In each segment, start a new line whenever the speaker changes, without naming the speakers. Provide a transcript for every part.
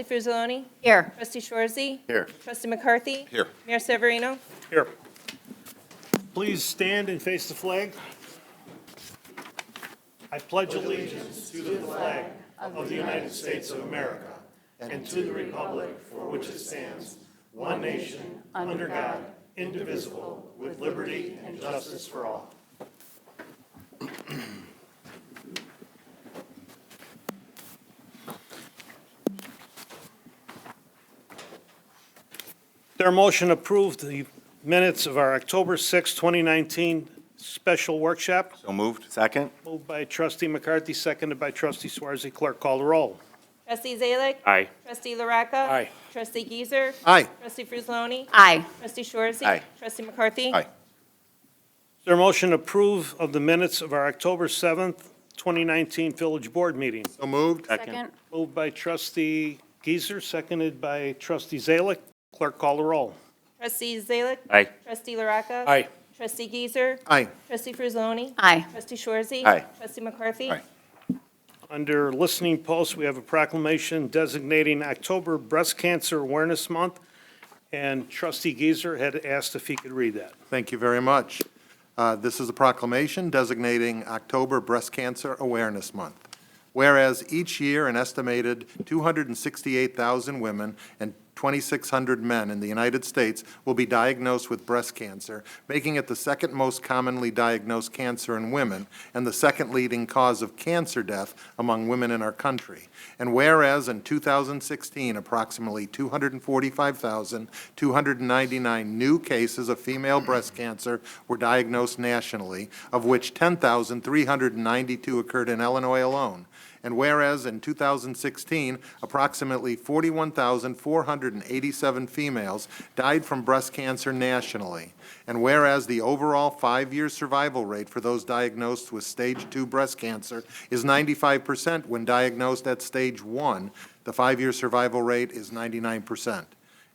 Fruzzoloni?
Here.
Trustee Shorzy?
Here.
Trustee McCarthy?
Here.
Mayor Severino?
Here. Please stand and face the flag. I pledge allegiance to the flag of the United States of America and to the republic for which it stands, one nation, under God, indivisible, with liberty and justice for all. Their motion approved the minutes of our October 6, 2019 special workshop.
So moved. Second?
Moved by trustee McCarthy, seconded by trustee Swarzy. Clerk, call the roll.
Trustee Zalik?
Aye.
Trustee LaRocca?
Aye.
Trustee Giesers?
Aye.
Trustee Fruzzoloni?
Aye.
Trustee Shorzy?
Aye.
Trustee McCarthy?
Aye.
Is there a motion to approve of the minutes of our October 7th, 2019 village board meeting?
So moved.
Second.
Moved by trustee Geezer, seconded by trustee Zalik. Clerk, call the roll.
Trustee Zalik?
Aye.
Trustee LaRocca?
Aye.
Trustee Giesers?
Aye.
Trustee Fruzzoloni?
Aye.
Trustee Shorzy?
Aye.
Trustee McCarthy?
Aye.
Under listening posts, we have a proclamation designating October Breast Cancer Awareness Month, and trustee Geezer had asked if he could read that.
Thank you very much. This is a proclamation designating October Breast Cancer Awareness Month. Whereas each year an estimated 268,000 women and 2,600 men in the United States will be diagnosed with breast cancer, making it the second most commonly diagnosed cancer in women and the second leading cause of cancer death among women in our country. And whereas in 2016, approximately 245,299 new cases of female breast cancer were diagnosed nationally, of which 10,392 occurred in Illinois alone. And whereas in 2016, approximately 41,487 females died from breast cancer nationally. And whereas the overall 5-year survival rate for those diagnosed with stage 2 breast cancer is 95% when diagnosed at stage 1, the 5-year survival rate is 99%.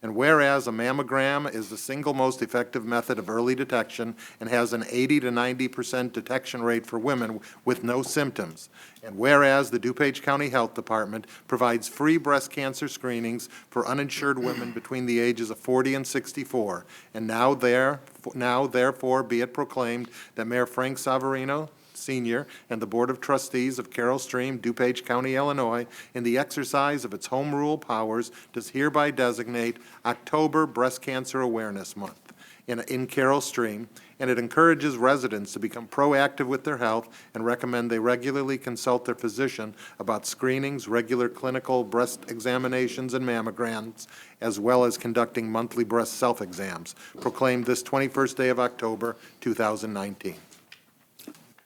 And whereas a mammogram is the single most effective method of early detection and has an 80 to 90% detection rate for women with no symptoms. And whereas the DuPage County Health Department provides free breast cancer screenings for uninsured women between the ages of 40 and 64. And now therefore be it proclaimed that Mayor Frank Savarino, Sr. and the Board of Trustees of Carroll Stream, DuPage County, Illinois, in the exercise of its home rule powers, does hereby designate October Breast Cancer Awareness Month in Carroll Stream, and it encourages residents to become proactive with their health and recommend they regularly consult their physician about screenings, regular clinical breast examinations and mammograms, as well as conducting monthly breast self-exams. Proclaimed this 21st day of October, 2019.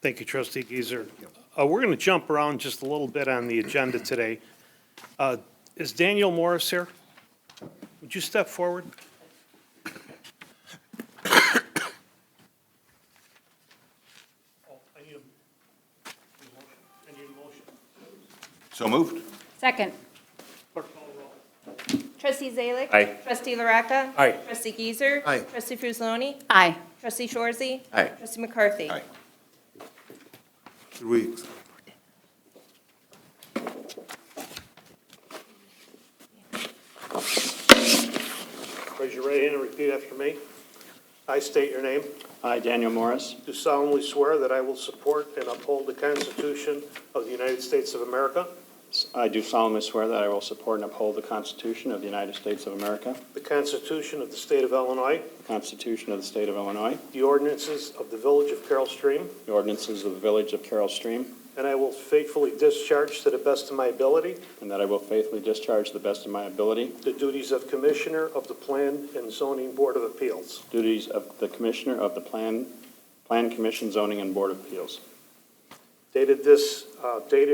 Thank you, trustee Geezer. We're going to jump around just a little bit on the agenda today. Is Daniel Morris here? Would you step forward? I need a motion.
So moved.
Second.
Clerk, call the roll.
Trustee Zalik?
Aye.
Trustee LaRocca?
Aye.
Trustee Giesers?
Aye.
Trustee Fruzzoloni?
Aye.
Trustee Shorzy?
Aye.
Trustee McCarthy?
Aye.
Good weeks.
Raise your right hand and repeat after me. I state your name.
I, Daniel Morris,
Do solemnly swear that I will support and uphold the Constitution of the United States of America,
I do solemnly swear that I will support and uphold the Constitution of the United States of America,
the Constitution of the State of Illinois,
the Constitution of the State of Illinois,
the ordinances of the Village of Carroll Stream,
the ordinances of the Village of Carroll Stream,
and I will faithfully discharge to the best of my ability
and that I will faithfully discharge to the best of my ability
the duties of Commissioner of the Plan and Zoning Board of Appeals.
duties of the Commissioner of the Plan Commission, Zoning, and Board of Appeals.
Dated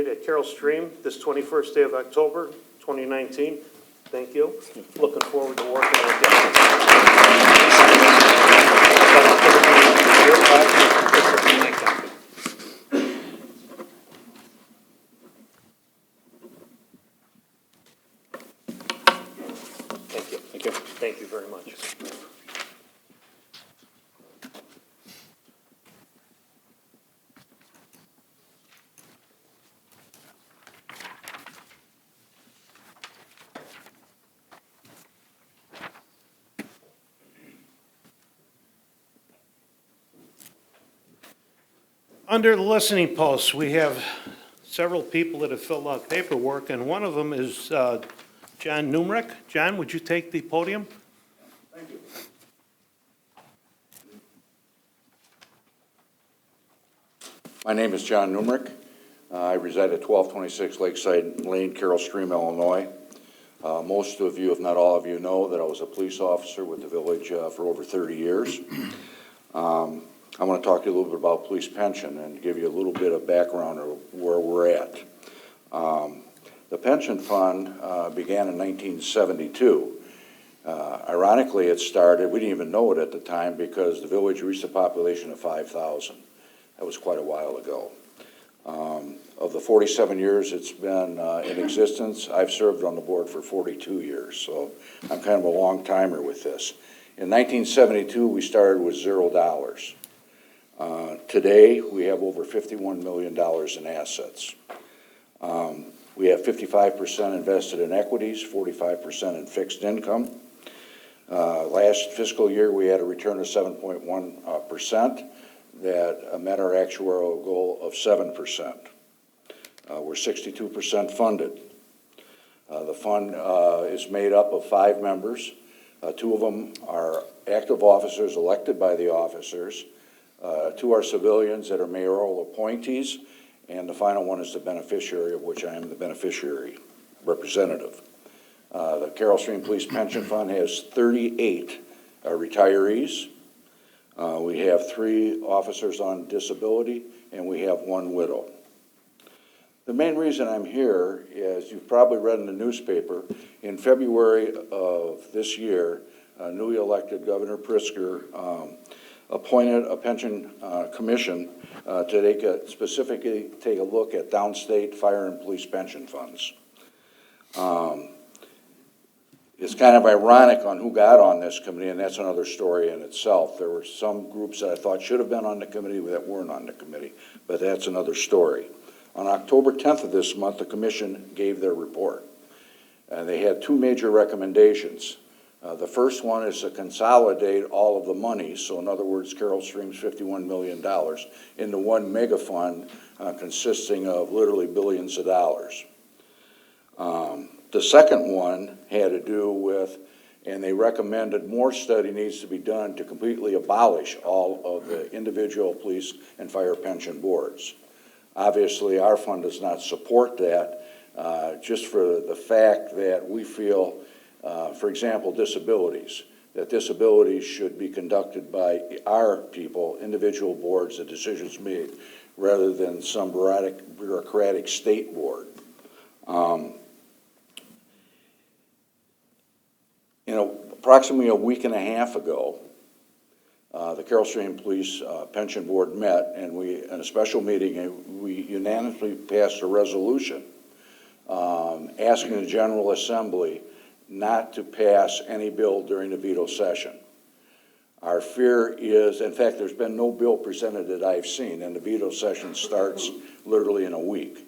at Carroll Stream, this 21st day of October, 2019. Thank you. Looking forward to working with you. Thank you.
Thank you.
Thank you very much. Under the listening posts, we have several people that have filled out paperwork, and one of them is John Numrick. John, would you take the podium?
My name is John Numrick. I reside at 1226 Lakeside Lane, Carroll Stream, Illinois. Most of you, if not all of you, know that I was a police officer with the village for over 30 years. I want to talk to you a little bit about police pension and give you a little bit of background of where we're at. The pension fund began in 1972. Ironically, it started, we didn't even know it at the time because the village reached a population of 5,000. That was quite a while ago. Of the 47 years it's been in existence, I've served on the board for 42 years, so I'm kind of a long timer with this. In 1972, we started with $0. Today, we have over $51 million in assets. We have 55% invested in equities, 45% in fixed income. Last fiscal year, we had a return of 7.1%. That met our actuarial goal of 7%. We're 62% funded. The fund is made up of 5 members. 2 of them are active officers elected by the officers. 2 are civilians that are mayoral appointees, and the final one is the beneficiary, of which I am the beneficiary representative. The Carroll Stream Police Pension Fund has 38 retirees. We have 3 officers on disability, and we have 1 widow. The main reason I'm here is, you've probably read in the newspaper, in February of this year, newly elected Governor Pritzker appointed a pension commission to specifically take a look at downstate fire and police pension funds. It's kind of ironic on who got on this committee, and that's another story in itself. There were some groups that I thought should have been on the committee that weren't on the committee, but that's another story. On October 10th of this month, the commission gave their report. They had 2 major recommendations. The first one is to consolidate all of the money, so in other words, Carroll Stream's $51 million, into one mega fund consisting of literally billions of dollars. The second one had to do with, and they recommended more study needs to be done to completely abolish all of the individual police and fire pension boards. Obviously, our fund does not support that, just for the fact that we feel, for example, disabilities, that disabilities should be conducted by our people, individual boards, the decisions made, rather than some bureaucratic state board. Approximately a week and a half ago, the Carroll Stream Police Pension Board met, and in a special meeting, we unanimously passed a resolution asking the General Assembly not to pass any bill during the veto session. Our fear is, in fact, there's been no bill presented that I've seen, and the veto session starts literally in a week.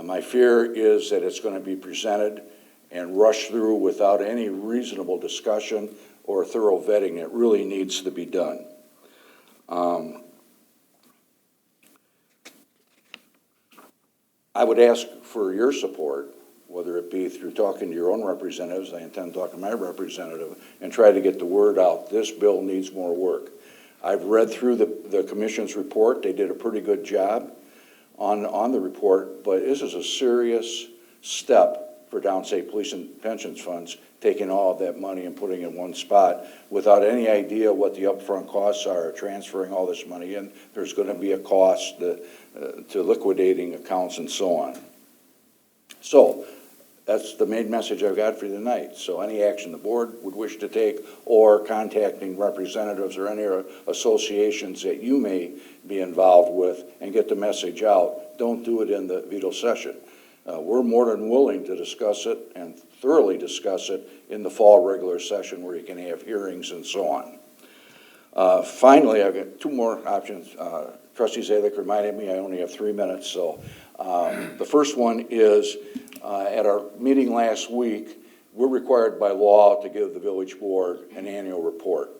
My fear is that it's going to be presented and rushed through without any reasonable discussion or thorough vetting. It really needs to be done. I would ask for your support, whether it be through talking to your own representatives. I intend to talk to my representative and try to get the word out. This bill needs more work. I've read through the commission's report. They did a pretty good job on the report, but this is a serious step for downstate police and pensions funds, taking all of that money and putting it in one spot without any idea what the upfront costs are, transferring all this money in. There's going to be a cost to liquidating accounts and so on. So that's the main message I've got for you tonight. So any action the board would wish to take, or contacting representatives or any associations that you may be involved with and get the message out, don't do it in the veto session. We're more than willing to discuss it and thoroughly discuss it in the fall regular session where you can have hearings and so on. Finally, I've got 2 more options. Trustee Zalik reminded me I only have 3 minutes. So the first one is at our meeting last week, we're required by law to give the village board an annual report.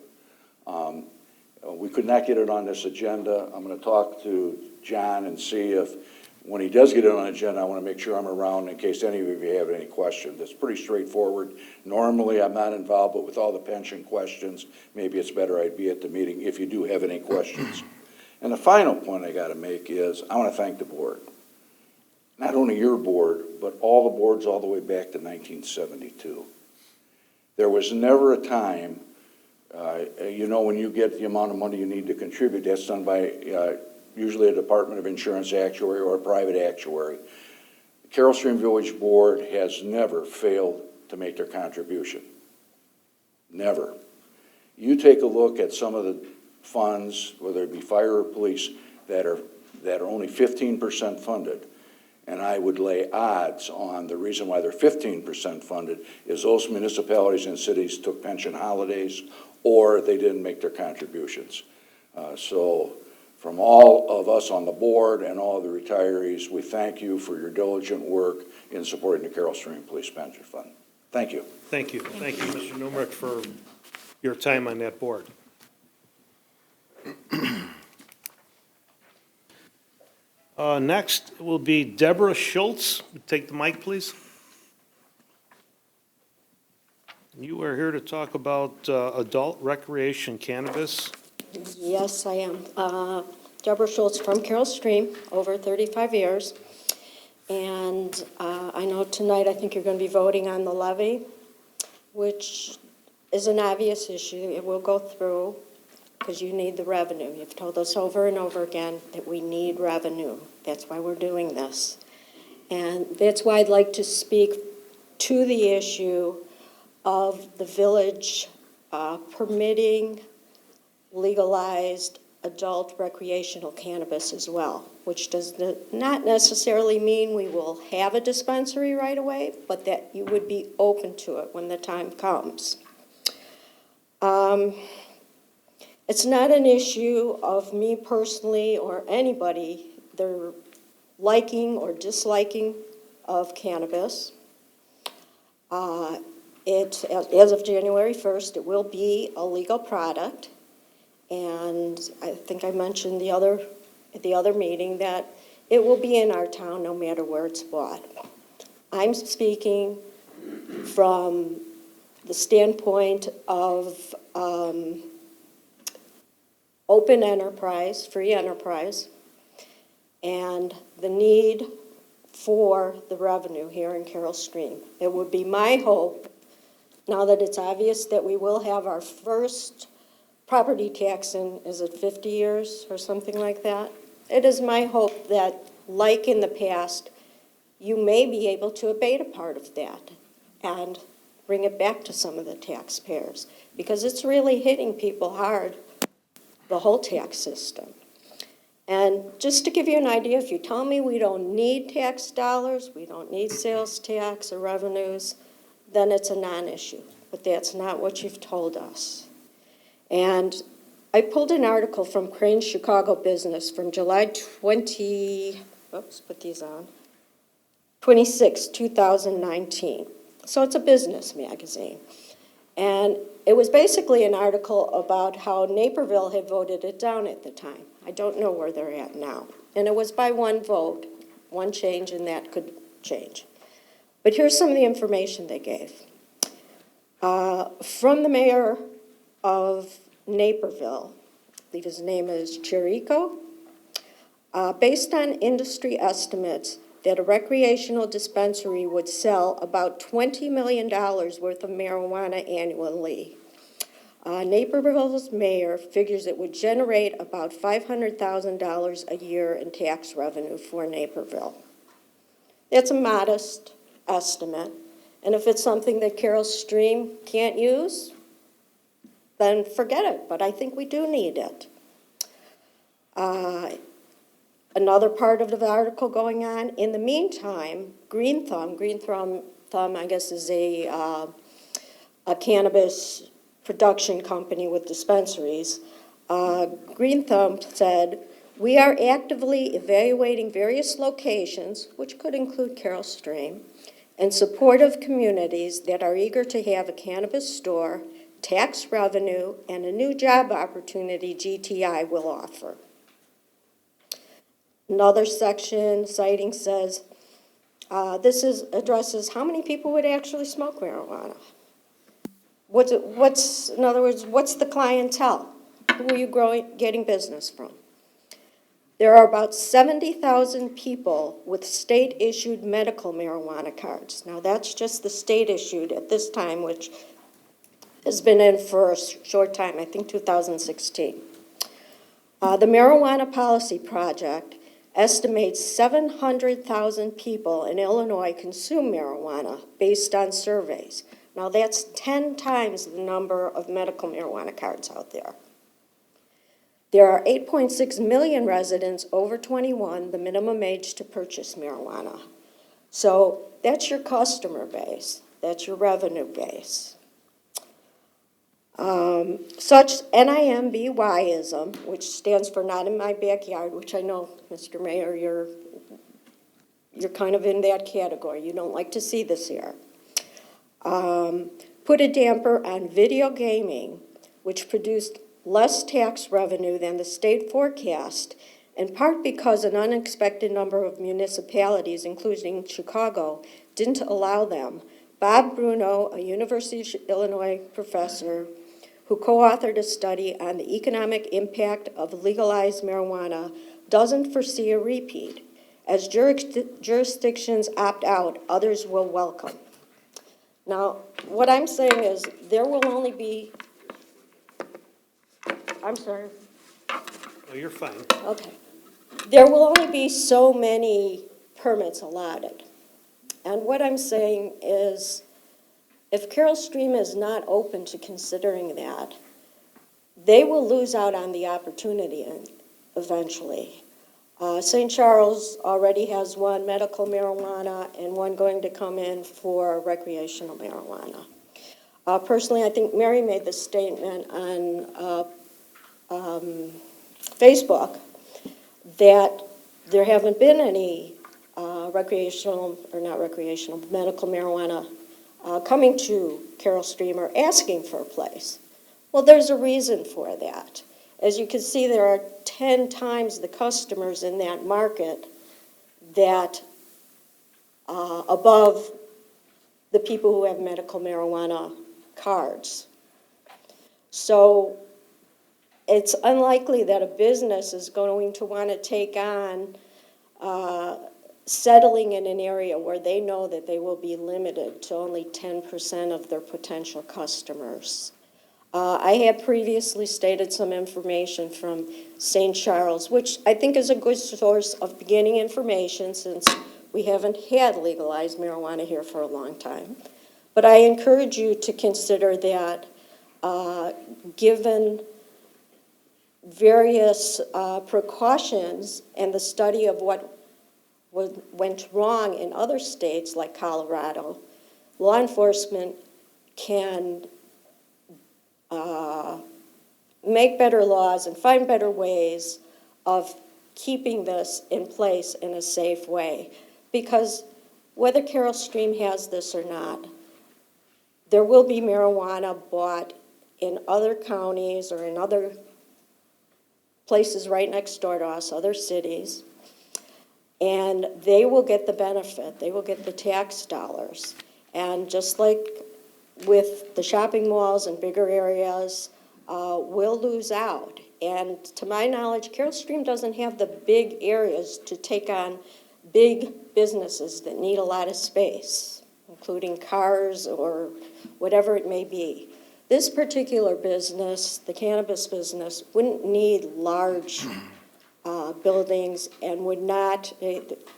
We could not get it on this agenda. I'm going to talk to John and see if, when he does get it on the agenda, I want to make sure I'm around in case any of you have any questions. It's pretty straightforward. Normally, I'm not involved, but with all the pension questions, maybe it's better I'd be at the meeting if you do have any questions. And the final point I got to make is, I want to thank the board. Not only your board, but all the boards all the way back to 1972. There was never a time, when you get the amount of money you need to contribute, that's done by usually a Department of Insurance actuary or a private actuary. The Carroll Stream Village Board has never failed to make their contribution. Never. You take a look at some of the funds, whether it be fire or police, that are only 15% funded. And I would lay odds on the reason why they're 15% funded is those municipalities and cities took pension holidays or they didn't make their contributions. So from all of us on the board and all of the retirees, we thank you for your diligent work in supporting the Carroll Stream Police Pension Fund. Thank you.
Thank you. Thank you, Mr. Numerick, for your time on that board. Next will be Deborah Schultz. Take the mic, please. You are here to talk about adult recreation cannabis.
Yes, I am. Deborah Schultz from Carroll Stream, over 35 years. And I know tonight I think you're going to be voting on the levy, which is an obvious issue. It will go through because you need the revenue. You've told us over and over again that we need revenue. That's why we're doing this. And that's why I'd like to speak to the issue of the village permitting legalized adult recreational cannabis as well, which does not necessarily mean we will have a dispensary right away, but that you would be open to it when the time comes. It's not an issue of me personally or anybody, their liking or disliking of cannabis. As of January 1st, it will be a legal product. And I think I mentioned at the other meeting that it will be in our town no matter where it's bought. I'm speaking from the standpoint of open enterprise, free enterprise, and the need for the revenue here in Carroll Stream. It would be my hope, now that it's obvious that we will have our first property tax in, is it 50 years or something like that? It is my hope that, like in the past, you may be able to abate a part of that and bring it back to some of the taxpayers, because it's really hitting people hard, the whole tax system. And just to give you an idea, if you tell me we don't need tax dollars, we don't need sales tax or revenues, then it's a non-issue. But that's not what you've told us. And I pulled an article from Crane's Chicago Business from July 26, 2019. So it's a business magazine. And it was basically an article about how Naperville had voted it down at the time. I don't know where they're at now. And it was by one vote, one change, and that could change. But here's some of the information they gave. From the mayor of Naperville, I believe his name is Chirico, based on industry estimates that a recreational dispensary would sell about $20 million worth of marijuana annually. Naperville's mayor figures it would generate about $500,000 a year in tax revenue for Naperville. That's a modest estimate, and if it's something that Carroll Stream can't use, then forget it, but I think we do need it. Another part of the article going on, in the meantime, Green Thumb, I guess, is a cannabis production company with dispensaries. Green Thumb said, "We are actively evaluating various locations, which could include Carroll Stream, and supportive communities that are eager to have a cannabis store, tax revenue, and a new job opportunity GTI will offer." Another section citing says, addresses how many people would actually smoke marijuana. In other words, what's the clientele? Who are you getting business from? There are about 70,000 people with state-issued medical marijuana cards. Now, that's just the state-issued at this time, which has been in for a short time, I think 2016. The Marijuana Policy Project estimates 700,000 people in Illinois consume marijuana based on surveys. Now, that's 10 times the number of medical marijuana cards out there. There are 8.6 million residents over 21, the minimum age to purchase marijuana. So that's your customer base. That's your revenue base. Such NIMBYism, which stands for not in my backyard, which I know, Mr. Mayor, you're kind of in that category. You don't like to see this here. Put a damper on video gaming, which produced less tax revenue than the state forecast, in part because an unexpected number of municipalities, including Chicago, didn't allow them. Bob Bruno, a University of Illinois professor who co-authored a study on the economic impact of legalized marijuana, doesn't foresee a repeat. As jurisdictions opt out, others will welcome. Now, what I'm saying is there will only be, I'm sorry.
Oh, you're fine.
Okay. There will only be so many permits allotted. And what I'm saying is, if Carroll Stream is not open to considering that, they will lose out on the opportunity eventually. St. Charles already has one medical marijuana and one going to come in for recreational marijuana. Personally, I think Mary made the statement on Facebook that there haven't been any medical marijuana coming to Carroll Stream or asking for a place. Well, there's a reason for that. As you can see, there are 10 times the customers in that market that above the people who have medical marijuana cards. So it's unlikely that a business is going to want to take on settling in an area where they know that they will be limited to only 10% of their potential customers. I had previously stated some information from St. Charles, which I think is a good source of beginning information since we haven't had legalized marijuana here for a long time. But I encourage you to consider that given various precautions and the study of what went wrong in other states like Colorado, law enforcement can make better laws and find better ways of keeping this in place in a safe way. Because whether Carroll Stream has this or not, there will be marijuana bought in other counties or in other places right next door to us, other cities, and they will get the benefit. They will get the tax dollars. And just like with the shopping malls and bigger areas, we'll lose out. And to my knowledge, Carroll Stream doesn't have the big areas to take on big businesses that need a lot of space, including cars or whatever it may be. This particular business, the cannabis business, wouldn't need large buildings and would not,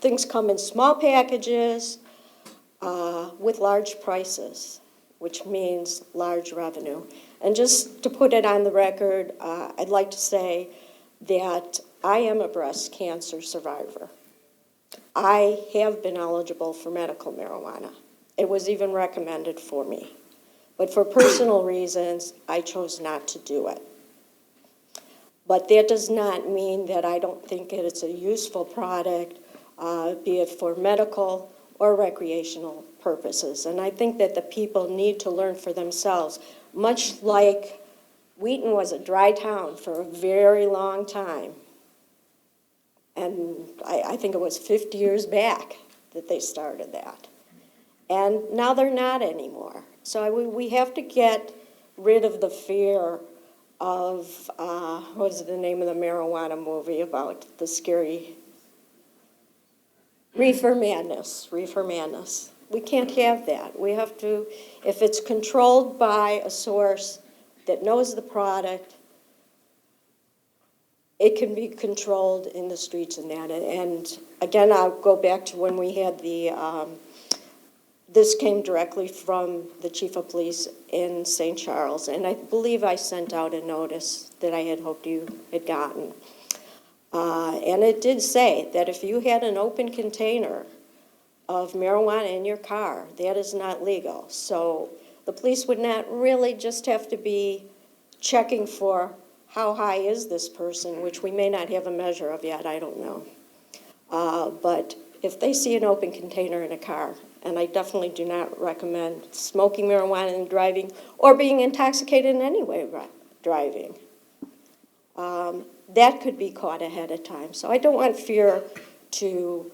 things come in small packages with large prices, which means large revenue. And just to put it on the record, I'd like to say that I am a breast cancer survivor. I have been eligible for medical marijuana. It was even recommended for me. But for personal reasons, I chose not to do it. But that does not mean that I don't think it's a useful product, be it for medical or recreational purposes. And I think that the people need to learn for themselves. Much like Wheaton was a dry town for a very long time, And I think it was 50 years back that they started that. And now they're not anymore. So we have to get rid of the fear of, what is the name of the marijuana movie about the scary, Reefer Madness, Reefer Madness. We can't have that. We have to, if it's controlled by a source that knows the product, it can be controlled in the streets and that. And again, I'll go back to when we had this came directly from the chief of police in St. Charles, and I believe I sent out a notice that I had hoped you had gotten. And it did say that if you had an open container of marijuana in your car, that is not legal. So the police would not really just have to be checking for how high is this person, which we may not have a measure of yet, I don't know. But if they see an open container in a car, and I definitely do not recommend smoking marijuana and driving, or being intoxicated in any way driving. That could be caught ahead of time. So I don't want fear to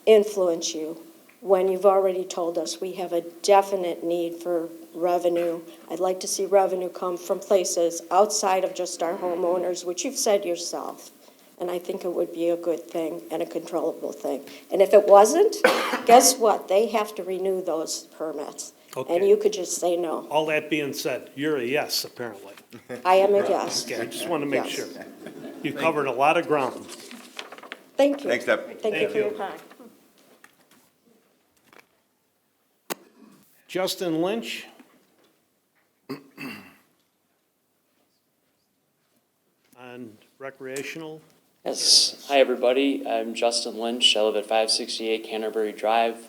influence you when you've already told us we have a definite need for revenue. I'd like to see revenue come from places outside of just our homeowners, which you've said yourself. And I think it would be a good thing and a controllable thing. And if it wasn't, guess what? They have to renew those permits. And
Okay.
you could just say no.
All that being said, you're a yes, apparently.
I am a yes.
Okay, I just want to make
Yes.
sure. You covered a lot of ground.
Thank you.
Thanks, Deb.
Thank you
Thank
for your
you.
time.
Justin Lynch? On recreational?
Yes. Hi, everybody. I'm Justin Lynch. I live at 568 Canterbury Drive.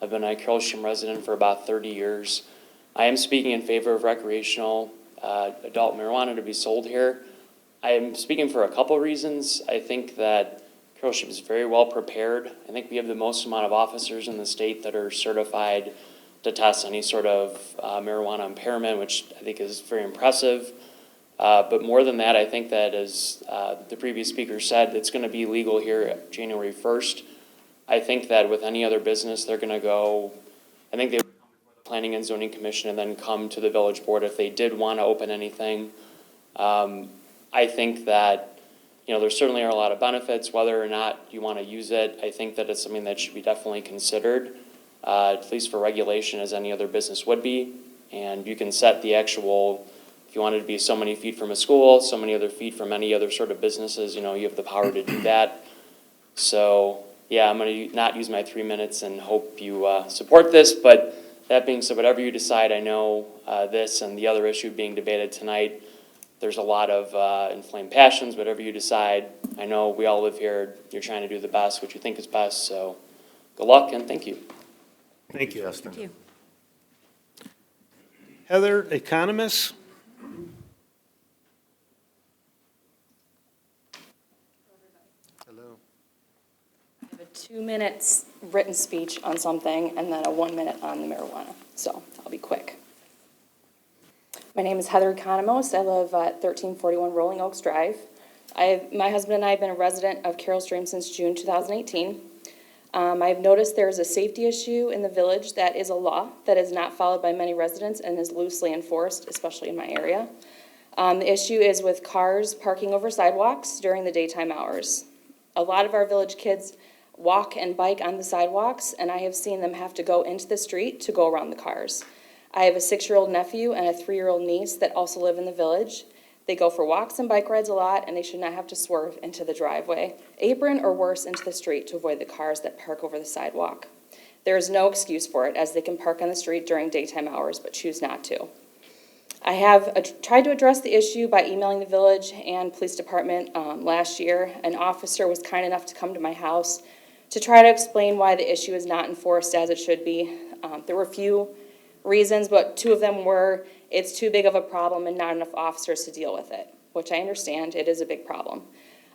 I've been a Carroll Stream resident for about 30 years. I am speaking in favor of recreational adult marijuana to be sold here. I am speaking for a couple reasons. I think that Carroll Stream is very well prepared. I think we have the most amount of officers in the state that are certified to test any sort of marijuana impairment, which I think is very impressive. But more than that, I think that as the previous speaker said, it's going to be legal here January 1st. I think that with any other business, they're going to go, I think they would come before the Planning and Zoning Commission and then come to the village board if they did want to open anything. I think that, there certainly are a lot of benefits, whether or not you want to use it. I think that it's something that should be definitely considered, at least for regulation as any other business would be. And you can set the actual, if you wanted to be so many feet from a school, so many other feet from any other sort of businesses, you have the power to do that. So, yeah, I'm going to not use my 3 minutes and hope you support this, but that being said, whatever you decide, I know this and the other issue being debated tonight, there's a lot of inflamed passions. Whatever you decide, I know we all live here, you're trying to do the best, what you think is best, so good luck and thank you.
Thank you.
Justin.
Thank you.
Heather, economist?
Hello.
I have a 2 minutes written speech on something and then a 1 minute on the marijuana, so I'll be quick. My name is Heather Economos. I live at 1341 Rolling Oaks Drive. My husband and I have been a resident of Carroll Stream since June 2018. I've noticed there is a safety issue in the village that is a law that is not followed by many residents and is loosely enforced, especially in my area. The issue is with cars parking over sidewalks during the daytime hours. A lot of our village kids walk and bike on the sidewalks, and I have seen them have to go into the street to go around the cars. I have a 6-year-old nephew and a 3-year-old niece that also live in the village. They go for walks and bike rides a lot, and they should not have to swerve into the driveway, apron, or worse, into the street to avoid the cars that park over the sidewalk. There is no excuse for it, as they can park on the street during daytime hours, but choose not to. I have tried to address the issue by emailing the village and police department last year. An officer was kind enough to come to my house to try to explain why the issue is not enforced as it should be. There were a few reasons, but 2 of them were it's too big of a problem and not enough officers to deal with it, which I understand. It is a big problem.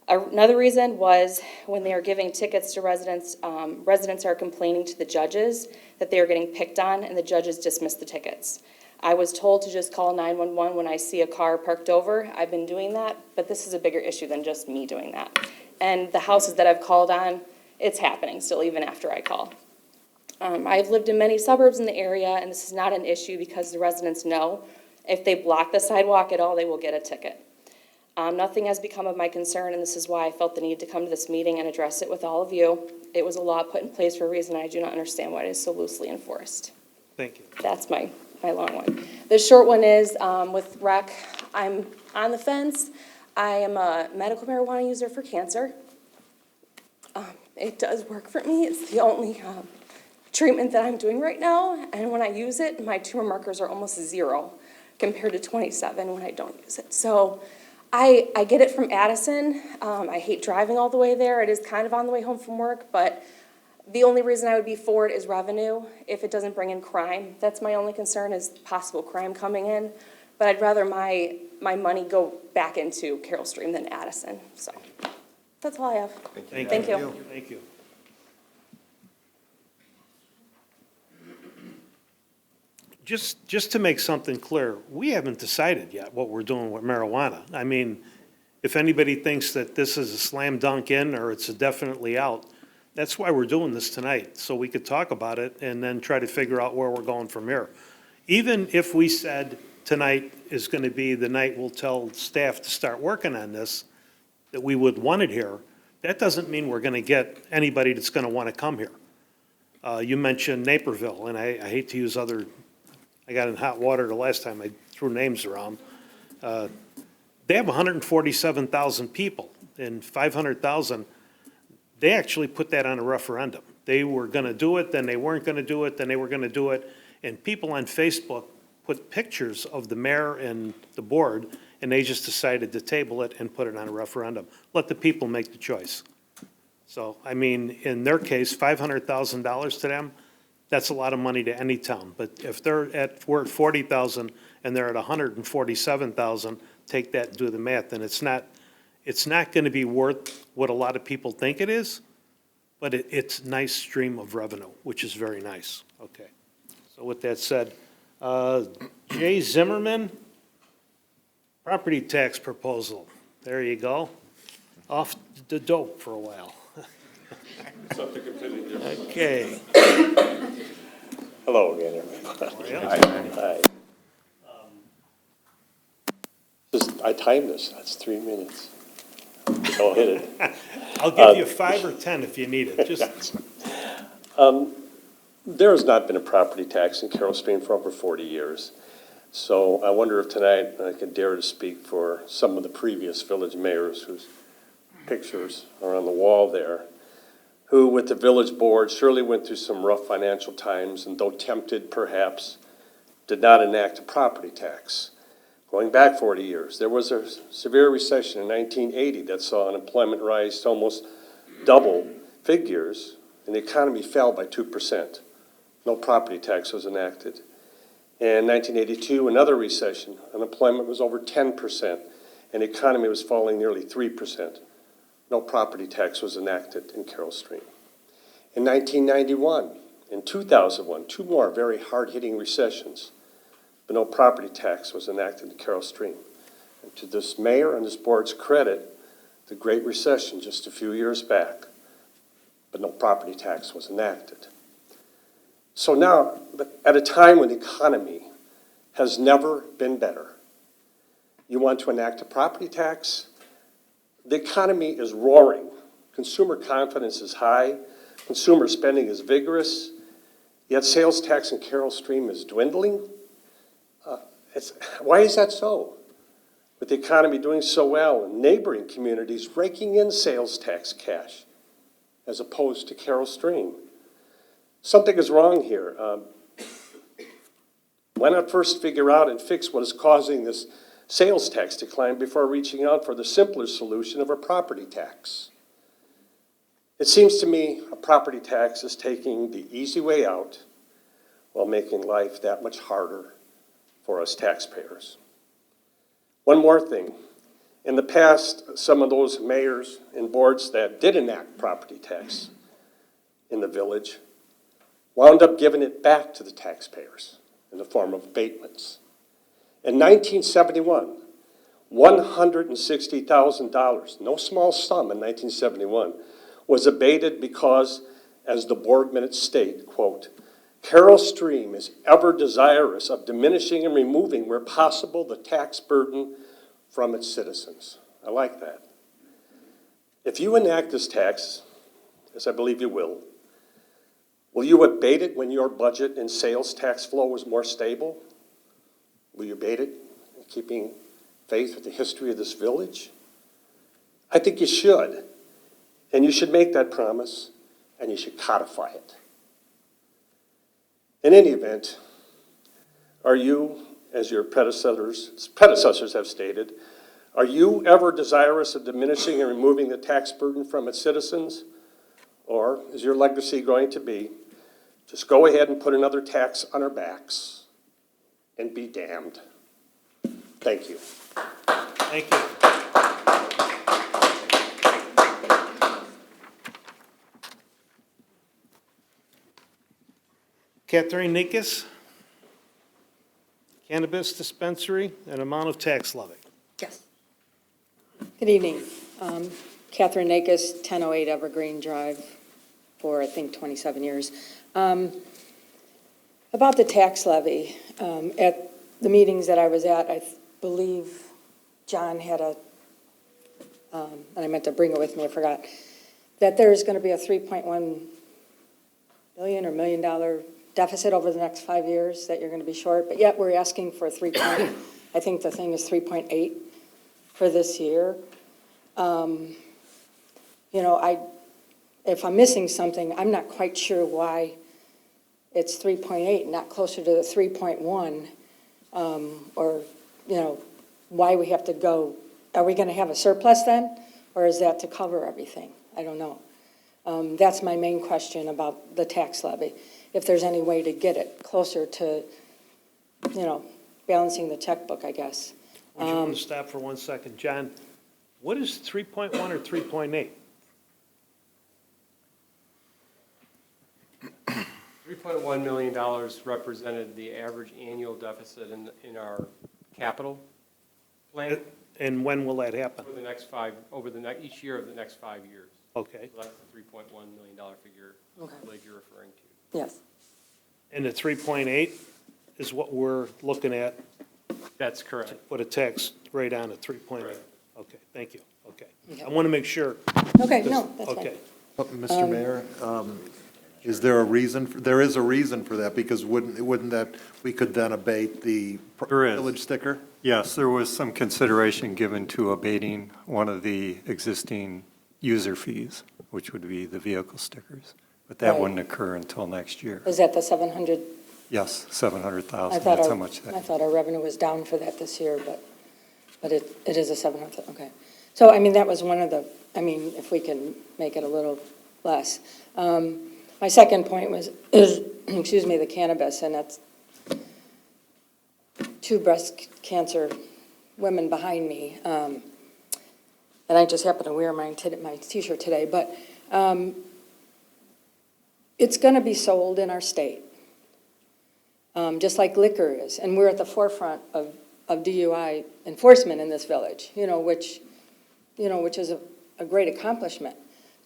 Another reason was when they are giving tickets to residents, residents are complaining to the judges that they are getting picked on, and the judges dismiss the tickets. I was told to just call 911 when I see a car parked over. I've been doing that, but this is a bigger issue than just me doing that. And the houses that I've called on, it's happening still even after I call. I've lived in many suburbs in the area, and this is not an issue because the residents know if they block the sidewalk at all, they will get a ticket. Nothing has become of my concern, and this is why I felt the need to come to this meeting and address it with all of you. It was a law put in place for a reason. I do not understand why it is so loosely enforced.
Thank you.
That's my long one. The short one is, with rec, I'm on the fence. I am a medical marijuana user for cancer. It does work for me. It's the only treatment that I'm doing right now, and when I use it, my tumor markers are almost 0 compared to 27 when I don't use it. So I get it from Addison. I hate driving all the way there. It is kind of on the way home from work, but the only reason I would be for it is revenue, if it doesn't bring in crime. That's my only concern, is possible crime coming in. But I'd rather my money go back into Carroll Stream than Addison, so that's all I have. Thank you.
Thank you. Just to make something clear, we haven't decided yet what we're doing with marijuana. I mean, if anybody thinks that this is a slam dunk in or it's a definitely out, that's why we're doing this tonight, so we could talk about it and then try to figure out where we're going from here. Even if we said tonight is going to be the night we'll tell staff to start working on this, that we would want it here, that doesn't mean we're going to get anybody that's going to want to come here. You mentioned Naperville, and I hate to use other, I got in hot water the last time I threw names around. They have 147,000 people, and 500,000, they actually put that on a referendum. They were going to do it, then they weren't going to do it, then they were going to do it. And people on Facebook put pictures of the mayor and the board, and they just decided to table it and put it on a referendum. Let the people make the choice. So, I mean, in their case, $500,000 to them, that's a lot of money to any town. But if we're at 40,000 and they're at 147,000, take that and do the math, and it's not going to be worth what a lot of people think it is, but it's a nice stream of revenue, which is very nice. Okay. So with that said, Jay Zimmerman, property tax proposal. There you go. Off the dope for a while.
Something completely different.
Okay.
Hello again, everybody. Hi. I timed this, that's 3 minutes. I'll hit it.
I'll give you 5 or 10 if you need it. Just
There has not been a property tax in Carroll Stream for over 40 years. So I wonder if tonight I can dare to speak for some of the previous village mayors whose pictures are on the wall there, who with the village board surely went through some rough financial times, and though tempted perhaps, did not enact a property tax. Going back 40 years, there was a severe recession in 1980 that saw unemployment rise to almost double figures, and the economy fell by 2%. No property tax was enacted. In 1982, another recession, unemployment was over 10%, and the economy was falling nearly 3%. No property tax was enacted in Carroll Stream. In 1991, in 2001, 2 more very hard-hitting recessions, but no property tax was enacted in Carroll Stream. And to this mayor and this board's credit, the Great Recession just a few years back, but no property tax was enacted. So now, at a time when the economy has never been better, you want to enact a property tax? The economy is roaring. Consumer confidence is high. Consumer spending is vigorous. Yet sales tax in Carroll Stream is dwindling. Why is that so? With the economy doing so well and neighboring communities raking in sales tax cash as opposed to Carroll Stream. Something is wrong here. Why not first figure out and fix what is causing this sales tax decline before reaching out for the simpler solution of a property tax? It seems to me a property tax is taking the easy way out while making life that much harder for us taxpayers. One more thing. In the past, some of those mayors and boards that did enact property tax in the village wound up giving it back to the taxpayers in the form of abatements. In 1971, $160,000, no small sum in 1971, was abated because, as the board minutes state, quote, Carroll Stream is ever desirous of diminishing and removing where possible the tax burden from its citizens. I like that. If you enact this tax, as I believe you will you abate it when your budget and sales tax flow is more stable? Will you abate it, keeping faith with the history of this village? I think you should. And you should make that promise, and you should codify it. In any event, are you, as your predecessors have stated, are you ever desirous of diminishing and removing the tax burden from its citizens? Or is your legacy going to be, just go ahead and put another tax on our backs and be damned? Thank you.
Thank you. Catherine Nikas, Cannabis Dispensary, and amount of tax levy.
Yes. Good evening. Catherine Nakis, 1008 Evergreen Drive, for, I think, 27 years. About the tax levy, at the meetings that I was at, I believe John had and I meant to bring it with me, I forgot, that there's going to be a $3.1 billion or $1 million deficit over the next 5 years that you're going to be short, but yet we're asking for I think the thing is 3.8 for this year. You know, if I'm missing something, I'm not quite sure why it's 3.8, not closer to the 3.1, or, you know, why we have to go. Are we going to have a surplus then, or is that to cover everything? I don't know. That's my main question about the tax levy. If there's any way to get it closer to, you know, balancing the checkbook, I guess.
Would you want to stop for 1 second? John, what is 3.1 or 3.8?
$3.1 million represented the average annual deficit in our capital plan
And when will that happen?
for the next each year of the next 5 years.
Okay.
So that's the $3.1 million figure
Okay.
I believe you're referring to.
Yes.
And the 3.8 is what we're looking at,
That's correct.
put a tax rate on at 3.8?
Right.
Okay, thank you. Okay.
Okay.
I want to make sure.
Okay, no, that's fine.
Okay.
But, Mr. Mayor, is there a reason, there is a reason for that, because wouldn't that, we could then abate the
There is.
village sticker?
Yes, there was some consideration given to abating one of the existing user fees, which would be the vehicle stickers, but that
Right.
wouldn't occur until next year.
Is that the 700?
Yes, 700,000,
I thought
that's how much
I
that,
thought our revenue was down for that this year, but it is a 700, okay. So, I mean, that was one of the, I mean, if we can make it a little less. My second point is, excuse me, the cannabis, and that's two breast cancer women behind me. And I just happen to wear my T-shirt today, but it's going to be sold in our state, just like liquor is. And we're at the forefront of DUI enforcement in this village, which is a great accomplishment.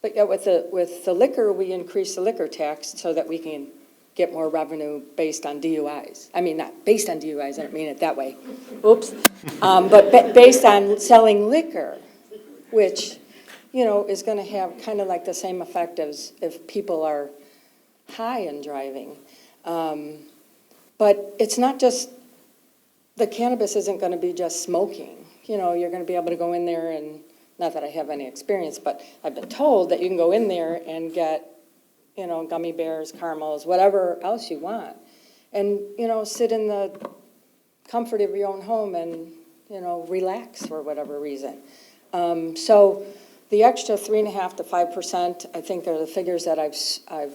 But yet with the liquor, we increase the liquor tax so that we can get more revenue based on DUIs. I mean, not based on DUIs, I don't mean it that way. Oops. But based on selling liquor, which, is going to have kind of like the same effect as if people are high and driving. But it's not just, the cannabis isn't going to be just smoking. You're going to be able to go in there and, not that I have any experience, but I've been told that you can go in there and get, gummy bears, caramels, whatever else you want. And, sit in the comfort of your own home and, relax for whatever reason. So the extra 3.5% to 5%, I think are the figures that I've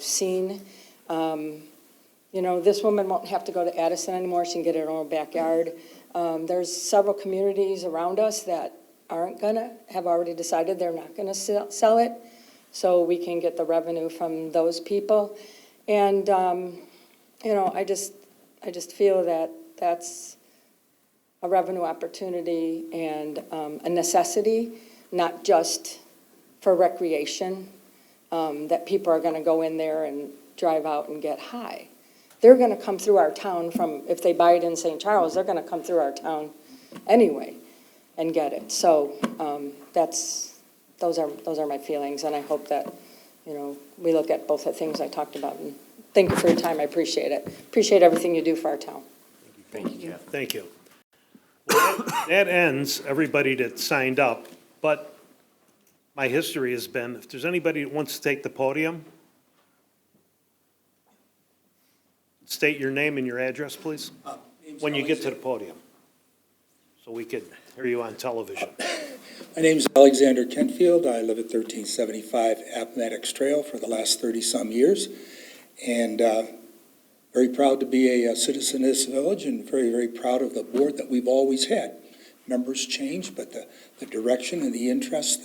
seen. This woman won't have to go to Addison anymore. She can get it in her own backyard. There's several communities around us that have already decided they're not gonna sell it, so we can get the revenue from those people. And, I just feel that that's a revenue opportunity and a necessity, not just for recreation, that people are going to go in there and drive out and get high. They're going to come through our town from, if they buy it in St. Charles, they're going to come through our town anyway and get it. So those are my feelings, and I hope that, we look at both the things I talked about. And thank you for your time. I appreciate it. Appreciate everything you do for our town.
Thank you, Jeff.
Thank you. Well, that ends everybody that signed up, but my history has been, if there's anybody that wants to take the podium, state your name and your address, please, when you get to the podium, so we could hear you on television.
My name is Alexander Kentfield. I live at 1375 Appomattox Trail for the last 30-some years, and very proud to be a citizen of this village, and very, very proud of the board that we've always had. Members change, but the direction and the interest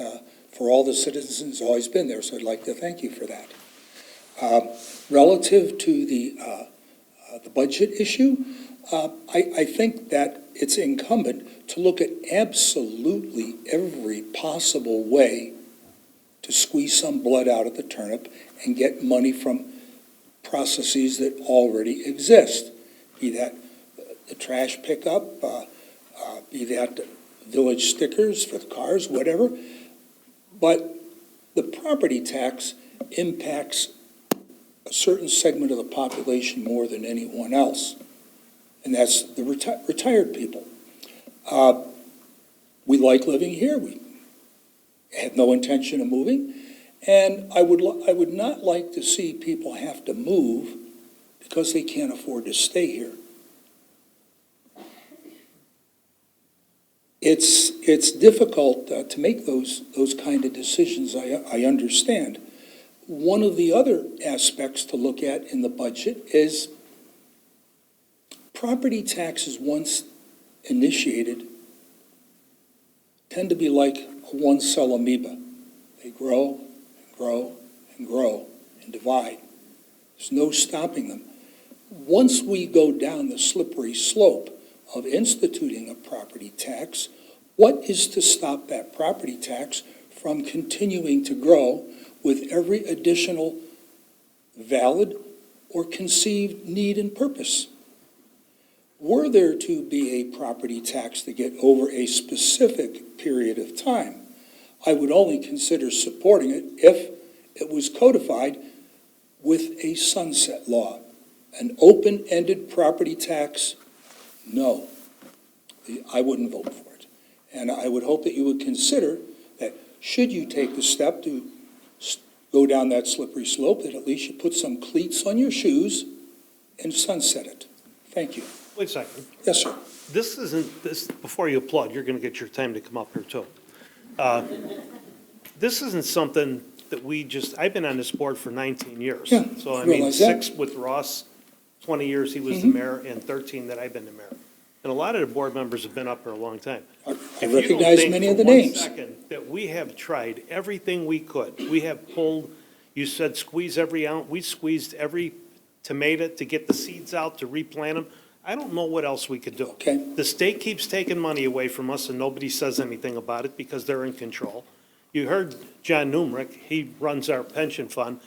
for all the citizens has always been there, so I'd like to thank you for that. Relative to the budget issue, I think that it's incumbent to look at absolutely every possible way to squeeze some blood out of the turnip and get money from processes that already exist, be that the trash pickup, be that village stickers for the cars, whatever. But the property tax impacts a certain segment of the population more than anyone else, and that's the retired people. We like living here. We have no intention of moving, and I would not like to see people have to move because they can't afford to stay here. It's difficult to make those kind of decisions, I understand. One of the other aspects to look at in the budget is property taxes once initiated tend to be like a one-cell amoeba. They grow and grow and grow and divide. There's no stopping them. Once we go down the slippery slope of instituting a property tax, what is to stop that property tax from continuing to grow with every additional valid or conceived need and purpose? Were there to be a property tax to get over a specific period of time, I would only consider supporting it if it was codified with a sunset law. An open-ended property tax, no, I wouldn't vote for it. And I would hope that you would consider that should you take the step to go down that slippery slope, that at least you put some cleats on your shoes and sunset it. Thank you.
Wait a second.
Yes, sir.
This isn't, before you applaud, you're going to get your time to come up here too. This isn't something that I've been on this board for 19 years.
Yeah,
So, I
realize
mean,
that.
6 with Ross, 20 years he was the mayor, and 13 that I've been the mayor. And a lot of the board members have been up here a long time.
I
If you don't
recognize
think
many
for
of the
one
names.
second that we have tried everything we could, we have pulled, you said squeeze every ounce, we squeezed every tomato to get the seeds out, to replant them. I don't know what else we could do.
Okay.
The state keeps taking money away from us, and nobody says anything about it because they're in control. You heard John Numrick, he runs our pension fund.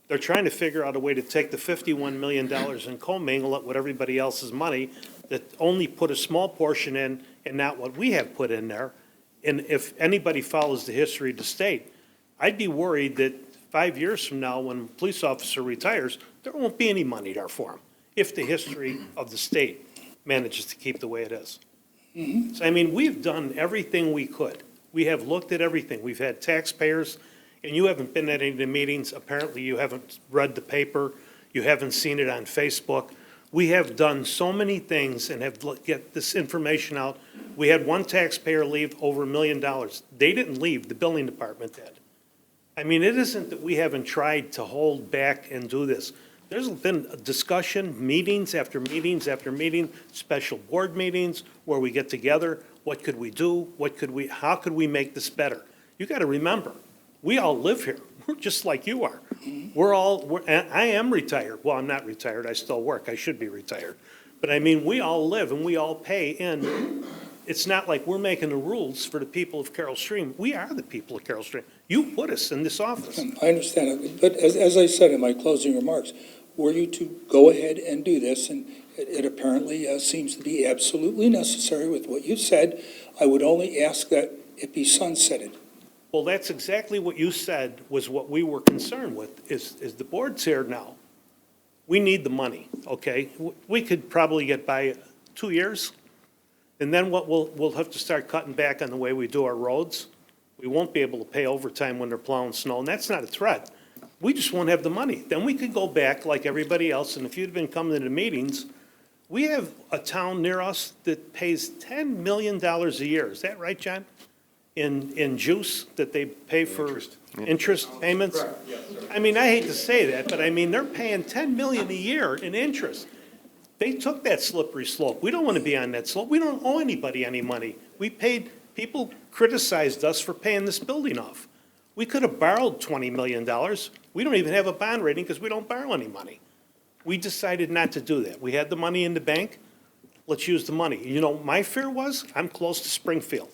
They're trying to figure out a way to take the $51 million and commingle it with everybody else's money that only put a small portion in and not what we have put in there. And if anybody follows the history of the state, I'd be worried that 5 years from now, when a police officer retires, there won't be any money there for him, if the history of the state manages to keep the way it is. So, I mean, we've done everything we could. We have looked at everything. We've had taxpayers, and you haven't been at any of the meetings. Apparently, you haven't read the paper. You haven't seen it on Facebook. We have done so many things and have get this information out. We had one taxpayer leave over $1 million. They didn't leave, the building department did. I mean, it isn't that we haven't tried to hold back and do this. There's been a discussion, meetings after meetings after meeting, special board meetings where we get together. What could we do? How could we make this better? You got to remember, we all live here. We're just like you are. And I am retired. Well, I'm not retired. I still work. I should be retired. But I mean, we all live and we all pay in. It's not like we're making the rules for the people of Carroll Stream. We are the people of Carroll Stream. You put us in this office.
I understand it, but as I said in my closing remarks, were you to go ahead and do this, and it apparently seems to be absolutely necessary with what you said, I would only ask that it be sunsetted.
Well, that's exactly what you said was what we were concerned with, is the board's here now. We need the money, okay? We could probably get by 2 years, and then what we'll have to start cutting back on the way we do our roads. We won't be able to pay overtime when they're plowing snow, and that's not a threat. We just won't have the money. Then we could go back like everybody else, and if you'd been coming to the meetings, we have a town near us that pays $10 million a year. Is that right, John? In juice that they pay for interest payments? I mean, I hate to say that, but I mean, they're paying $10 million a year in interest. They took that slippery slope. We don't want to be on that slope. We don't owe anybody any money. People criticized us for paying this building off. We could have borrowed $20 million. We don't even have a bond rating because we don't borrow any money. We decided not to do that. We had the money in the bank. Let's use the money. You know, my fear was, I'm close to Springfield.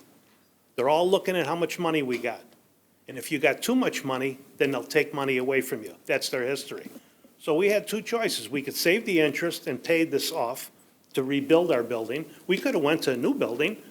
They're all looking at how much money we got. And if you got too much money, then they'll take money away from you. That's their history. So we had two choices. We could save the interest and pay this off to rebuild our building. We could have went to a new building.
It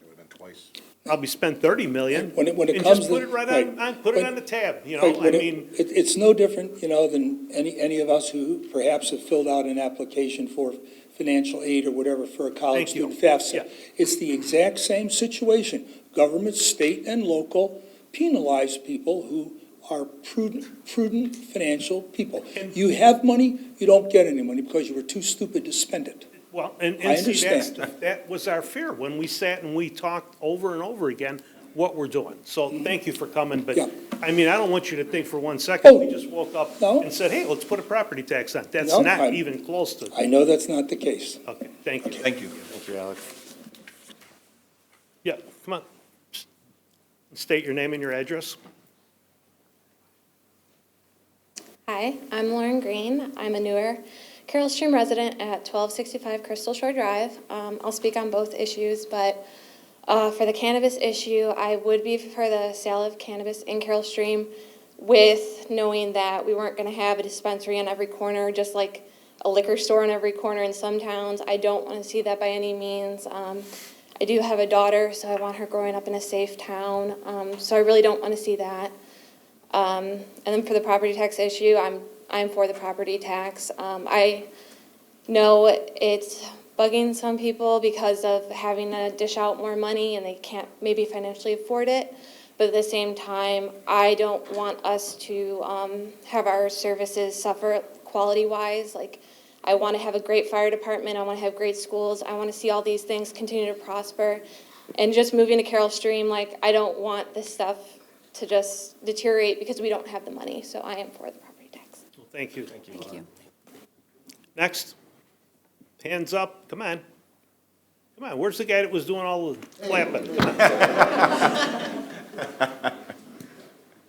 would have been twice.
Probably spent $30 million.
When it
And
comes
just
to-
put it right on, put it on the tab, you know,
Right,
I
when
mean.
It's no different, than any of us who perhaps have filled out an application for financial aid or whatever for a college
Thank you.
student FAFSA.
Yeah.
It's the exact same situation. Government, state and local penalize people who are prudent financial people.
And-
You have money, you don't get any money because you were too stupid to spend it.
Well,
I
and see,
understand.
that was our fear when we sat and we talked over and over again what we're doing. So thank you for coming, but,
Yeah.
I mean, I don't want you to think for 1 second, we
Oh,
just woke up
no.
and said, hey, let's put a property tax on. That's
No,
not
I'm-
even close to,
I know that's not the case.
okay, thank you.
Thank you. Thank you, Alex.
Yeah, come on. State your name and your address.
Hi, I'm Lauren Green. I'm a newer Carroll Stream resident at 1265 Crystal Shore Drive. I'll speak on both issues, but for the cannabis issue, I would be for the sale of cannabis in Carroll Stream with knowing that we weren't going to have a dispensary on every corner, just like a liquor store on every corner in some towns. I don't want to see that by any means. I do have a daughter, so I want her growing up in a safe town. So I really don't want to see that. And then for the property tax issue, I'm for the property tax. I know it's bugging some people because of having to dish out more money and they can't maybe financially afford it. But at the same time, I don't want us to have our services suffer quality-wise. Like, I want to have a great fire department. I want to have great schools. I want to see all these things continue to prosper. And just moving to Carroll Stream, like, I don't want this stuff to just deteriorate because we don't have the money. So I am for the property tax.
Well, thank you. Thank you. Next. Hands up. Come on. Come on. Where's the guy that was doing all the clapping? Come on.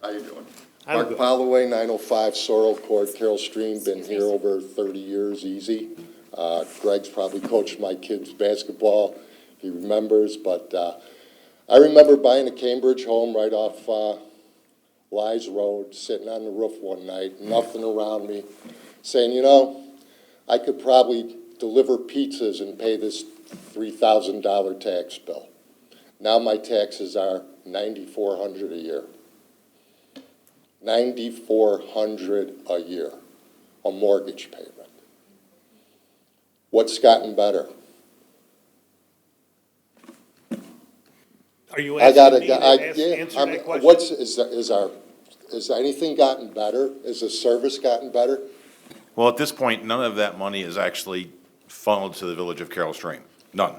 How you doing?
I'm
Mark
good.
Holloway, 905 Sorrel Court, Carroll Stream, been here over 30 years, easy. Greg's probably coached my kids' basketball, if he remembers, but I remember buying a Cambridge home right off Wise Road, sitting on the roof one night, nothing around me, saying, I could probably deliver pizzas and pay this $3,000 tax bill. Now my taxes are $9,400 a year. $9,400 a year, a mortgage payment. What's gotten better?
Are you
I got
asking me to answer that question?
Has anything gotten better? Has the service gotten better?
Well, at this point, none of that money is actually funneled to the village of Carroll Stream. None.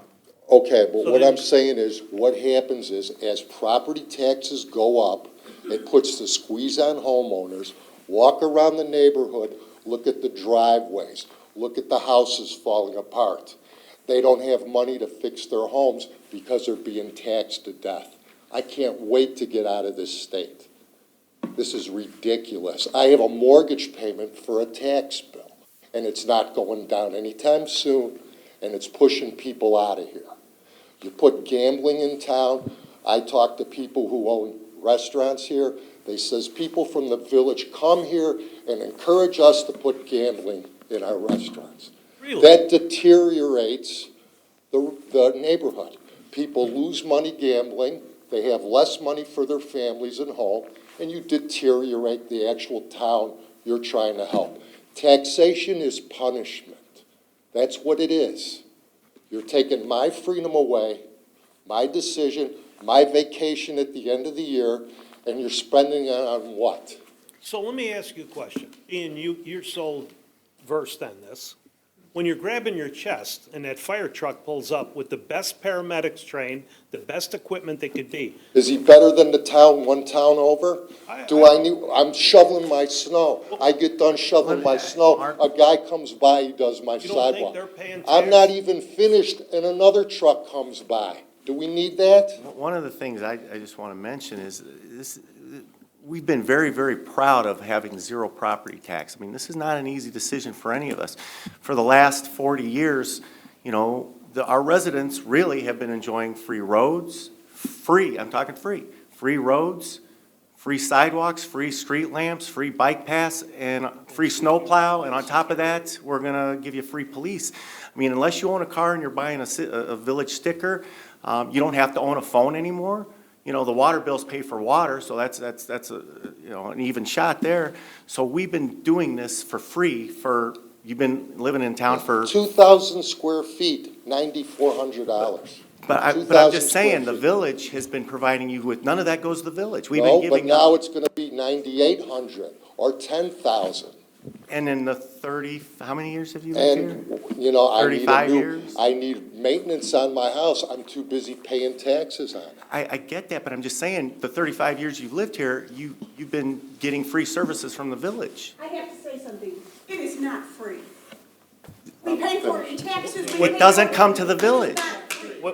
Okay, but
So
what
then-
I'm saying is, what happens is, as property taxes go up, it puts the squeeze on homeowners, walk around the neighborhood, look at the driveways, look at the houses falling apart. They don't have money to fix their homes because they're being taxed to death. I can't wait to get out of this state. This is ridiculous. I have a mortgage payment for a tax bill, and it's not going down anytime soon. and it's pushing people out of here. You put gambling in town. I talk to people who own restaurants here. They says people from the village come here and encourage us to put gambling in our restaurants.
Really?
That deteriorates the neighborhood. People lose money gambling, they have less money for their families at home, and you deteriorate the actual town you're trying to help. Taxation is punishment. That's what it is. You're taking my freedom away, my decision, my vacation at the end of the year, and you're spending it on what?
So let me ask you a question. Ian, you're so versed on this. When you're grabbing your chest and that fire truck pulls up with the best paramedics trained, the best equipment they could be.
Is he better than the town, one town over? I'm shoveling my snow. I get done shoveling my snow, a guy comes by, he does my
You don't think
sidewalk.
they're paying
I'm
tax?
not even finished and another truck comes by. Do we need that?
One of the things I just want to mention is this, we've been very, very proud of having zero property tax. I mean, this is not an easy decision for any of us. For the last 40 years, you know, our residents really have been enjoying free roads, I'm talking free roads, free sidewalks, free street lamps, free bike pass, and free snowplow, and on top of that, we're gonna give you free police. I mean, unless you own a car and you're buying a village sticker, you don't have to own a phone anymore. You know, the water bills pay for water, so that's a, you know, an even shot there. So we've been doing this for free you've been living in town for.
2,000 square feet, $9,400.
But I'm just saying, the village has been providing you with, none of that goes to the village. We've been
No, but
giving.
now it's gonna be 9,800 or 10,000.
And in the how many years have you lived here?
And, you know,
35 years?
I need maintenance on my house. I'm too busy paying taxes on it.
I get that, but I'm just saying, the 35 years you've lived here, you've been getting free services from the village.
I have to say something. It is not free. We pay for it in taxes.
It doesn't come to the village.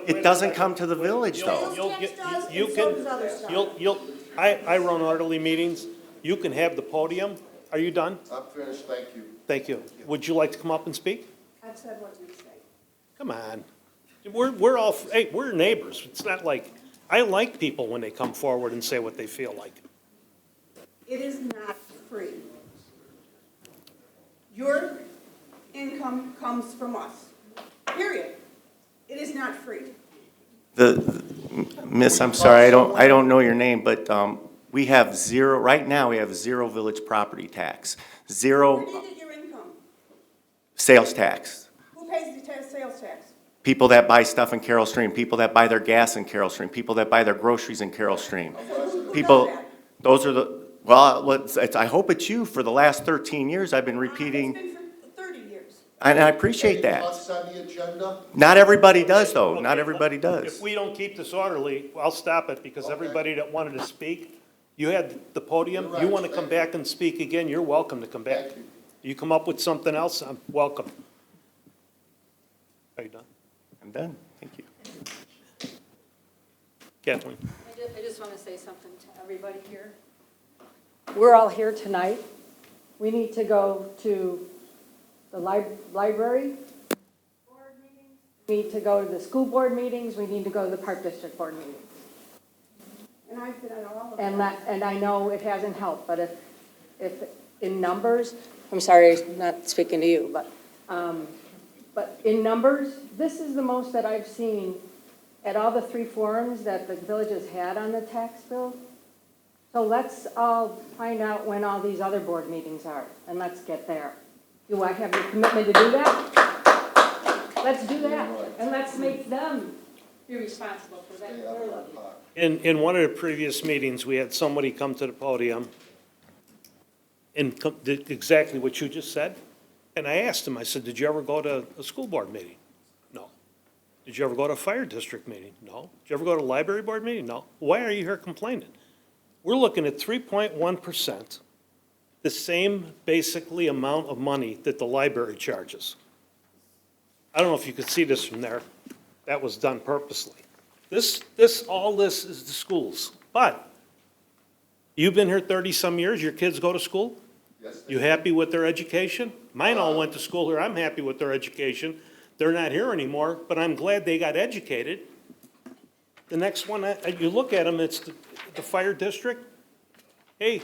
It doesn't come to the village, though.
I run orderly meetings. You can have the podium. Are you done?
I'm finished, thank you.
Thank you. Would you like to come up and speak?
I've said what we say.
Come on. We're all, hey, we're neighbors. It's not like, I like people when they come forward and say what they feel like.
It is not free. Your income comes from us, period. It is not free.
Miss, I'm sorry, I don't know your name, but, we have zero, right now, we have zero village property tax.
Where
Zero
do you get your income?
sales tax.
Who pays the sales tax?
People that buy stuff in Carroll Stream, people that buy their gas in Carroll Stream, people that buy their groceries in Carroll Stream.
Who
People,
does that?
those are well, I hope it's you. For the last 13 years, I've been repeating,
It's been for 30 years.
and I appreciate that.
What's on the agenda?
Not everybody does, though. Not everybody does.
If we don't keep this orderly, I'll stop it because everybody that wanted to speak, you had the podium. You want to come back and speak again, you're welcome to come back. You come up with something else, I'm welcome. Are you done?
I'm done. Thank you.
Kathleen?
I just want to say something to everybody here. We're all here tonight. We need to go to the library board meetings. We need to go to the school board meetings. We need to go to the Park District board meetings.
And I've been at all of them.
And I know it hasn't helped, but if in numbers, I'm sorry, I'm not speaking to you, but in numbers, this is the most that I've seen at all the 3 forums that the village has had on the tax bill. So let's all find out when all these other board meetings are, and let's get there. Do I have your commitment to do that? Let's do that, and let's make them be responsible for that.
In one of the previous meetings, we had somebody come to the podium and did exactly what you just said. And I asked him, I said, did you ever go to a school board meeting? No. Did you ever go to a fire district meeting? No. Did you ever go to a library board meeting? No. Why are you here complaining? We're looking at 3.1%, the same basically amount of money that the library charges. I don't know if you could see this from there. That was done purposely. All this is the schools. But you've been here 30-some years, your kids go to school?
Yes.
You happy with their education? Mine all went to school here, I'm happy with their education. They're not here anymore, but I'm glad they got educated. The next one, you look at them, it's the fire district. Hey,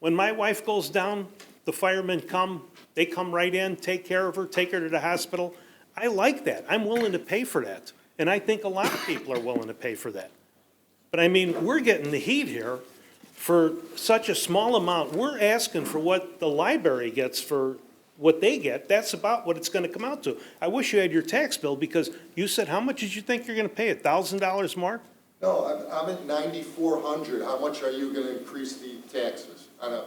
when my wife goes down, the firemen come, they come right in, take care of her, take her to the hospital. I like that. I'm willing to pay for that. And I think a lot of people are willing to pay for that. But I mean, we're getting the heat here for such a small amount. We're asking for what the library gets for what they get. That's about what it's gonna come out to. I wish you had your tax bill, because you said, how much did you think you're gonna pay, $1,000 more?
No, I'm at 9,400. How much are you gonna increase the taxes on a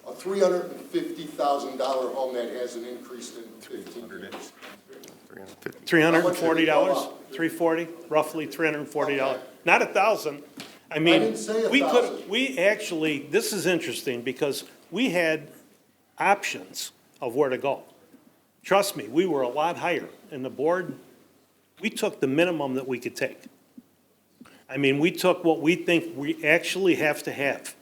$350,000 home that hasn't increased in 15 years?
$340, $340, roughly $340,
Okay.
not 1,000. I mean,
didn't say
we
1,000.
could, we actually, this is interesting, because we had options of where to go. Trust me, we were a lot higher, and the board, we took the minimum that we could take. I mean, we took what we think we actually have to have.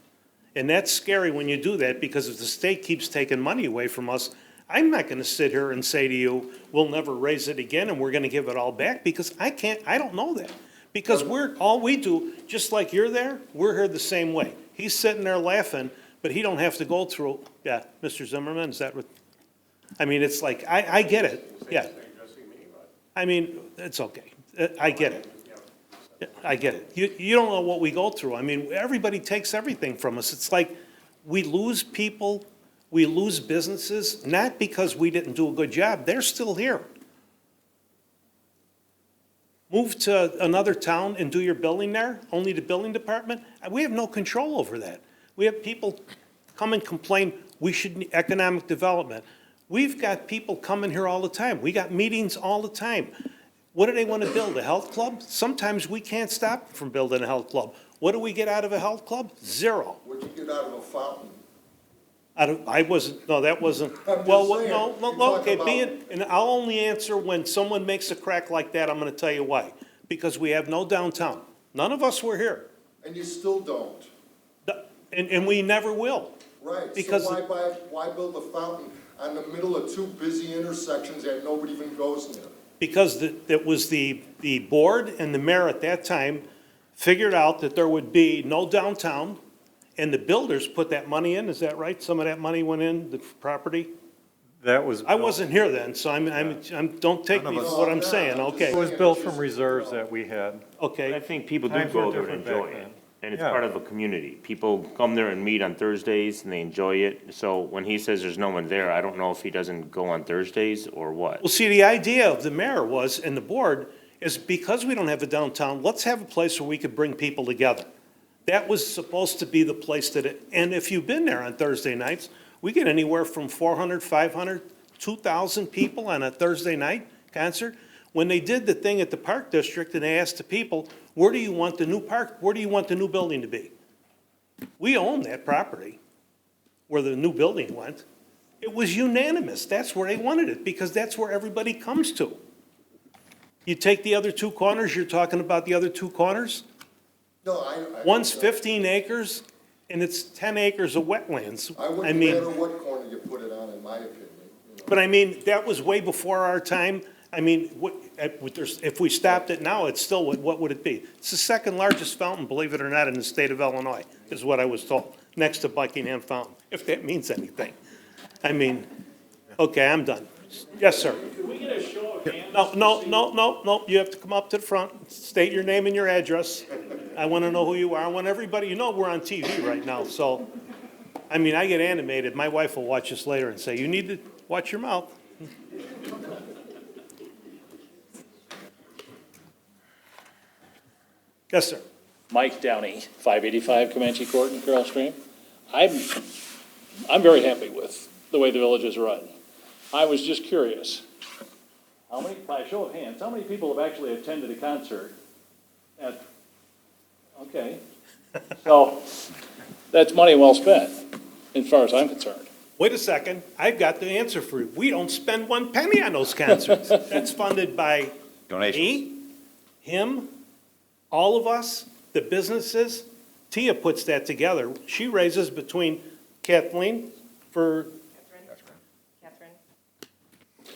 And that's scary when you do that, because if the state keeps taking money away from us, I'm not gonna sit here and say to you, we'll never raise it again and we're gonna give it all back, because I don't know that. Because all we do, just like you're there, we're here the same way. He's sitting there laughing, but he don't have to go through, yeah, Mr. Zimmerman, is that what? I mean, it's like, I get it, yeah. I mean, it's okay, I get it. I get it. You don't know what we go through. I mean, everybody takes everything from us. It's like we lose people, we lose businesses, not because we didn't do a good job. They're still here. Move to another town and do your billing there, only the billing department. We have no control over that. We have people come and complain, we should need economic development. We've got people coming here all the time. We got meetings all the time. What do they want to build, a health club? Sometimes we can't stop them from building a health club. What do we get out of a health club? Zero.
What'd you get out of a fountain?
I wasn't, no, that wasn't,
I'm
well,
just saying,
no,
you talk
okay,
about-
and I'll only answer when someone makes a crack like that, I'm gonna tell you why. Because we have no downtown. None of us were here,
And you still don't.
and we never will.
Right,
Because-
so why build a fountain on the middle of two busy intersections that nobody even goes near?
Because it was the board and the mayor at that time figured out that there would be no downtown, and the builders put that money in, is that right? Some of that money went in, the property?
That was.
I wasn't here then, so don't take me for what I'm saying, okay?
It was built from reserves that we had.
Okay.
I think people do
Times were
go there and
different back
enjoy it,
then.
and it's
Yeah.
part of a community. People come there and meet on Thursdays, and they enjoy it. So when he says there's no one there, I don't know if he doesn't go on Thursdays or what.
Well, see, the idea of the mayor was, and the board, is because we don't have a downtown, let's have a place where we could bring people together. That was supposed to be the place and if you've been there on Thursday nights, we get anywhere from 400, 500, 2,000 people on a Thursday night concert. When they did the thing at the Park District and they asked the people, where do you want the new park, where do you want the new building to be? We own that property where the new building went. It was unanimous. That's where they wanted it, because that's where everybody comes to. You take the other two corners, you're talking about the other two corners?
No, I.
One's 15 acres and it's 10 acres of wetlands.
I wouldn't matter what corner you put it on, in my opinion. You know.
But I mean, that was way before our time. I mean, if we stopped it now, it's still, what would it be? It's the second largest fountain, believe it or not, in the state of Illinois, is what I was told, next to Buckingham Fountain, if that means anything. I mean, okay, I'm done. Yes, sir. Can we get a show of hands? No, you have to come up to the front, state your name and your address. I want to know who you are. I want everybody, we're on TV right now, so, I mean, I get animated. My wife will watch this later and say, you need to watch your mouth. Yes, sir.
Mike Downey, 585 Comanche Court in Carroll Stream. I'm very happy with the way the village is run. I was just curious, by show of hands, how many people have actually attended a concert okay. So, that's money well spent, as far as I'm concerned.
Wait a second, I've got the answer for you. We don't spend one penny on those concerts. That's funded by me, him, all of us, the businesses. Tia puts that together. She raises between Kathleen for,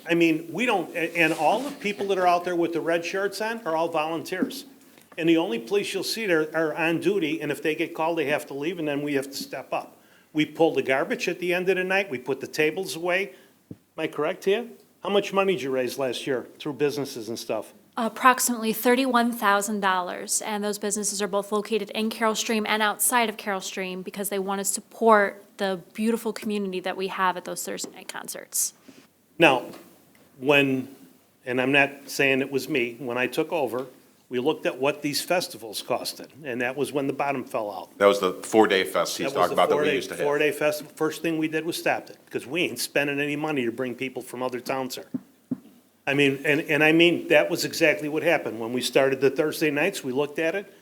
I mean, we don't, and all the people that are out there with the red shirts on are all volunteers. And the only police you'll see there are on duty, and if they get called, they have to leave, and then we have to step up. We pull the garbage at the end of the night, we put the tables away. Am I correct here? How much money did you raise last year through businesses and stuff?
Approximately $31,000, and those businesses are both located in Carroll Stream and outside of Carroll Stream because they want to support the beautiful community that we have at those Thursday night concerts.
Now, when, and I'm not saying it was me, when I took over, we looked at what these festivals costed, and that was when the bottom fell out.
That was the 4-day fest he's talking about that we used to have.
Four-day festival. First thing we did was stopped it, because we ain't spending any money to bring people from other towns here. I mean, and I mean, that was exactly what happened. When we started the Thursday nights, we looked at it.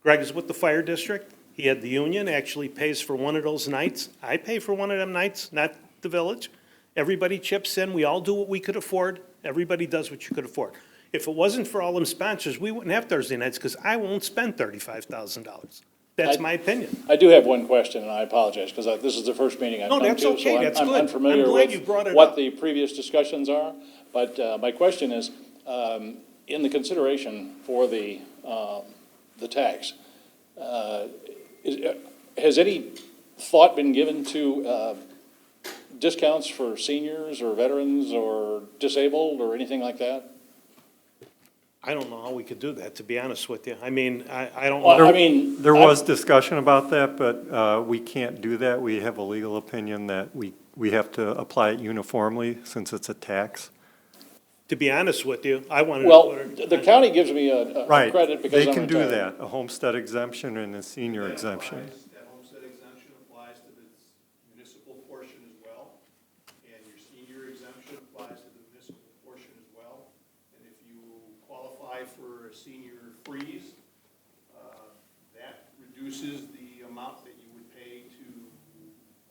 Greg is with the fire district. He had the union, actually pays for one of those nights. I pay for one of them nights, not the village. Everybody chips in. We all do what we could afford. Everybody does what you could afford. If it wasn't for all them sponsors, we wouldn't have Thursday nights, because I won't spend $35,000. That's my opinion.
I do have one question, and I apologize, because this is the first meeting I've
No,
come
that's
to,
okay.
so
That's
I'm
good.
unfamiliar
I'm glad
with
you brought it
what
up.
the previous discussions are. But my question is, in the consideration for the tax, has any thought been given to discounts for seniors or veterans or disabled or anything like that?
I don't know how we could do that, to be honest with you. I mean, I don't
Well,
know.
I mean,
There was discussion about that, but we can't do that. We have a legal opinion that we have to apply it uniformly since it's a tax.
To be honest with you, I wanted to
well,
put it.
the county gives me a
Right.
credit because
They
I'm
can do
retired.
that, a homestead exemption and a senior exemption.
That homestead exemption applies to the municipal portion as well, and your senior exemption applies to the municipal portion as well. And if you qualify for a senior freeze, that reduces the amount that you would pay to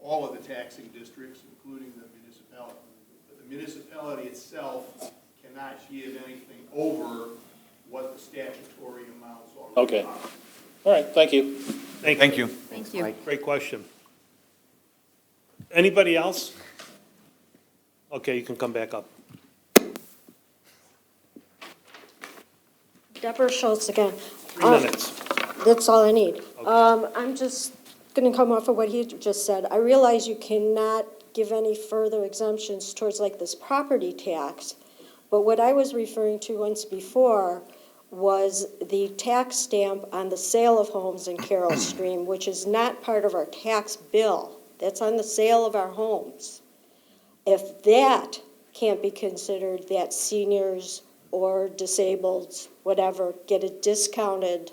all of the taxing districts, including the municipality. But the municipality itself cannot give anything over what the statutory amounts are.
Okay. All right, thank you.
Thank you.
Thank you.
Great question. Anybody else? Okay, you can come back up.
Deborah Schultz again.
3 minutes.
That's all I need. I'm just going to come off of what he just said. I realize you cannot give any further exemptions towards like this property tax, but what I was referring to once before was the tax stamp on the sale of homes in Carroll Stream, which is not part of our tax bill. That's on the sale of our homes. If that can't be considered, that seniors or disabled, whatever, get a discount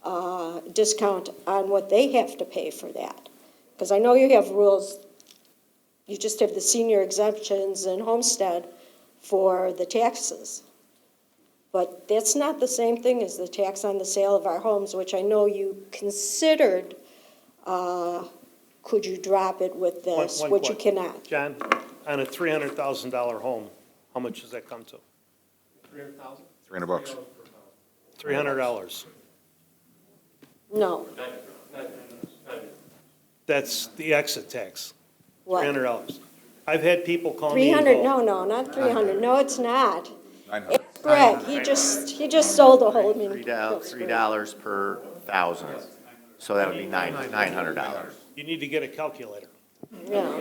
on what they have to pay for that. Because I know you have rules, you just have the senior exemptions and homestead for the taxes. But that's not the same thing as the tax on the sale of our homes, which I know you considered, could you drop it with this,
One
which you
question.
cannot.
John, on a $300,000 home, how much does that come to?
$300.
$300.
No.
That's the exit tax.
What?
$300. I've had people call me.
300, no, not 300, no, it's not.
900.
It's Greg, he just sold a whole,
$3 per thousand, so that would be $900.
You need to get a calculator,
Yeah.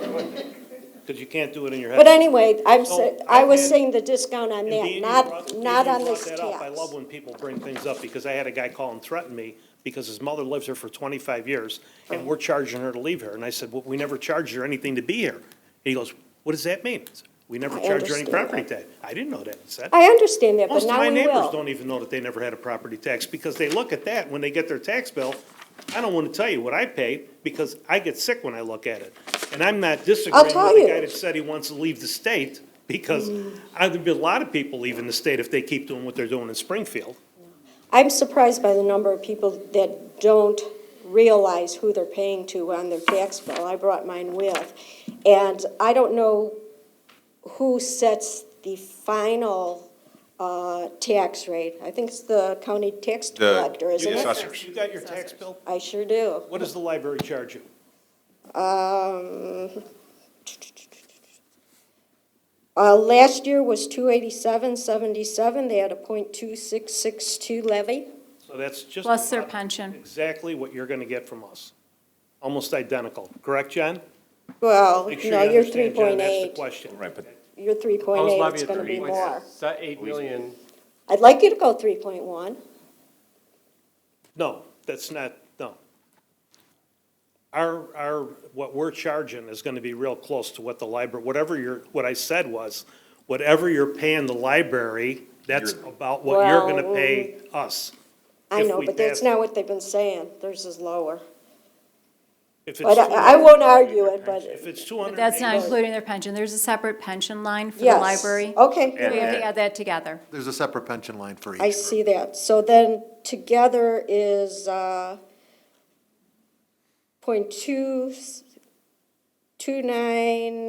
because you can't do it in your head.
But anyway, I
I've
was
had-
saying the discount on
And
that,
being you
not on
brought
this
that up, I
tax.
love when people bring things up, because I had a guy call and threaten me because his mother lives here for 25 years, and we're charging her to leave here. And I said, well, we never charged her anything to be here. And he goes, what does that mean? I said, we never
I
charged her any
understand
property
that.
tax. I didn't know that, he said.
I understand that, but
Most of
now
my
we
neighbors
will.
don't even know that they never had a property tax, because they look at that when they get their tax bill. I don't want to tell you what I paid, because I get sick when I look at it. And I'm not disagreeing with
tell
the
you.
guy that said he wants to leave the state, because there'd be a lot of people leaving the state if they keep doing what they're doing in Springfield.
I'm surprised by the number of people that don't realize who they're paying to on their tax bill. I brought mine with. And I don't know who sets the final tax rate. I think it's the county tax collector, isn't
the
it?
assessors.
You got your tax bill?
I sure do.
What does the library charge you?
Last year was 287.77. They had a .2662 levy.
So that's just.
Plus their pension.
Exactly what you're gonna get from us. Almost identical, correct, John?
Well,
Make sure
no,
you
you're
understand, John, that's the
3.8.
question.
Right, but
You're
Proposed
3.8,
levy
it's
at
gonna be more.
8 million.
I'd like you to go 3.1.
No, that's not, no. What we're charging is gonna be real close to what the library, what I said was, whatever you're paying the library, that's about what you're gonna
Well,
pay us.
I
if
know,
we
but that's
pass-
not what they've been saying. Theirs is lower.
If
But
it's
I won't argue it, but
If it's
But
200.
that's not including their pension. There's a separate pension line for the
yes.
library.
Okay,
So we have to add that together.
There's a separate pension line for each.
I see that. So then together is,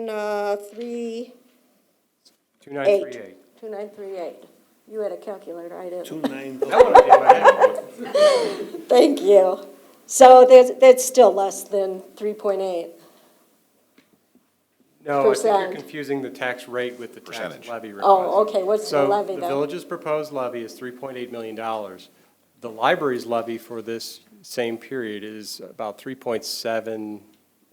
.293.
2938.
2938. You had a calculator, I didn't.
2.9.
Thank you. So that's still less than 3.8.
No, I think you're
Percent.
confusing the tax rate with the tax
Percentage.
levy request.
Oh, okay, what's the levy
So the
then?
village's proposed levy is $3.8 million. The library's levy for this same period is about 3.7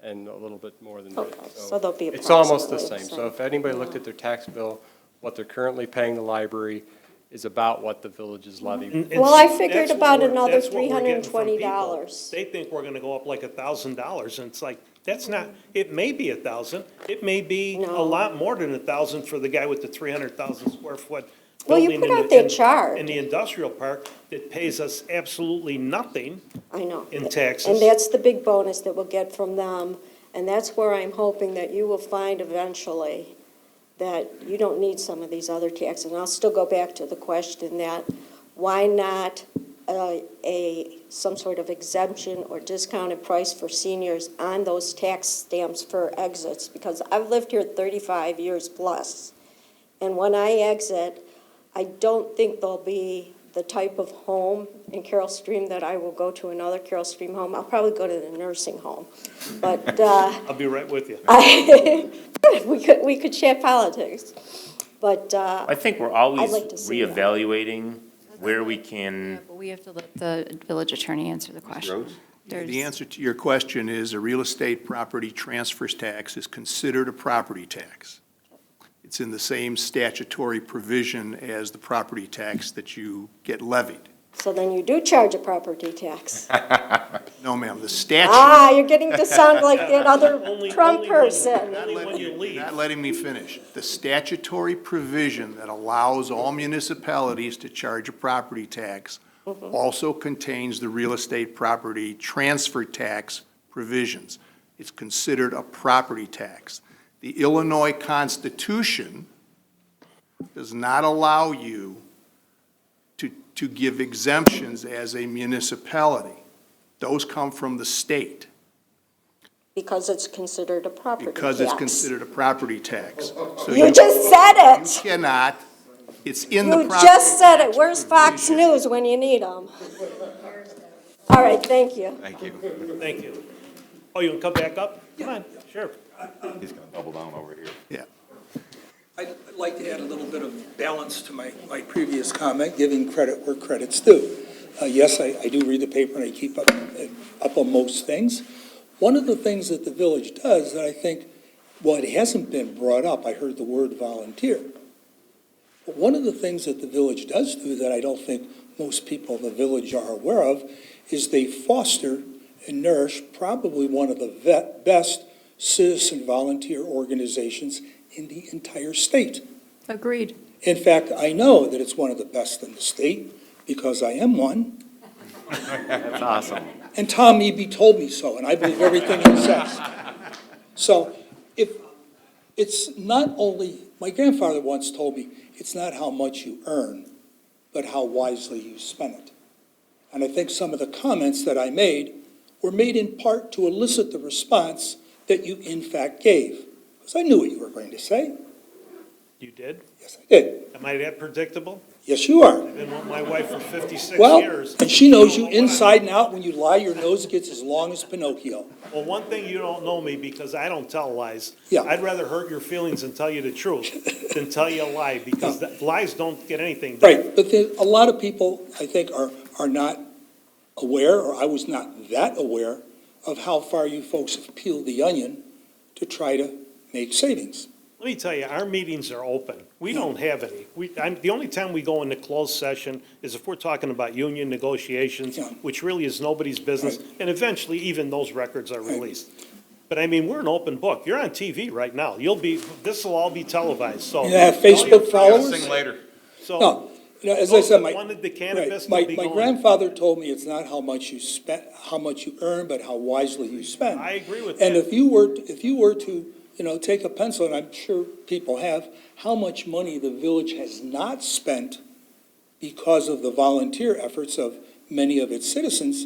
and a little bit more than that.
Okay, so they'll be
It's almost the
approximately
same.
the
So if anybody looked at their tax bill, what they're currently paying the library is about what the village's levy.
Well, I figured
That's what
about
we're-
another
that's what we're getting from people.
$320.
They think we're gonna go up like $1,000, and it's like, that's not, it may be 1,000, it may be a
No.
lot more than 1,000 for the guy with the 300,000 square foot
Well, you
building
put
in
out
the-
that
in-
chart.
In the industrial park that pays us absolutely nothing
I know.
in taxes.
And that's the big bonus that we'll get from them. And that's where I'm hoping that you will find eventually that you don't need some of these other taxes. And I'll still go back to the question that, why not some sort of exemption or discounted price for seniors on those tax stamps for exits? Because I've lived here 35 years plus. And when I exit, I don't think there'll be the type of home in Carroll Stream that I will go to another Carroll Stream home. I'll probably go to the nursing home. But
I'll be right with you.
we could chat politics. But
I think we're
I'd
always
like to see that.
reevaluating where we can.
But we have to let the village attorney answer the question.
The answer to your question is a real estate property transfers tax is considered a property tax. It's in the same statutory provision as the property tax that you get levied.
So then you do charge a property tax.
No, ma'am, the statute.
You're getting to sound like that other Trump person.
You're not letting me finish. The statutory provision that allows all municipalities to charge a property tax also contains the real estate property transfer tax provisions. It's considered a property tax. The Illinois Constitution does not allow you to give exemptions as a municipality. Those come from the state.
Because it's considered a property tax.
Because it's considered a property tax. So
You just said it.
You cannot, it's in the
You
property.
just said it. Where's Fox News when you need them? All right, thank you.
thank you.
Thank you. Oh, you want to come back up? Come on, sure.
He's gonna double down over here.
Yeah.
I'd like to add a little bit of balance to my previous comment, giving credit where credit's due. Yes, I do read the paper and I keep up on most things. One of the things that the village does that I think, well, it hasn't been brought up, I heard the word volunteer. But one of the things that the village does do that I don't think most people in the village are aware of is they foster and nourish probably one of the best citizen volunteer organizations in the entire state.
Agreed.
In fact, I know that it's one of the best in the state because I am one.
That's awesome.
And Tom Eby told me so, and I believe everything he says. So if it's not only, my grandfather once told me, it's not how much you earn, but how wisely you spend it. And I think some of the comments that I made were made in part to elicit the response that you in fact gave. Because I knew what you were going to say.
You did?
Yes, I did.
Am I that predictable?
Yes, you are.
I've been with my wife for 56
Well,
years.
and she knows you
don't know what
inside and out. When you lie, your nose gets as long as Pinocchio.
Well, one thing you don't know me because I don't tell lies.
Yeah.
I'd rather hurt your feelings and tell you the truth than tell you a lie because lies don't get anything done.
Right, but a lot of people, I think, are not aware, or I was not that aware, of how far you folks have peeled the onion to try to make savings.
Let me tell you, our meetings are open. We don't have any. The only time we go into closed session is if we're talking about union negotiations, which really is nobody's business, and eventually even those records are released. But I mean, we're an open book. You're on TV right now. This will all be televised, so.
You have Facebook followers?
Sing later.
So.
No, as I
those
said,
that wanted the cannabis
my
to be going-
grandfather told me it's not how much you spend, how much you earn, but how wisely you spend.
I agree with
And
that.
if you were to, take a pencil, and I'm sure people have, how much money the village has not spent because of the volunteer efforts of many of its citizens,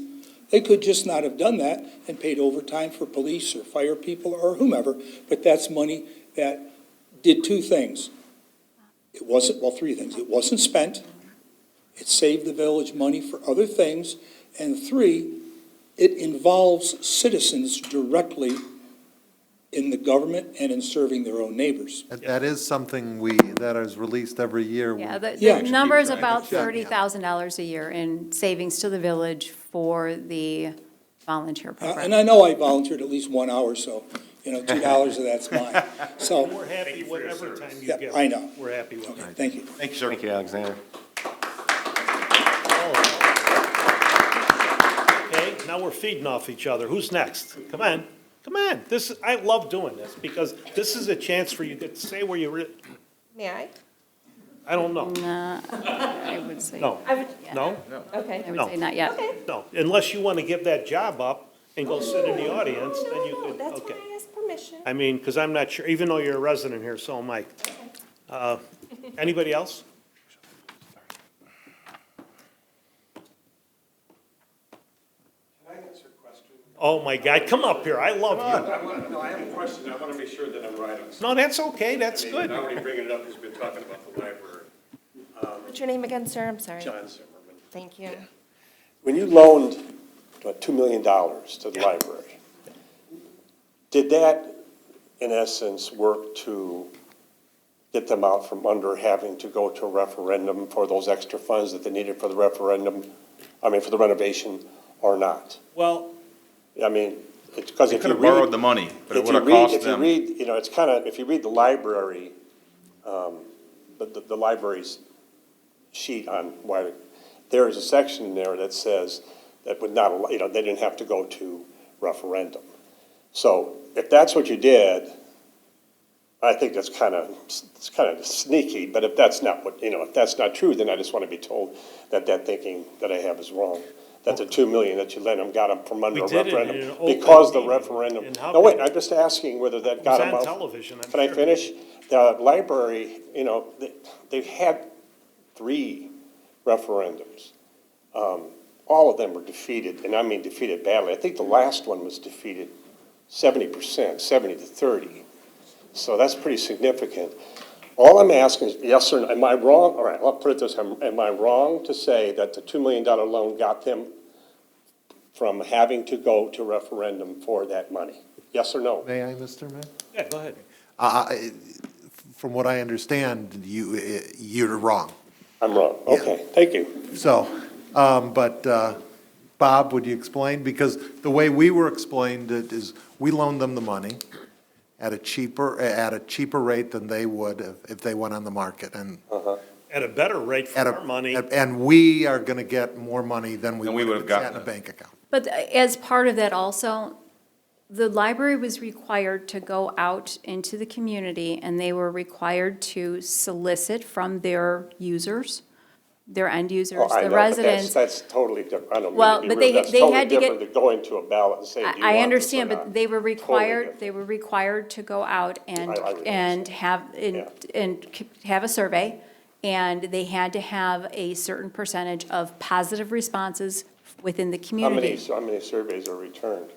they could just not have done that and paid overtime for police or fire people or whomever, but that's money that did two things. It wasn't, well, three things. It wasn't spent, it saved the village money for other things, and three, it involves citizens directly in the government and in serving their own neighbors.
That is something that is released every year.
Yeah, the
Yeah.
number is about $30,000 a year in savings to the village for the volunteer program.
And I know I volunteered at least 1 hour, so, $2 of that's mine. So,
We're happy whatever time you
Yeah,
give.
I know.
We're happy with it.
thank you.
Thank you, sir.
Thank you, Alexander.
Okay, now we're feeding off each other. Who's next? Come on. I love doing this because this is a chance for you to say where you
May I?
I don't know.
Nah, I would say.
No. No?
Okay.
I would say not yet.
No, unless you want to give that job up and go sit in the audience, then you
No,
could,
that's
okay.
why I asked permission.
I mean, because I'm not sure, even though you're a resident here, so am I. Anybody else? Oh, my God, come up here, I love you.
No, I have a question, I want to make sure that I'm right on something.
No, that's okay, that's good.
I'm already bringing it up, because we've been talking about the library.
What's your name again, sir? I'm sorry.
John Zimmerman.
Thank you.
When you loaned $2 million to the library, did that, in essence, work to get them out from under having to go to a referendum for those extra funds that they needed for the referendum, for the renovation, or not?
Well,
I mean, it's because
They
if
could
you
have
read.
borrowed the money, but it
if
would
you
have
read-
cost
If you
them.
read, it's kind of, if you read the library, the library's sheet on why, there is a section in there that says that would not, they didn't have to go to referendum. So if that's what you did, I think it's kind of sneaky, but if that's not what, if that's not true, then I just want to be told that that thinking that I have is wrong. That the 2 million that you lent them got them from under a
We did it in
referendum.
an open
Because the
meeting.
referendum,
And how
no, wait,
could-
I'm just asking whether that
It
got
was
them
on
out.
television, I'm
Can I
sure.
finish? The library, they've had 3 referendums. All of them were defeated, and I mean defeated badly. I think the last one was defeated 70%, 70-30. So that's pretty significant. All I'm asking is, yes or no, am I wrong? All right, I'll put it this way. Am I wrong to say that the $2 million loan got them from having to go to referendum for that money? Yes or no?
May I, Mr. Mayor?
yeah, go ahead.
From what I understand, you're wrong.
I'm wrong. Okay, thank you.
So, Bob, would you explain? Because the way we were explained it is, we loaned them the money at a cheaper rate than they would if they went on the market, and
At a better rate for our money.
and we are going to get more money than we
Than we
would
would
have
have
sat in a
gotten.
bank account.
But as part of that also, the library was required to go out into the community, and they were required to solicit from their users, their end users,
Oh, I
the
know, but
residents.
That's totally different. I don't mean
Well,
to be
but
rude. That's
they
totally
had to get-
different than going to a ballot and saying, do you want
I
this or
understand,
not?
but they were required,
different.
they were required to go out and,
I realize
and have,
Yeah.
and have a survey, and they had to have a certain percentage of positive responses within the
How
community.
many surveys are returned?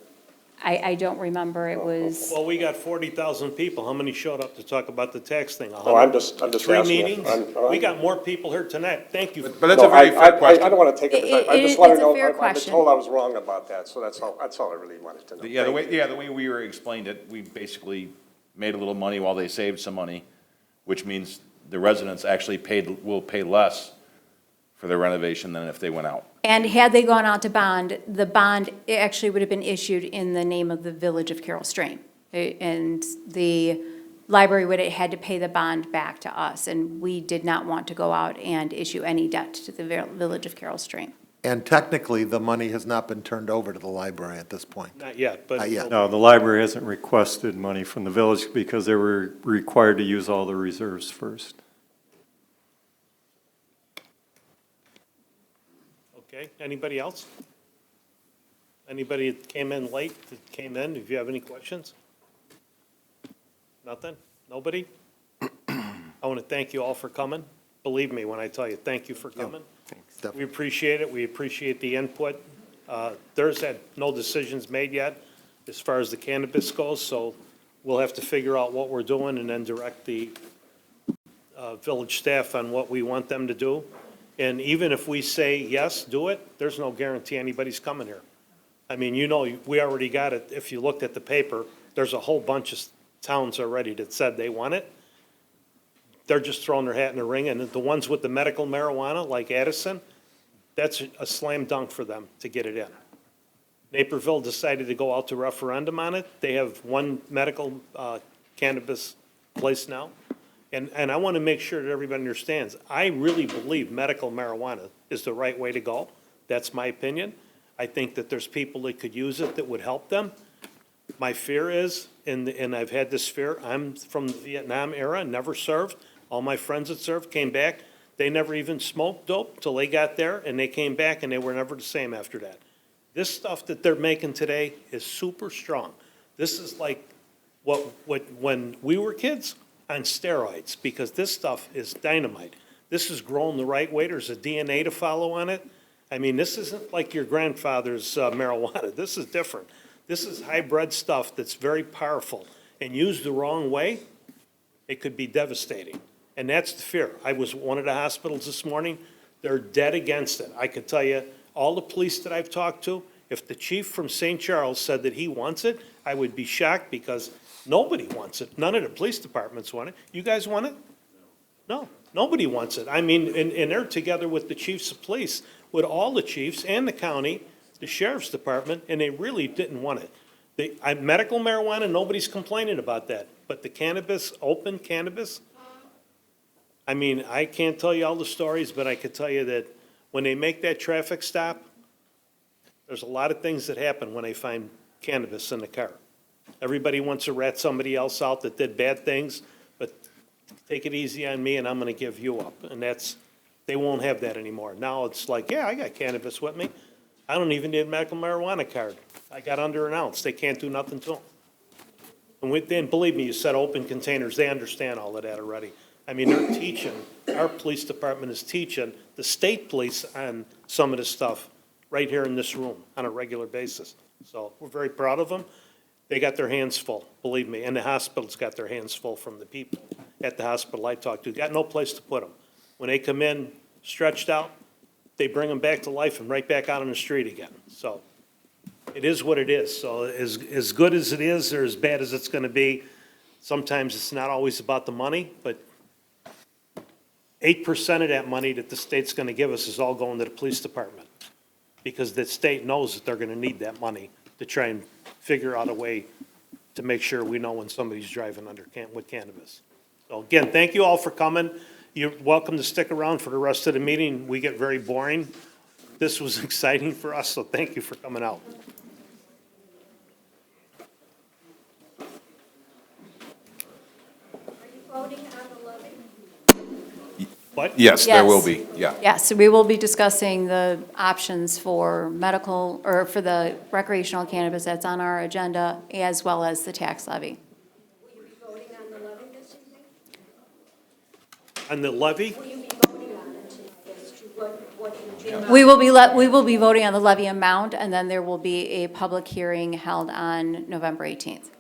I don't remember, it was,
Well, we got 40,000 people. How many showed up to talk about the tax thing?
Oh, I'm just asking.
Three meetings?
I'm-
We got more people here tonight. Thank you.
But that's a very fair question.
I don't want to take up the time. I just
It-
want
it's
to
a
know,
fair
I've been
question.
told I was wrong about that, so that's all I really wanted to know.
Yeah,
Thank you.
the way we were explained it, we basically made a little money while they saved some money, which means the residents actually will pay less for their renovation than if they went out.
and had they gone out to bond, the bond actually would have been issued in the name of the Village of Carroll Stream. And the library would have had to pay the bond back to us, and we did not want to go out and issue any debt to the Village of Carroll Stream.
And technically, the money has not been turned over to the library at this point.
Not yet, but.
Not yet.
No, the library hasn't requested money from the village because they were required to use all the reserves first.
Okay, anybody else? Anybody that came in late, that came in, if you have any questions? Nothing? Nobody? I want to thank you all for coming. Believe me when I tell you, thank you for coming. We appreciate it. We appreciate the input. There's no decisions made yet as far as the cannabis goes, so we'll have to figure out what we're doing and then direct the village staff on what we want them to do. And even if we say, yes, do it, there's no guarantee anybody's coming here. I mean, you know, we already got it. If you looked at the paper, there's a whole bunch of towns already that said they want it. They're just throwing their hat in the ring, and the ones with the medical marijuana, like Addison, that's a slam dunk for them to get it in. Naperville decided to go out to referendum on it. They have one medical cannabis place now. And I want to make sure that everybody understands, I really believe medical marijuana is the right way to go. That's my opinion. I think that there's people that could use it that would help them. My fear is, and I've had this fear, I'm from the Vietnam era, never served. All my friends that served came back. They never even smoked dope till they got there, and they came back, and they were never the same after that. This stuff that they're making today is super strong. This is like when we were kids, on steroids, because this stuff is dynamite. This is grown the right way. There's a DNA to follow on it. I mean, this isn't like your grandfather's marijuana. This is different. This is hybrid stuff that's very powerful, and used the wrong way, it could be devastating. And that's the fear. I was at one of the hospitals this morning. They're dead against it. I could tell you, all the police that I've talked to, if the chief from St. Charles said that he wants it, I would be shocked, because nobody wants it. None of the police departments want it. You guys want it? No, nobody wants it. I mean, and they're together with the chiefs of police, with all the chiefs and the county, the sheriff's department, and they really didn't want it. Medical marijuana, nobody's complaining about that. But the cannabis, open cannabis, I mean, I can't tell you all the stories, but I could tell you that when they make that traffic stop, there's a lot of things that happen when they find cannabis in the car. Everybody wants to rat somebody else out that did bad things, but take it easy on me and I'm gonna give you up. And they won't have that anymore. Now it's like, yeah, I got cannabis with me. I don't even need a medical marijuana card. I got under an ounce. They can't do nothing to them. And believe me, you said open containers. They understand all of that already. I mean, they're teaching, our police department is teaching the state police on some of this stuff right here in this room on a regular basis. So we're very proud of them. They got their hands full, believe me, and the hospital's got their hands full from the people at the hospital I talked to. Got no place to put them. When they come in stretched out, they bring them back to life and right back out on the street again. So it is what it is. So as good as it is, or as bad as it's gonna be, sometimes it's not always about the money, but 8% of that money that the state's gonna give us is all going to the police department, because the state knows that they're gonna need that money to try and figure out a way to make sure we know when somebody's driving with cannabis. So again, thank you all for coming. You're welcome to stick around for the rest of the meeting. We get very boring. This was exciting for us, so thank you for coming out.
Voting on the levy?
What?
Yes, there will
Yes.
be, yeah.
Yes, we will be discussing the options for medical, or for the recreational cannabis that's on our agenda, as well as the tax levy.
Will you be voting on the levy this evening?
On the levy?
Will you be voting on it this
We will be voting on the levy amount, and then there will be a public hearing held on November 18th.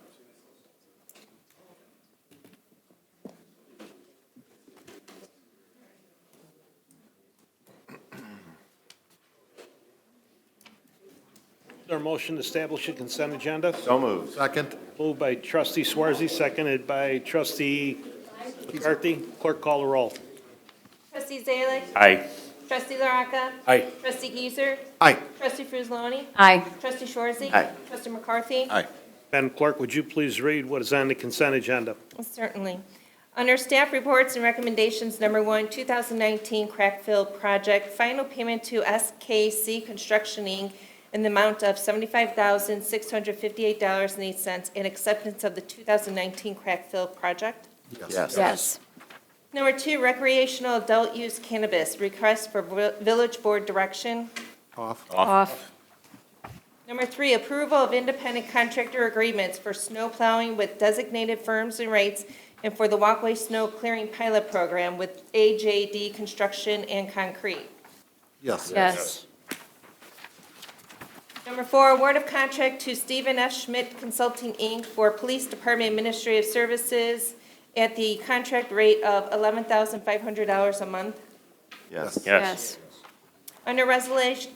Is there a motion to establish a consent agenda?
So moved.
Second?
Moved by trustee Swarzy, seconded by trustee McCarthy. Clerk, call the roll.
Trustee Zalik.
Aye.
Trustee LaRocca.
Aye.
Trustee Giesert.
Aye.
Trustee Frusloni.
Aye.
Trustee Shorzy.
Aye.
Trustee McCarthy.
Aye.
Madam Clerk, would you please read what is on the consent agenda?
Certainly. Under staff reports and recommendations, number 1, 2019 crack fill project, final payment to SKC Construction Inc. in the amount of $75,658.08 in acceptance of the 2019 crack fill project.
Yes.
Yes.
Number 2, recreational adult use cannabis, request for village board direction.
Off.
Off.
Number 3, approval of independent contractor agreements for snow plowing with designated firms and rates and for the walkway snow clearing pilot program with AJD Construction and Concrete.
Yes.
Yes.
Number 4, award of contract to Stephen F. Schmidt Consulting, Inc. for Police Department Administrative Services at the contract rate of $11,500 a month.
Yes.
Yes.
Under resolutions,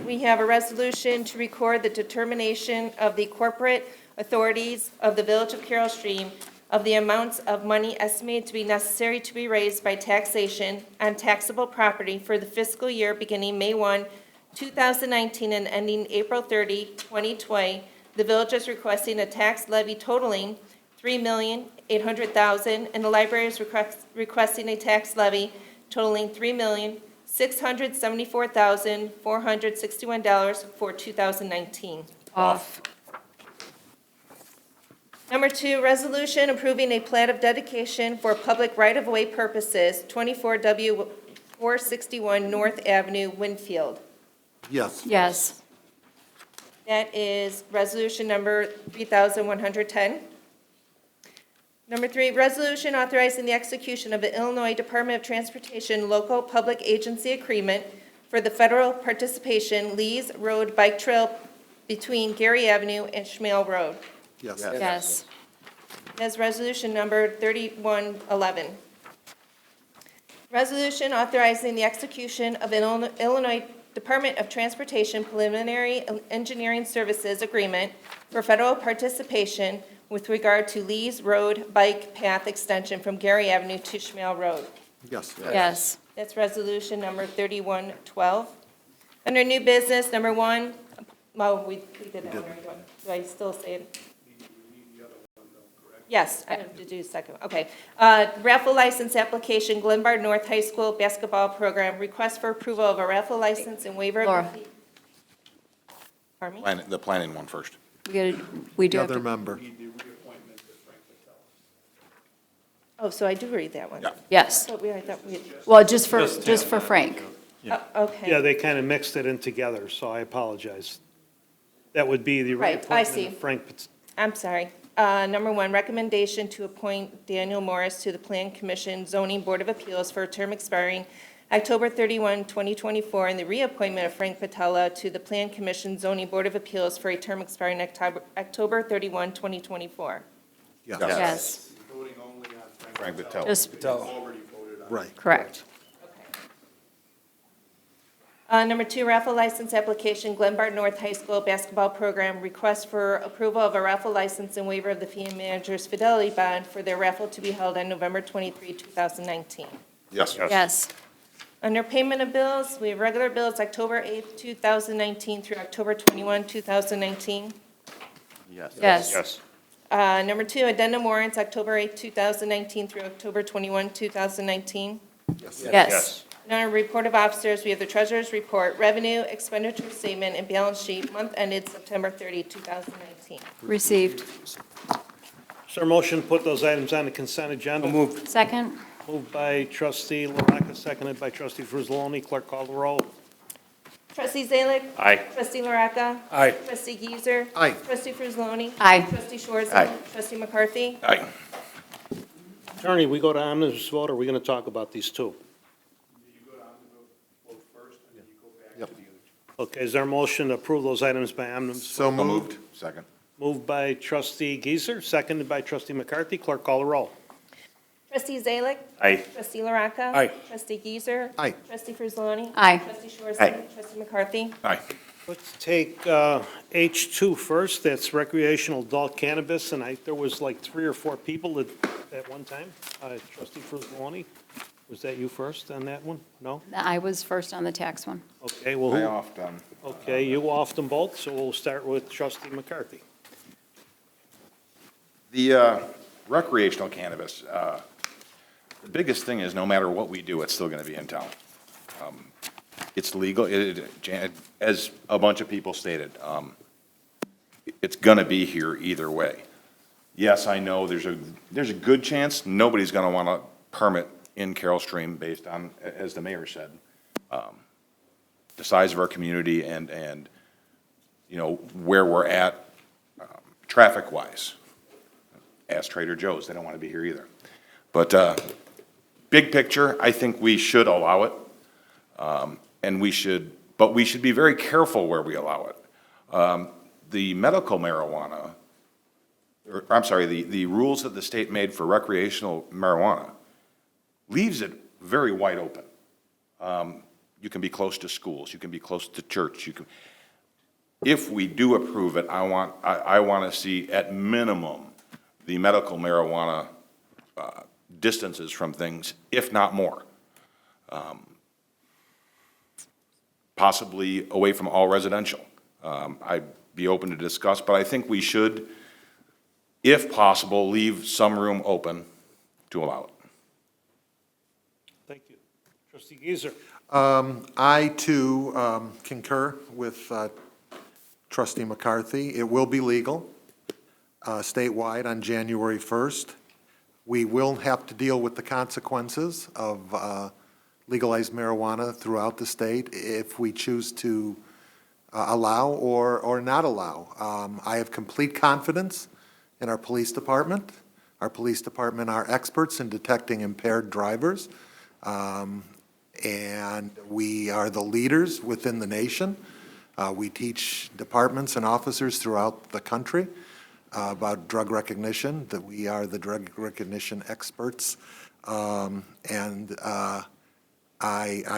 we have a resolution to record the determination of the corporate authorities of the Village of Carroll Stream of the amounts of money estimated to be necessary to be raised by taxation on taxable property for the fiscal year beginning May 1, 2019 and ending April 30, 2020. The village is requesting a tax levy totaling $3,800,000, and the library is requesting a tax levy totaling $3,674,461 for 2019.
Off.
Number 2, resolution approving a plat of dedication for public right-of-way purposes, 24W 461 North Avenue, Winfield.
Yes.
Yes.
That is resolution number 3,110. Number 3, resolution authorizing the execution of the Illinois Department of Transportation Local Public Agency Agreement for the federal participation Lee's Road Bike Trail between Gary Avenue and Schmale Road.
Yes.
Yes.
That's resolution number 3111. Resolution authorizing the execution of an Illinois Department of Transportation Preliminary Engineering Services Agreement for federal participation with regard to Lee's Road Bike Path Extension from Gary Avenue to Schmale Road.
Yes.
Yes.
That's resolution number 3112. Under new business, number 1, well, we did that already. Do I still say it? Yes, I have to do the second. Okay. Raffle license application, Glenbard North High School basketball program. Request for approval of a raffle license and waiver of
Laura.
the fee. Pardon me?
The planning one first.
We do
The
have
other
to,
member.
Oh, so I do read that one?
Yeah.
yes.
I thought we,
Well, just for Frank.
okay.
Yeah, they kind of mixed it in together, so I apologize. That would be the
Right, I
reappointment
see.
of Frank.
I'm sorry. Number 1, recommendation to appoint Daniel Morris to the Plan Commission Zoning Board of Appeals for a term expiring October 31, 2024, and the reappointment of Frank Patella to the Plan Commission Zoning Board of Appeals for a term expiring October 31, 2024.
Yes.
Yes.
Frank Patel.
Just,
Right.
correct.
Number 2, raffle license application, Glenbard North High School basketball program. Request for approval of a raffle license and waiver of the fee and manager's fidelity bond for their raffle to be held on November 23, 2019.
Yes.
Yes.
Under payment of bills, we have regular bills October 8, 2019 through October 21, 2019.
Yes.
Yes.
Yes.
Number 2, addendum warrants, October 8, 2019 through October 21, 2019.
Yes.
And under report of officers, we have the treasurer's report, revenue, expenditure statement, and balance sheet, month ended September 30, 2019.
Received.
Is there a motion to put those items on the consent agenda?
Moved.
Second?
Moved by trustee LaRocca, seconded by trustee Frusloni. Clerk, call the roll.
Trustee Zalik.
Aye.
Trustee LaRocca.
Aye.
Trustee Giesert.
Aye.
Trustee Frusloni.
Aye.
Trustee Shorzy.
Aye.
Trustee McCarthy.
Aye.
Attorney, we go to omnibus vote, or are we going to talk about these two? Okay, is there a motion to approve those items by omnibus?
So moved.
Second.
Moved by trustee Geezer, seconded by trustee McCarthy. Clerk, call the roll.
Trustee Zalick.
Aye.
Trustee LaRocca.
Aye.
Trustee Geezer.
Aye.
Trustee Frizzaloni.
Aye.
Trustee Shorston.
Aye.
Trustee McCarthy.
Aye.
Let's take H2 first. That's recreational adult cannabis, and there was like 3 or 4 people at one time. Trustee Frizzaloni, was that you first on that one? No?
I was first on the tax one.
Okay, well,
I
who?
off them.
Okay, you offed them both, so we'll start with trustee McCarthy.
The recreational cannabis, the biggest thing is no matter what we do, it's still going to be in town. It's legal, as a bunch of people stated, it's going to be here either way. Yes, I know there's a good chance nobody's going to want to permit in Carroll Stream based on, as the mayor said, the size of our community and you know, where we're at traffic-wise. Ask Trader Joe's, they don't want to be here either. But big picture, I think we should allow it. But we should be very careful where we allow it. The medical marijuana, or I'm sorry, the rules that the state made for recreational marijuana leaves it very wide open. You can be close to schools, you can be close to church, if we do approve it, I want to see at minimum the medical marijuana distances from things, if not more. Possibly away from all residential. I'd be open to discuss, but I think we should, if possible, leave some room open to allow it.
Thank you. Trustee Geezer.
I, too, concur with trustee McCarthy. It will be legal statewide on January 1st. We will have to deal with the consequences of legalized marijuana throughout the state if we choose to allow or not allow. I have complete confidence in our police department. Our police department are experts in detecting impaired drivers. And we are the leaders within the nation. We teach departments and officers throughout the country about drug recognition, that we are the drug recognition experts. And I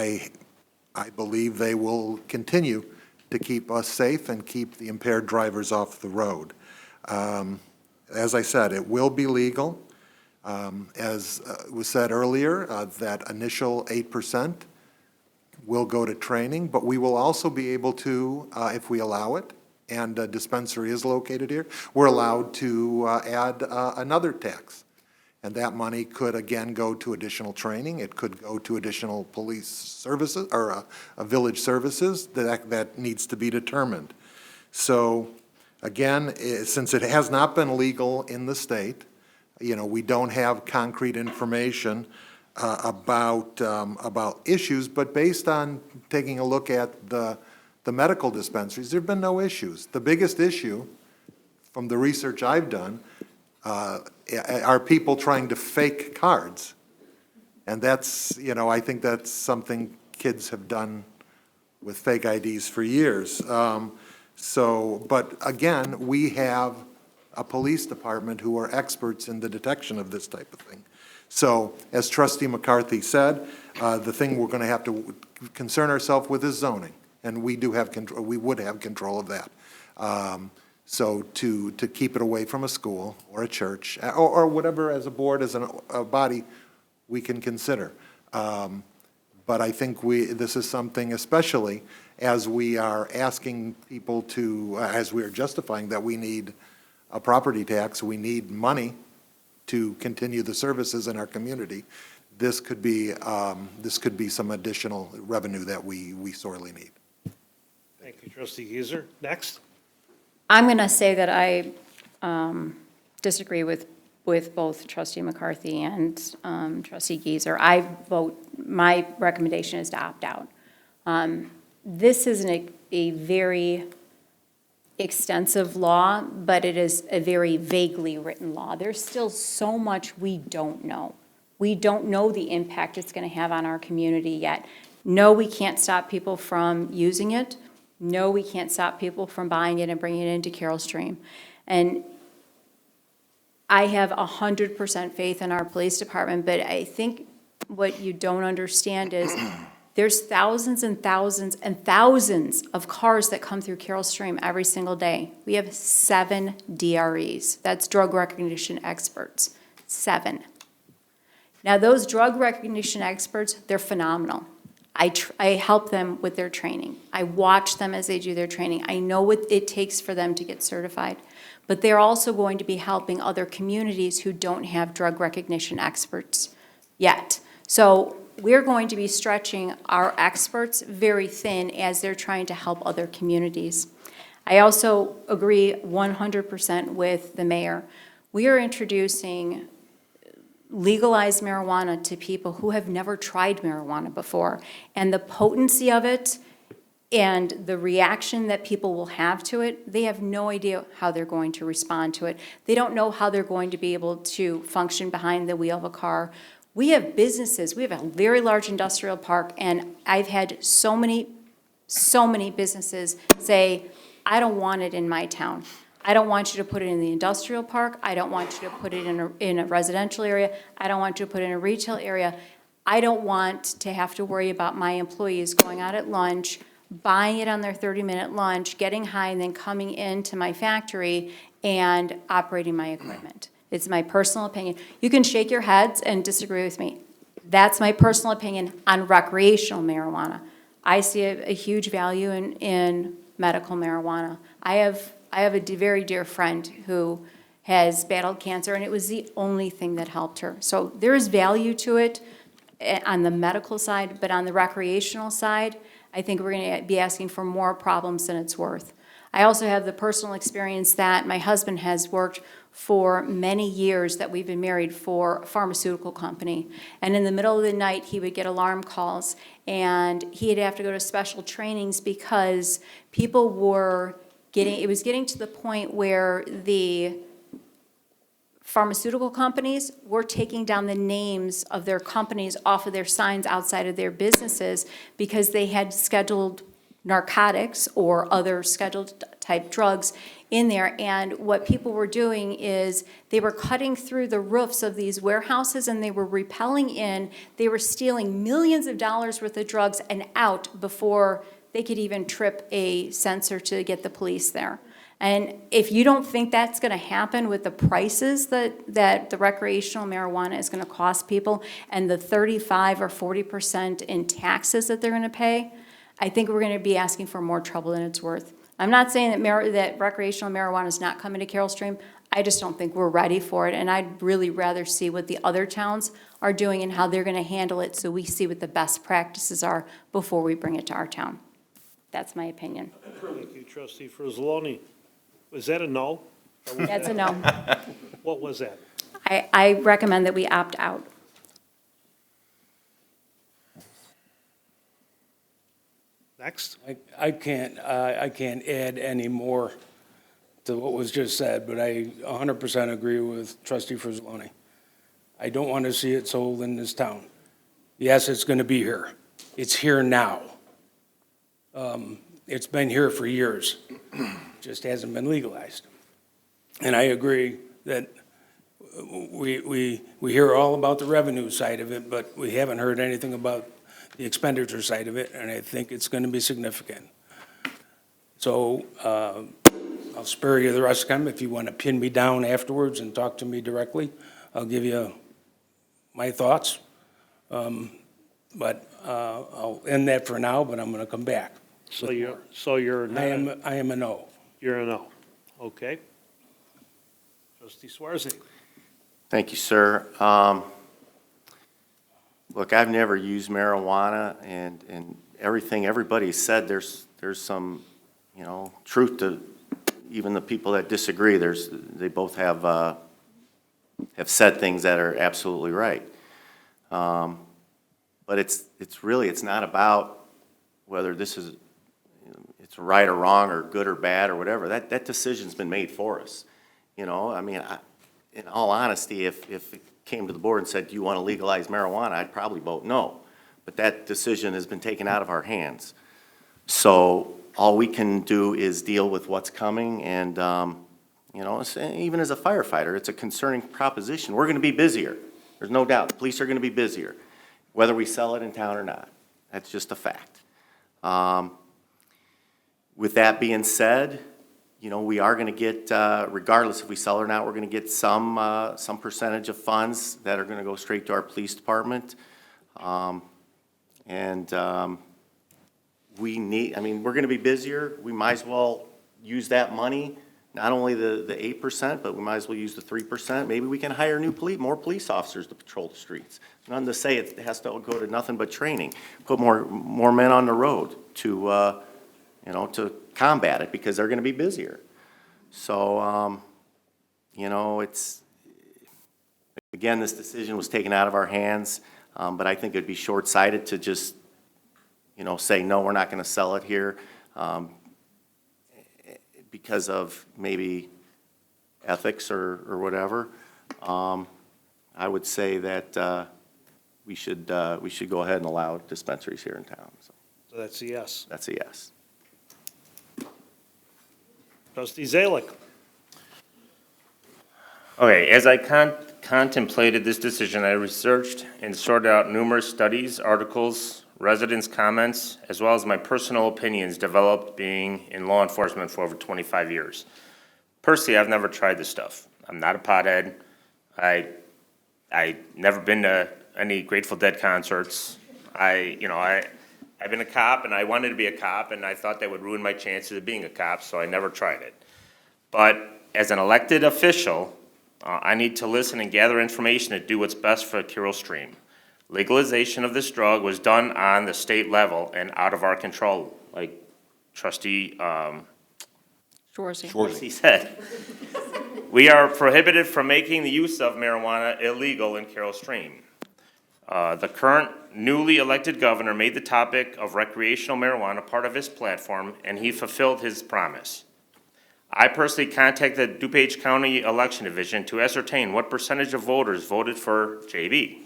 believe they will continue to keep us safe and keep the impaired drivers off the road. As I said, it will be legal. As was said earlier, that initial 8% will go to training, but we will also be able to, if we allow it, and a dispensary is located here, we're allowed to add another tax. And that money could, again, go to additional training. It could go to additional police services, or village services. That needs to be determined. So, again, since it has not been legal in the state, you know, we don't have concrete information about issues, but based on taking a look at the medical dispensaries, there have been no issues. The biggest issue, from the research I've done, are people trying to fake cards. And that's, you know, I think that's something kids have done with fake IDs for years. But again, we have a police department who are experts in the detection of this type of thing. So, as Trustee McCarthy said, the thing we're going to have to concern ourselves with is zoning, and we do have control. We would have control of that. So, to keep it away from a school or a church or whatever, as a board, as a body, we can consider. But I think this is something, especially as we are asking people to, as we are justifying that we need a property tax, we need money to continue the services in our community. This could be some additional revenue that we sorely need.
Thank you, Trustee Geezer. Next.
I'm going to say that I disagree with both Trustee McCarthy and Trustee Geezer. My recommendation is to opt out. This isn't a very extensive law, but it is a very vaguely written law. There's still so much we don't know. We don't know the impact it's going to have on our community yet. No, we can't stop people from using it. No, we can't stop people from buying it and bringing it into Carroll Stream. And I have 100% faith in our police department, but I think what you don't understand is there's thousands and thousands and thousands of cars that come through Carroll Stream every single day. We have 7 DREs. That's drug recognition experts. 7. Now, those drug recognition experts, they're phenomenal. I help them with their training. I watch them as they do their training. I know what it takes for them to get certified. But they're also going to be helping other communities who don't have drug recognition experts yet. So we're going to be stretching our experts very thin as they're trying to help other communities. I also agree 100% with the mayor. We are introducing legalized marijuana to people who have never tried marijuana before. And the potency of it and the reaction that people will have to it, they have no idea how they're going to respond to it. They don't know how they're going to be able to function behind the wheel of a car. We have businesses, we have a very large industrial park, and I've had so many businesses say, I don't want it in my town. I don't want you to put it in the industrial park. I don't want you to put it in a residential area. I don't want you to put it in a retail area. I don't want to have to worry about my employees going out at lunch, buying it on their 30-minute lunch, getting high, and then coming into my factory and operating my equipment. It's my personal opinion. You can shake your heads and disagree with me. That's my personal opinion on recreational marijuana. I see a huge value in medical marijuana. I have a very dear friend who has battled cancer, and it was the only thing that helped her. So there is value to it on the medical side, but on the recreational side, I think we're going to be asking for more problems than it's worth. I also have the personal experience that my husband has worked for many years that we've been married for a pharmaceutical company. And in the middle of the night, he would get alarm calls, and he'd have to go to special trainings because people were it was getting to the point where the pharmaceutical companies were taking down the names of their companies off of their signs outside of their businesses because they had scheduled narcotics or other scheduled type drugs in there. And what people were doing is they were cutting through the roofs of these warehouses, and they were rappelling in. They were stealing millions of dollars worth of drugs and out before they could even trip a sensor to get the police there. And if you don't think that's going to happen with the prices that the recreational marijuana is going to cost people and the 35 or 40% in taxes that they're going to pay, I think we're going to be asking for more trouble than it's worth. I'm not saying that recreational marijuana is not coming to Carroll Stream. I just don't think we're ready for it, and I'd really rather see what the other towns are doing and how they're going to handle it so we see what the best practices are before we bring it to our town. That's my opinion.
Thank you, Trustee Frizzaloni. Was that a no?
That's a no.
What was that?
I recommend that we opt out.
Next.
I can't add any more to what was just said, but I 100% agree with Trustee Frizzaloni. I don't want to see it sold in this town. Yes, it's going to be here. It's here now. It's been here for years, just hasn't been legalized. And I agree that we hear all about the revenue side of it, but we haven't heard anything about the expenditure side of it, and I think it's going to be significant. So I'll spare you the rest of the time. If you want to pin me down afterwards and talk to me directly, I'll give you my thoughts. But I'll end that for now, but I'm going to come back.
So you're not.
I am a no.
You're a no. Okay. Trustee Swarzy.
Thank you, sir. Look, I've never used marijuana, and everything everybody said, there's some, truth to even the people that disagree. They both have said things that are absolutely right. But it's not about whether this is it's right or wrong or good or bad or whatever. That decision's been made for us. In all honesty, if it came to the board and said, do you want to legalize marijuana, I'd probably vote no. but that decision has been taken out of our hands. So all we can do is deal with what's coming, and, even as a firefighter, it's a concerning proposition. We're gonna be busier, there's no doubt. The police are gonna be busier, whether we sell it in town or not. That's just a fact. With that being said, we are gonna get, regardless if we sell or not, we're gonna get some percentage of funds that are gonna go straight to our police department. We're gonna be busier, we might as well use that money, not only the 8%, but we might as well use the 3%. Maybe we can hire more police officers to patrol the streets. Nothing to say it has to go to nothing but training. Put more men on the road to combat it, because they're gonna be busier. So, again, this decision was taken out of our hands, but I think it'd be short-sighted to just, say, no, we're not gonna sell it here, because of maybe ethics or whatever. I would say that, we should go ahead and allow dispensaries here in town, so.
So that's a yes.
That's a yes.
Trustee Zalick.
Okay, as I contemplated this decision, I researched and sorted out numerous studies, articles, residents' comments, as well as my personal opinions developed being in law enforcement for over 25 years. Personally, I've never tried this stuff. I'm not a pothead. I never been to any Grateful Dead concerts. I've been a cop, and I wanted to be a cop, and I thought that would ruin my chances of being a cop, so I never tried it. But as an elected official, I need to listen and gather information to do what's best for Carroll Stream. Legalization of this drug was done on the state level and out of our control, like Trustee Shorzy said. We are prohibited from making the use of marijuana illegal in Carroll Stream. The current newly elected governor made the topic of recreational marijuana part of his platform, and he fulfilled his promise. I personally contacted the DuPage County Election Division to ascertain what percentage of voters voted for JB.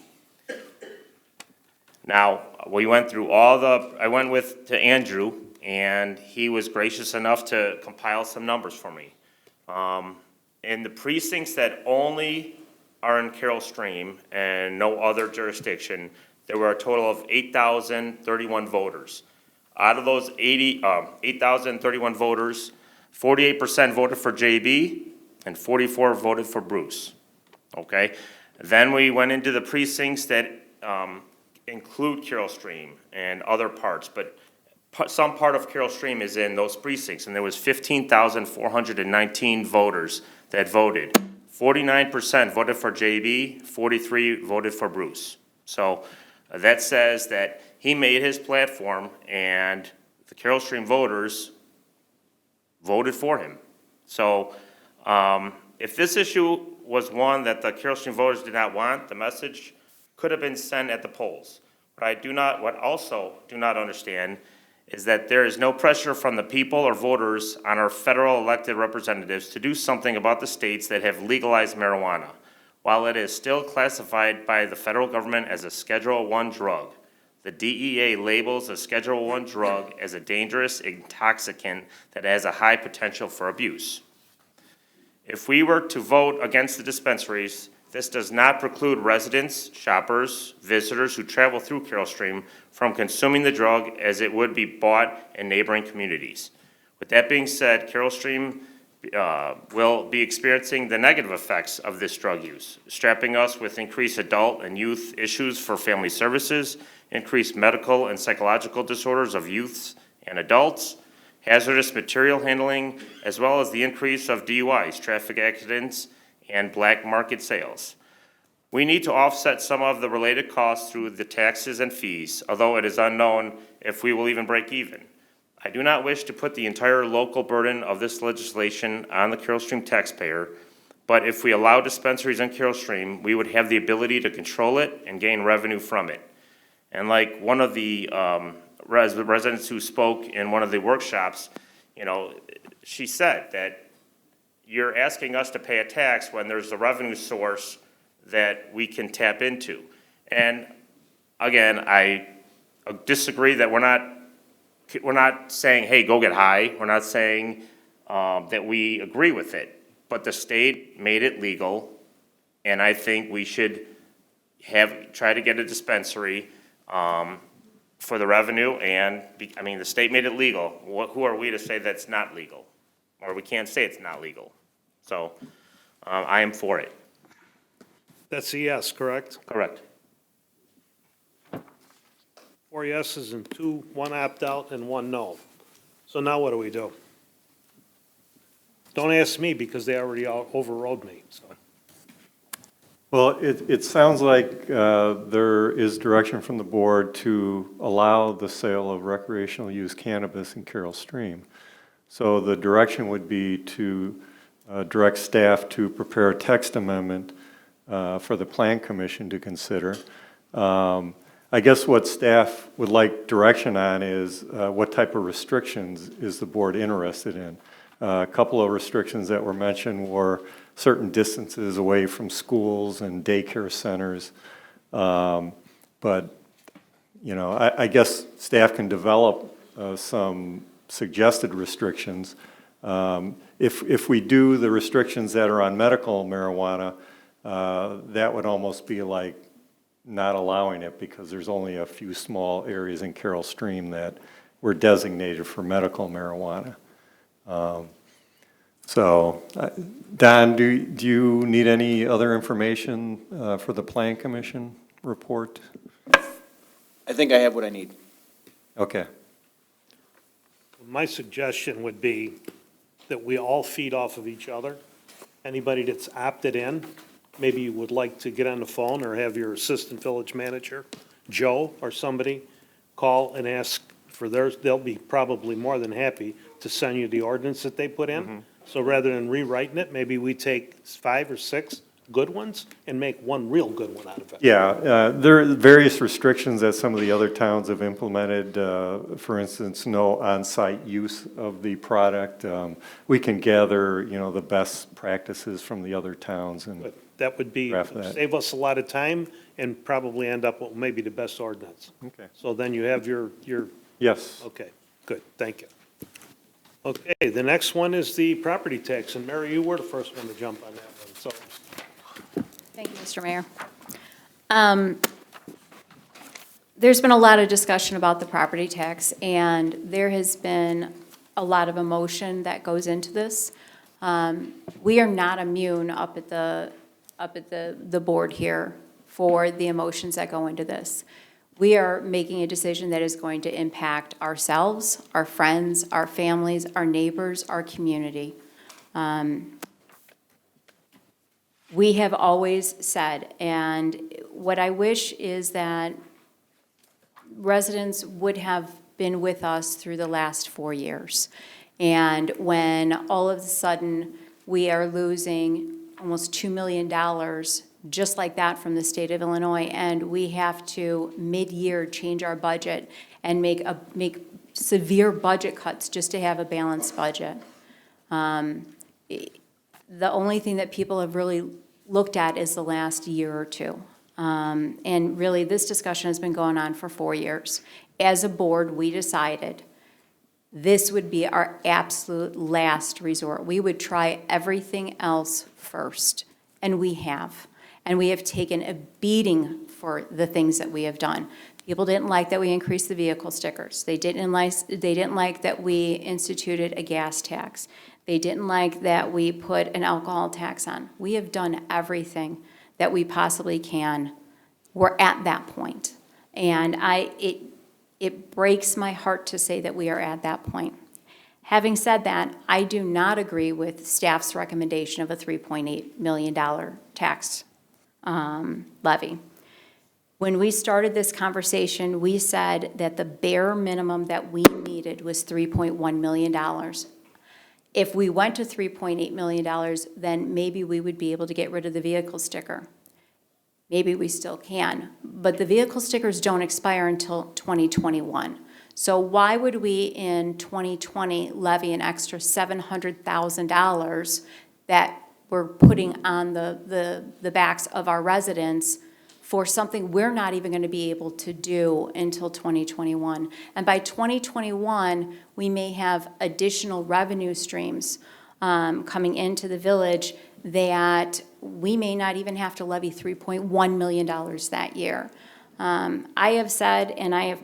Now, we went through I went to Andrew, and he was gracious enough to compile some numbers for me. In the precincts that only are in Carroll Stream and no other jurisdiction, there were a total of 8,031 voters. Out of those 8,031 voters, 48% voted for JB and 44 voted for Bruce. Okay? Then we went into the precincts that include Carroll Stream and other parts, but some part of Carroll Stream is in those precincts, and there was 15,419 voters that voted. 49% voted for JB, 43 voted for Bruce. So that says that he made his platform, and the Carroll Stream voters voted for him. So if this issue was one that the Carroll Stream voters did not want, the message could have been sent at the polls. What also do not understand is that there is no pressure from the people or voters on our federal elected representatives to do something about the states that have legalized marijuana. While it is still classified by the federal government as a Schedule I drug, the DEA labels a Schedule I drug as a dangerous intoxicant that has a high potential for abuse. If we were to vote against the dispensaries, this does not preclude residents, shoppers, visitors who travel through Carroll Stream from consuming the drug, as it would be bought in neighboring communities. With that being said, Carroll Stream will be experiencing the negative effects of this drug use, strapping us with increased adult and youth issues for family services, increased medical and psychological disorders of youths and adults, hazardous material handling, as well as the increase of DUIs, traffic accidents, and black market sales. We need to offset some of the related costs through the taxes and fees, although it is unknown if we will even break even. I do not wish to put the entire local burden of this legislation on the Carroll Stream taxpayer, but if we allow dispensaries in Carroll Stream, we would have the ability to control it and gain revenue from it. And like one of the residents who spoke in one of the workshops, she said that you're asking us to pay a tax when there's a revenue source that we can tap into. And again, I disagree that we're not saying, hey, go get high. We're not saying that we agree with it. But the state made it legal, and I think we should try to get a dispensary for the revenue, and, the state made it legal. Who are we to say that's not legal? Or we can't say it's not legal. So, I am for it.
That's a yes, correct?
Correct.
4 yeses and 2, 1 opt-out and 1 no. So now what do we do? Don't ask me because they already overrode me, so.
Well, it sounds like there is direction from the board to allow the sale of recreational use cannabis in Carroll Stream. So the direction would be to direct staff to prepare a text amendment for the Plan Commission to consider. I guess what staff would like direction on is what type of restrictions is the board interested in? A couple of restrictions that were mentioned were certain distances away from schools and daycare centers. But, I guess staff can develop some suggested restrictions. If we do the restrictions that are on medical marijuana, that would almost be like not allowing it because there's only a few small areas in Carroll Stream that were designated for medical marijuana. So, Don, do you need any other information for the Plan Commission report?
I think I have what I need.
Okay.
My suggestion would be that we all feed off of each other. Anybody that's opted in, maybe you would like to get on the phone or have your assistant village manager, Joe, or somebody, call and ask for theirs. They'll be probably more than happy to send you the ordinance that they put in. So rather than rewriting it, maybe we take 5 or 6 good ones and make one real good one out of it.
Yeah, there are various restrictions that some of the other towns have implemented. For instance, no on-site use of the product. We can gather, the best practices from the other towns and
That would be, save us a lot of time and probably end up with maybe the best ordinance.
Okay.
So then you have your.
Yes.
Okay, good, thank you. Okay, the next one is the property tax, and Mary, you were the first one to jump on that one, so.
Thank you, Mr. Mayor. There's been a lot of discussion about the property tax, and there has been a lot of emotion that goes into this. We are not immune up at the board here for the emotions that go into this. We are making a decision that is going to impact ourselves, our friends, our families, our neighbors, our community. We have always said, and what I wish is that residents would have been with us through the last 4 years. And when all of a sudden we are losing almost $2 million just like that from the state of Illinois, and we have to mid-year change our budget and make severe budget cuts just to have a balanced budget. The only thing that people have really looked at is the last year or two. And really, this discussion has been going on for 4 years. As a board, we decided this would be our absolute last resort. We would try everything else first, and we have. And we have taken a beating for the things that we have done. People didn't like that we increased the vehicle stickers. They didn't like that we instituted a gas tax. They didn't like that we put an alcohol tax on. We have done everything that we possibly can. We're at that point. And it breaks my heart to say that we are at that point. Having said that, I do not agree with staff's recommendation of a $3.8 million tax levy. When we started this conversation, we said that the bare minimum that we needed was $3.1 million. If we went to $3.8 million, then maybe we would be able to get rid of the vehicle sticker. Maybe we still can, but the vehicle stickers don't expire until 2021. So why would we in 2020 levy an extra $700,000 that we're putting on the backs of our residents for something we're not even going to be able to do until 2021. And by 2021, we may have additional revenue streams coming into the village that we may not even have to levy $3.1 million that year. I have said, and I have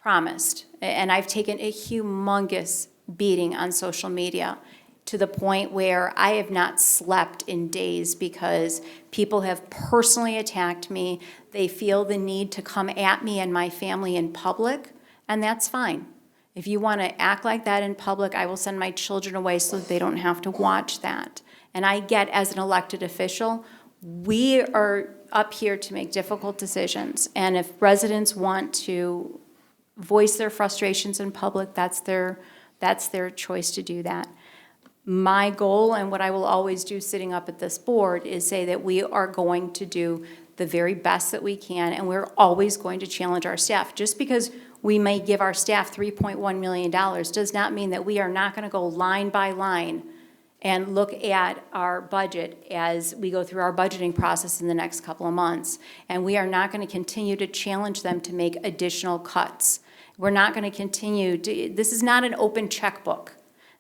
promised, and I've taken a humongous beating on social media to the point where I have not slept in days because people have personally attacked me. They feel the need to come at me and my family in public, and that's fine. If you want to act like that in public, I will send my children away so that they don't have to watch that. And I get, as an elected official, we are up here to make difficult decisions. And if residents want to voice their frustrations in public, that's their choice to do that. My goal, and what I will always do sitting up at this board, is say that we are going to do the very best that we can, and we're always going to challenge our staff. Just because we may give our staff $3.1 million does not mean that we are not going to go line by line and look at our budget as we go through our budgeting process in the next couple of months. And we are not going to continue to challenge them to make additional cuts. We're not going to continue to, this is not an open checkbook.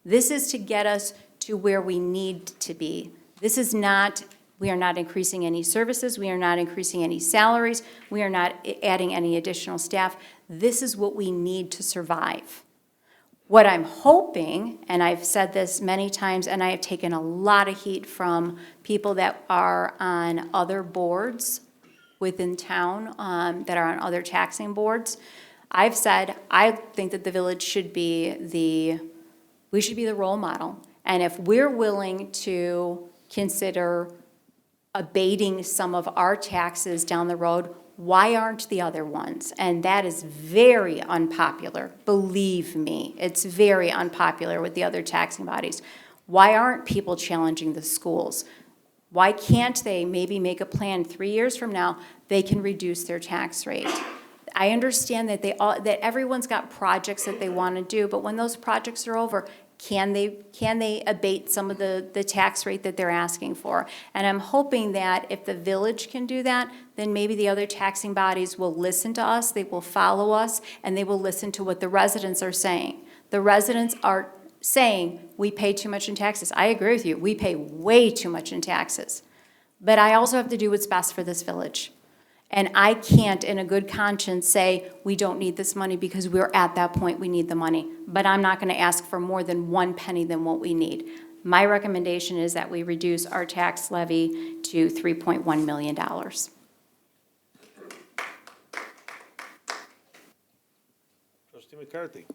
This is to get us to where we need to be. This is not, we are not increasing any services, we are not increasing any salaries, we are not adding any additional staff. This is what we need to survive. What I'm hoping, and I've said this many times, and I have taken a lot of heat from people that are on other boards within town, that are on other taxing boards. I've said, I think that the village should be we should be the role model. And if we're willing to consider abating some of our taxes down the road, why aren't the other ones? And that is very unpopular. Believe me, it's very unpopular with the other taxing bodies. Why aren't people challenging the schools? Why can't they maybe make a plan 3 years from now, they can reduce their tax rate? I understand that that everyone's got projects that they want to do, but when those projects are over, can they abate some of the tax rate that they're asking for? And I'm hoping that if the village can do that, then maybe the other taxing bodies will listen to us, they will follow us, and they will listen to what the residents are saying. The residents are saying, we pay too much in taxes. I agree with you, we pay way too much in taxes. But I also have to do what's best for this village. And I can't, in a good conscience, say we don't need this money because we're at that point we need the money. But I'm not going to ask for more than 1 penny than what we need. My recommendation is that we reduce our tax levy to $3.1 million.
Trustee McCarthy.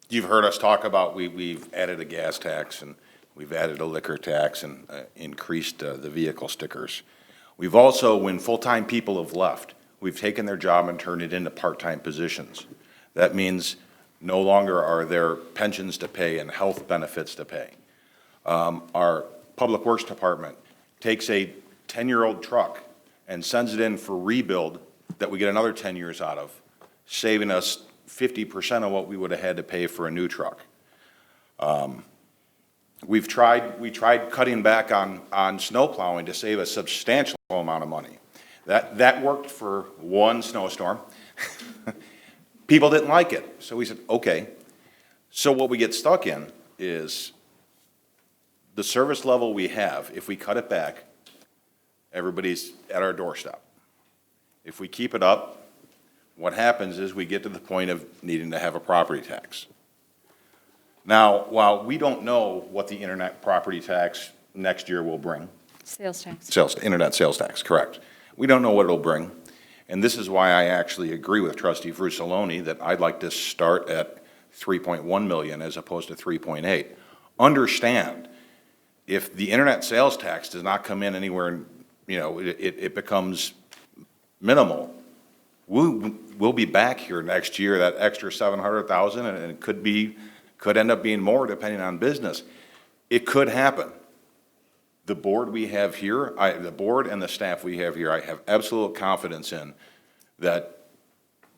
You've heard us talk about, we've added a gas tax, and we've added a liquor tax, and increased the vehicle stickers. We've also, when full-time people have left, we've taken their job and turned it into part-time positions. That means no longer are there pensions to pay and health benefits to pay. Our Public Works Department takes a 10-year-old truck and sends it in for rebuild that we get another 10 years out of, saving us 50% of what we would have had to pay for a new truck. We tried cutting back on snow plowing to save a substantial amount of money. That worked for one snowstorm. People didn't like it, so we said, okay. So what we get stuck in is the service level we have. If we cut it back, everybody's at our doorstep. If we keep it up, what happens is we get to the point of needing to have a property tax. Now, while we don't know what the internet property tax next year will bring.
Sales tax.
Internet sales tax, correct. We don't know what it'll bring. And this is why I actually agree with Trustee Frusaloni that I'd like to start at 3.1 million as opposed to 3.8. Understand, if the internet sales tax does not come in anywhere, it becomes minimal. We'll be back here next year, that extra 700,000, and it could end up being more depending on business. It could happen. The board we have here, the board and the staff we have here, I have absolute confidence in that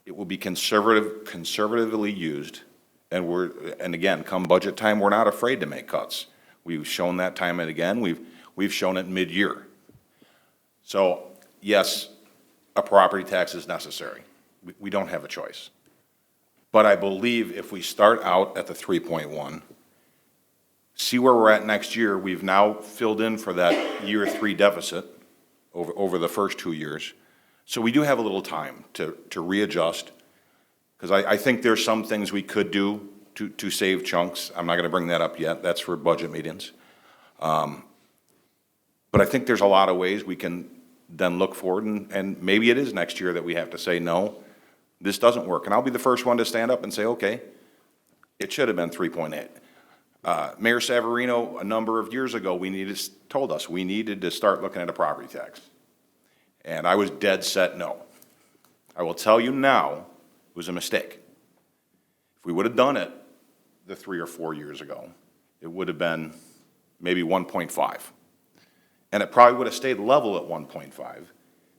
it will be conservatively used, and again, come budget time, we're not afraid to make cuts. We've shown that time and again. We've shown it mid-year. So, yes, a property tax is necessary. We don't have a choice. But I believe if we start out at the 3.1, see where we're at next year, we've now filled in for that year 3 deficit over the first 2 years. So we do have a little time to readjust, because I think there's some things we could do to save chunks. I'm not going to bring that up yet. That's for budget meetings. But I think there's a lot of ways we can then look forward, and maybe it is next year that we have to say, no, this doesn't work. And I'll be the first one to stand up and say, okay, it should have been 3.8. Mayor Savarino, a number of years ago, told us we needed to start looking at a property tax. And I was dead set no. I will tell you now, it was a mistake. If we would have done it the 3 or 4 years ago, it would have been maybe 1.5. And it probably would have stayed level at 1.5,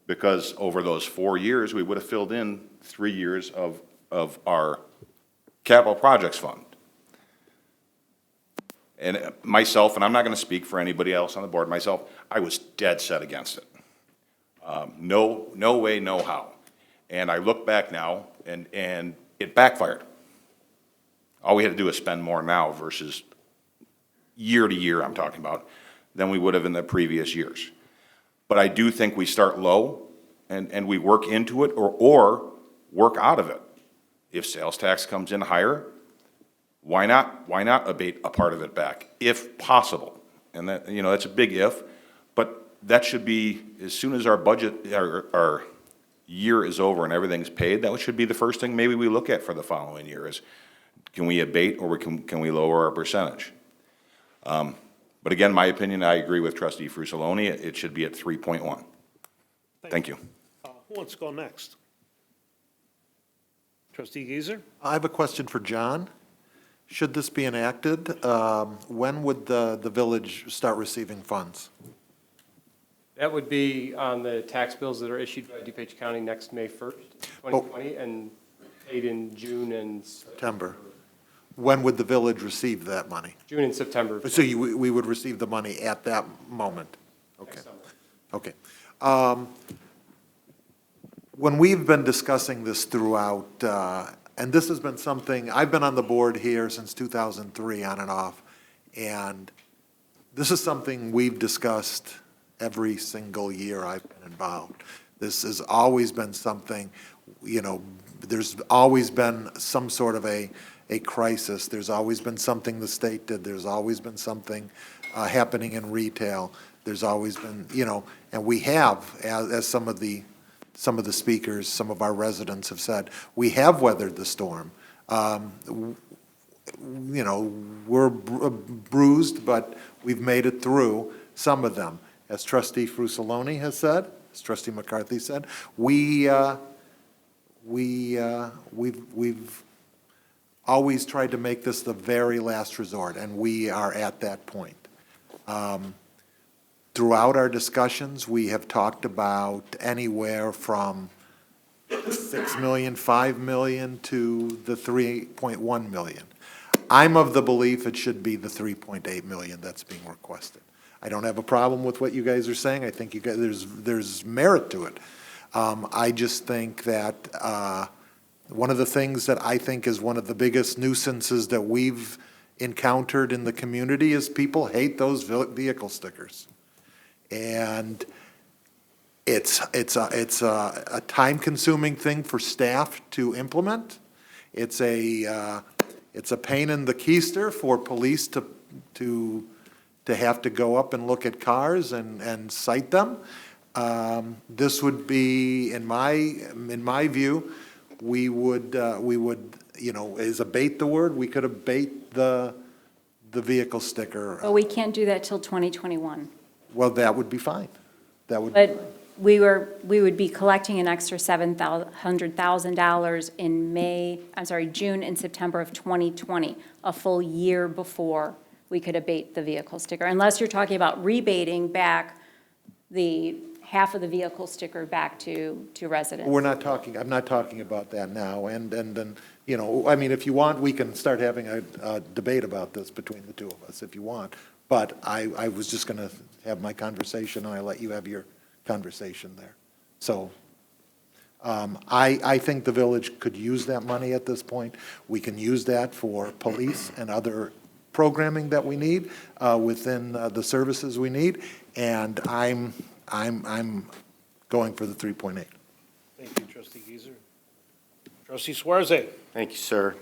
because over those 4 years, we would have filled in 3 years of our capital projects fund. And myself, and I'm not going to speak for anybody else on the board, myself, I was dead set against it. No way, no how. And I look back now, and it backfired. All we had to do is spend more now versus year to year, I'm talking about, than we would have in the previous years. But I do think we start low, and we work into it or work out of it. If sales tax comes in higher, why not abate a part of it back, if possible? And that, that's a big if, but that should be, as soon as our budget, our year is over and everything's paid, that should be the first thing maybe we look at for the following year is, can we abate or can we lower our percentage? But again, my opinion, I agree with Trustee Frusaloni, it should be at 3.1. Thank you.
Who wants to go next? Trustee Gieser?
I have a question for John. Should this be enacted, when would the village start receiving funds?
That would be on the tax bills that are issued by DuPage County next May 1st, 2020, and paid in June and
September. When would the village receive that money?
June and September.
So we would receive the money at that moment? Okay. Okay. When we've been discussing this throughout, and this has been something, I've been on the board here since 2003 on and off, and this is something we've discussed every single year I've been involved. This has always been something, there's always been some sort of a crisis. There's always been something the state did. There's always been something happening in retail. There's always been, and we have, as some of the speakers, some of our residents have said, we have weathered the storm. We're bruised, but we've made it through some of them. As Trustee Frusaloni has said, as Trustee McCarthy said, we've always tried to make this the very last resort, and we are at that point. Throughout our discussions, we have talked about anywhere from 6 million, 5 million to the 3.1 million. I'm of the belief it should be the 3.8 million that's being requested. I don't have a problem with what you guys are saying. I think you guys, there's merit to it. I just think that one of the things that I think is one of the biggest nuisances that we've encountered in the community is people hate those vehicle stickers. And it's a time-consuming thing for staff to implement. It's a pain in the keister for police to have to go up and look at cars and cite them. This would be, in my view, we would is abate the word? We could abate the vehicle sticker.
But we can't do that till 2021.
Well, that would be fine. That would.
But we would be collecting an extra $700,000 in June and September of 2020, a full year before we could abate the vehicle sticker, unless you're talking about rebating back the half of the vehicle sticker back to residents.
I'm not talking about that now, and then, if you want, we can start having a debate about this between the two of us, if you want, but I was just gonna have my conversation, and I let you have your conversation there. So I think the village could use that money at this point. We can use that for police and other programming that we need within the services we need, and I'm going for the 3.8.
Thank you, Trustee Geiser. Trustee Suarez.
Thank you, sir.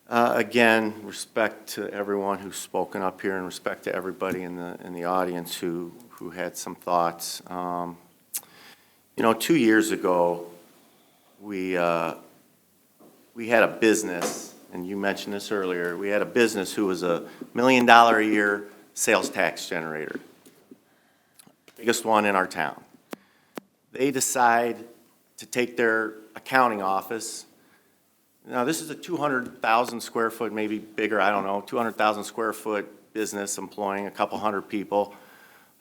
Again, respect to everyone who's spoken up here and respect to everybody in the audience who had some thoughts. You know, 2 years ago, we had a business, and you mentioned this earlier, we had a business who was $1 million a year sales tax generator, biggest one in our town. They decide to take their accounting office. Now, this is a 200,000 square foot, maybe bigger, I don't know, 200,000 square foot business employing a couple hundred people.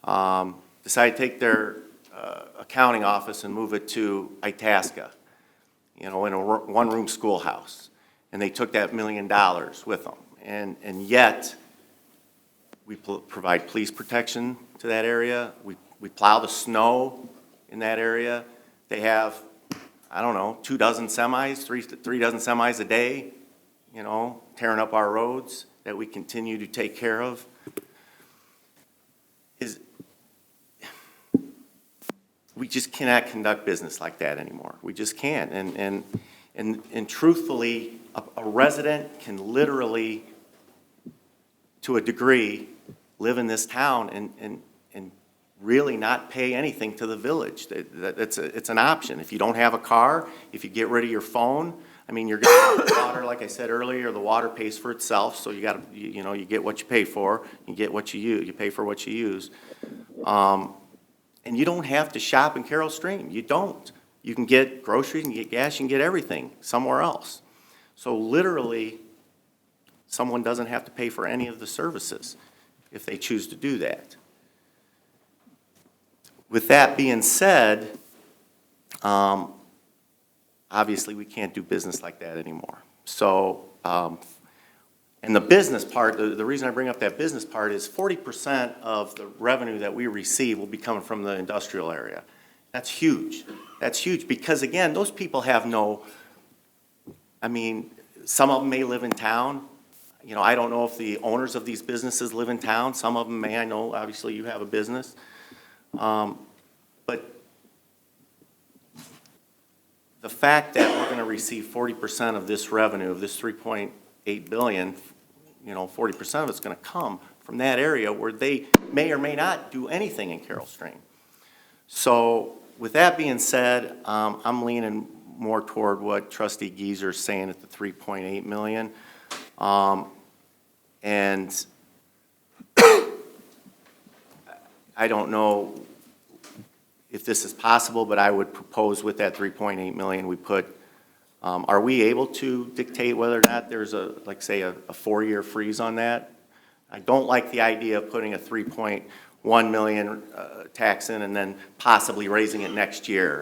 Decide to take their accounting office and move it to Itasca, you know, in a one-room schoolhouse. And they took that $1 million with them. And yet, we provide police protection to that area. We plow the snow in that area. They have, I don't know, 2 dozen semis, three dozen semis a day, you know, tearing up our roads that we continue to take care of. We just cannot conduct business like that anymore. We just can't. And truthfully, a resident can literally, to a degree, live in this town and really not pay anything to the village. It's an option. If you don't have a car, if you get rid of your phone, I mean, you're going to get water, like I said earlier, the water pays for itself, so you got to, you know, you get what you pay for, you get what you use, you pay for what you use. And you don't have to shop in Carroll Stream. You don't. You can get groceries, you can get gas, you can get everything somewhere else. So literally, someone doesn't have to pay for any of the services if they choose to do that. With that being said, obviously we can't do business like that anymore. So, and the business part, the reason I bring up that business part is 40% of the revenue that we receive will be coming from the industrial area. That's huge. That's huge because, again, those people have no, I mean, some of them may live in town. You know, I don't know if the owners of these businesses live in town. Some of them may. I know, obviously, you have a business. But the fact that we're going to receive 40% of this revenue, of this $3.8 billion, you know, 40% of it's going to come from that area where they may or may not do anything in Carroll Stream. So with that being said, I'm leaning more toward what Trustee Geiser is saying at the $3.8 million. And I don't know if this is possible, but I would propose with that $3.8 million we put, are we able to dictate whether or not there's a, like say, a 4-year freeze on that? I don't like the idea of putting a $3.1 million tax in and then possibly raising it next year,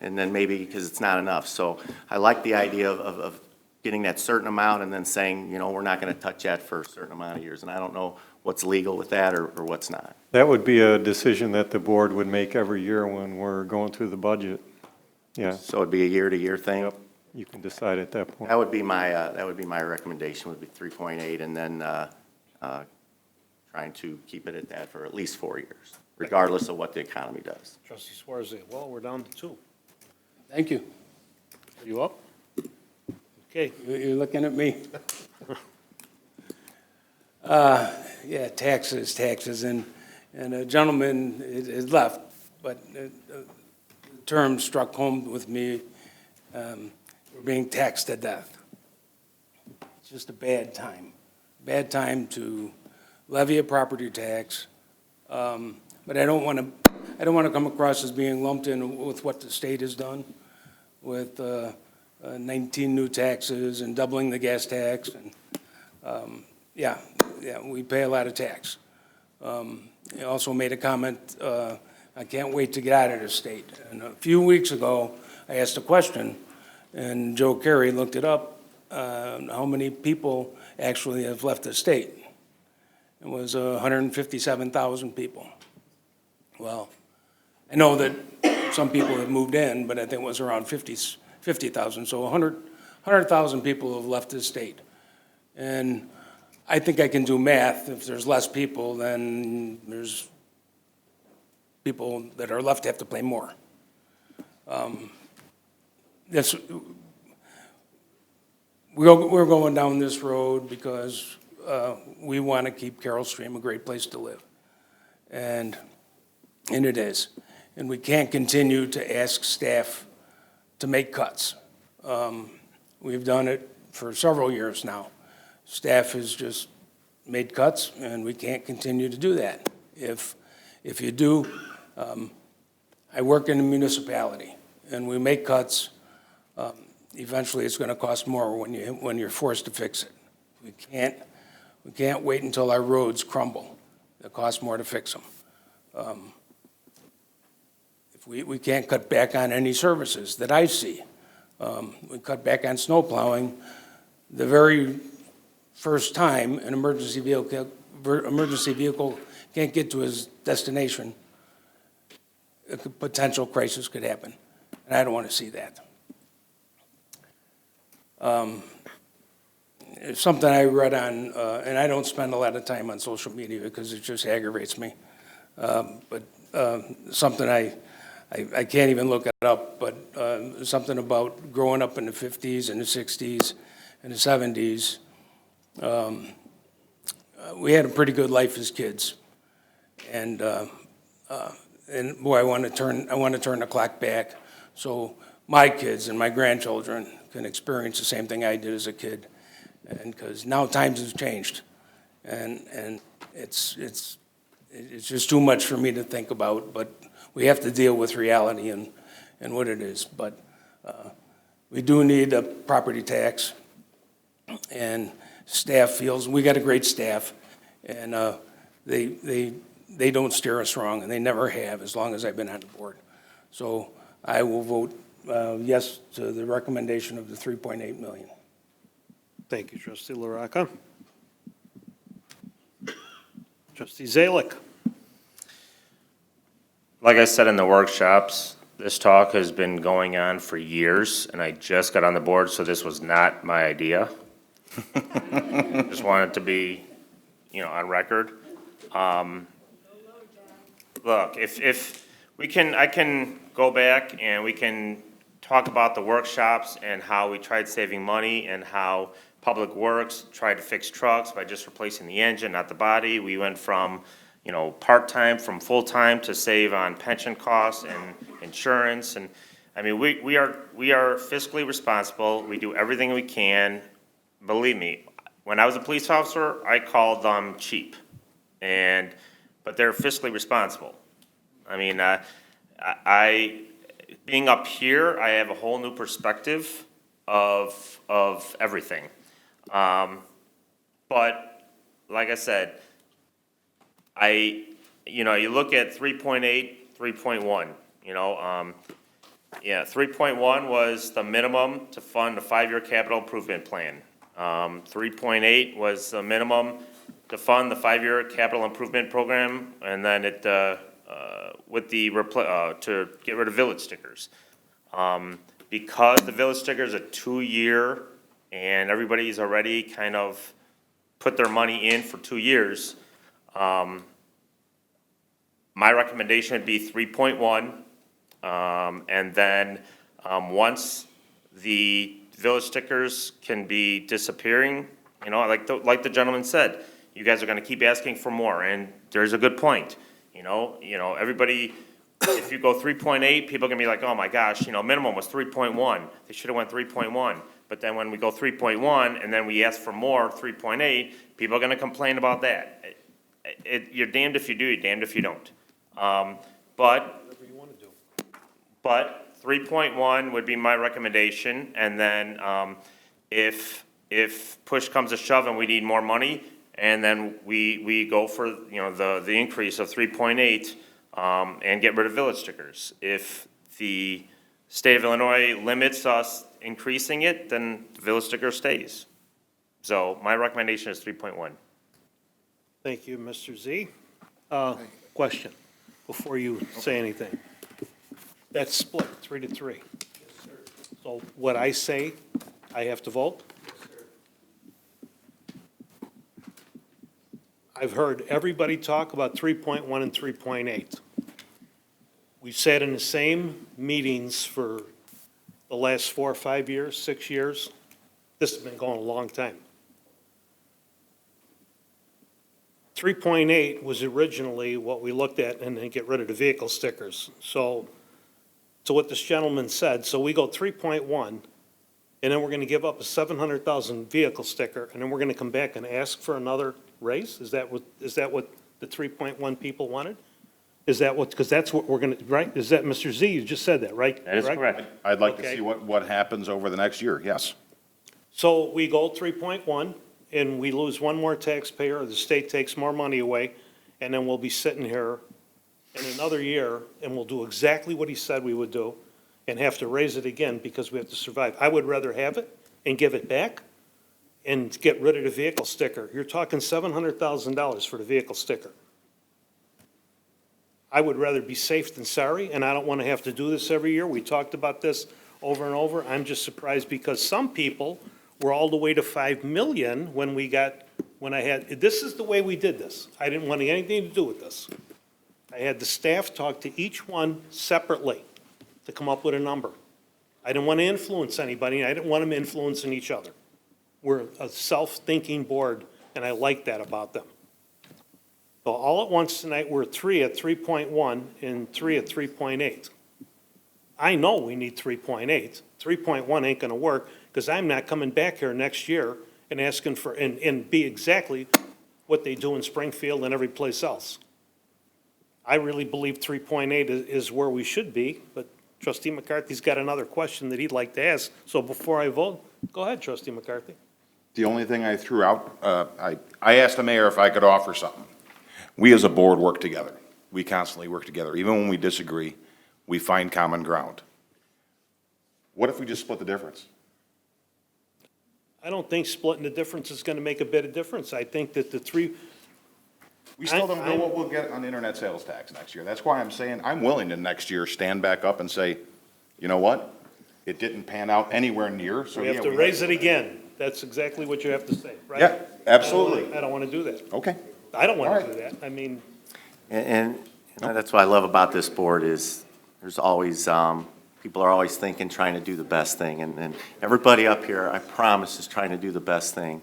and then maybe because it's not enough. So I like the idea of getting that certain amount and then saying, you know, we're not going to touch that for a certain amount of years. And I don't know what's legal with that or what's not.
That would be a decision that the board would make every year when we're going through the budget. Yeah.
So it'd be a year-to-year thing?
Yep. You can decide at that point.
That would be my recommendation, would be 3.8, and then trying to keep it at that for at least 4 years, regardless of what the economy does.
Trustee Suarez, well, we're down to 2. Thank you. Are you up? Okay, you're looking at me. Yeah, taxes, and a gentleman is left, but the term struck home with me. We're being taxed to death. It's just a bad time to levy a property tax. But I don't want to come across as being lumped in with what the state has done with 19 new taxes and doubling the gas tax, and yeah, we pay a lot of tax. I also made a comment, I can't wait to get out of the state. And a few weeks ago, I asked a question, and Joe Carey looked it up, how many people actually have left the state. It was 157,000 people. Well, I know that some people have moved in, but I think it was around 50,000, so 100,000 people have left the state. And I think I can do math. If there's less people, then there's people that are left have to pay more. That's, we're going down this road because we want to keep Carroll Stream a great place to live. And it is. And we can't continue to ask staff to make cuts. We've done it for several years now. Staff has just made cuts, and we can't continue to do that. If you do, I work in a municipality, and we make cuts, eventually it's gonna cost more when you're forced to fix it. We can't wait until our roads crumble. It costs more to fix them. If we can't cut back on any services that I see. We cut back on snow plowing. The very first time an emergency vehicle can't get to his destination, a potential crisis could happen. And I don't want to see that. It's something I read on, and I don't spend a lot of time on social media because it just aggravates me. But something I can't even look it up, but something about growing up in the 50s and the 60s and the 70s. We had a pretty good life as kids. And boy, I want to turn the clock back so my kids and my grandchildren can experience the same thing I did as a kid. And because now times have changed, and it's just too much for me to think about, but we have to deal with reality and what it is. But we do need a property tax, and staff feels, we got a great staff, and they don't steer us wrong, and they never have as long as I've been on the board. So I will vote yes to the recommendation of the 3.8 million.
Thank you, Trustee LaRocca. Trustee Zalick.
Like I said in the workshops, this talk has been going on for years, and I just got on the board, so this was not my idea. Just wanted to be, on record. Look, if we can, I can go back and we can talk about the workshops and how we tried saving money and how Public Works tried to fix trucks by just replacing the engine, not the body. We went from, part-time from full-time to save on pension costs and insurance. And I mean, we are fiscally responsible. We do everything we can. Believe me, when I was a police officer, I called them cheap, but they're fiscally responsible. I mean, being up here, I have a whole new perspective of everything. But like I said, you look at 3.8, 3.1, 3.1 was the minimum to fund a 5-year capital improvement plan. 3.8 was the minimum to fund the 5-year capital improvement program, and then it, to get rid of village stickers. Because the village stickers are 2-year and everybody's already kind of put their money in for 2 years, my recommendation would be 3.1. And then once the village stickers can be disappearing, like the gentleman said, you guys are gonna keep asking for more, and there's a good point. Everybody, if you go 3.8, people are gonna be like, oh my gosh, minimum was 3.1. They should have went 3.1. But then when we go 3.1 and then we ask for more, 3.8, people are gonna complain about that. You're damned if you do, you're damned if you don't. But 3.1 would be my recommendation, and then if push comes to shove and we need more money, and then we go for the increase of 3.8 and get rid of village stickers. If the state of Illinois limits us increasing it, then the village sticker stays. So my recommendation is 3.1.
Thank you, Mr. Z. Question before you say anything.
That's split, 3-3. So what I say, I have to vote? I've heard everybody talk about 3.1 and 3.8. We sat in the same meetings for the last 4 or 5 years, 6 years. This has been going a long time. 3.8 was originally what we looked at and then get rid of the vehicle stickers. So, to what this gentleman said, so we go 3.1, and then we're gonna give up a 700,000 vehicle sticker, and then we're gonna come back and ask for another raise? Is that what the 3.1 people wanted? Is that what, because that's what we're gonna, right? Is that, Mr. Z, you just said that, right?
That is correct.
I'd like to
Okay.
see what happens over the next year, yes.
So we go 3.1, and we lose one more taxpayer, or the state takes more money away, and then we'll be sitting here in another year, and we'll do exactly what he said we would do, and have to raise it again because we have to survive. I would rather have it and give it back and get rid of the vehicle sticker. You're talking $700,000 for the vehicle sticker. I would rather be safe than sorry, and I don't want to have to do this every year. We talked about this over and over. I'm just surprised because some people were all the way to 5 million when I had, this is the way we did this. I didn't want anything to do with this. I had the staff talk to each one separately to come up with a number. I didn't want to influence anybody, and I didn't want them influencing each other. We're a self-thinking board, and I like that about them. So all at once tonight, we're 3 at 3.1 and 3 at 3.8. I know we need 3.8. 3.1 ain't gonna work, because I'm not coming back here next year and asking for, and be exactly what they do in Springfield and every place else. I really believe 3.8 is where we should be, but Trustee McCarthy's got another question that he'd like to ask. So before I vote, go ahead, Trustee McCarthy.
The only thing I threw out, I asked the mayor if I could offer something. We as a board work together. We constantly work together. Even when we disagree, we find common ground. What if we just split the difference?
I don't think splitting the difference is gonna make a bit of difference. I think that the three,
We still don't know what we'll get on internet sales tax next year. That's why I'm saying I'm willing to next year stand back up and say, you know what? It didn't pan out anywhere near, so
we
yeah.
have to raise it again. That's exactly what you have to say, right?
Yeah, absolutely.
I don't wanna do that.
Okay.
I don't wanna
All right.
do that. I mean,
And that's what I love about this board is there's always, people are always thinking, trying to do the best thing. And everybody up here, I promise, is trying to do the best thing.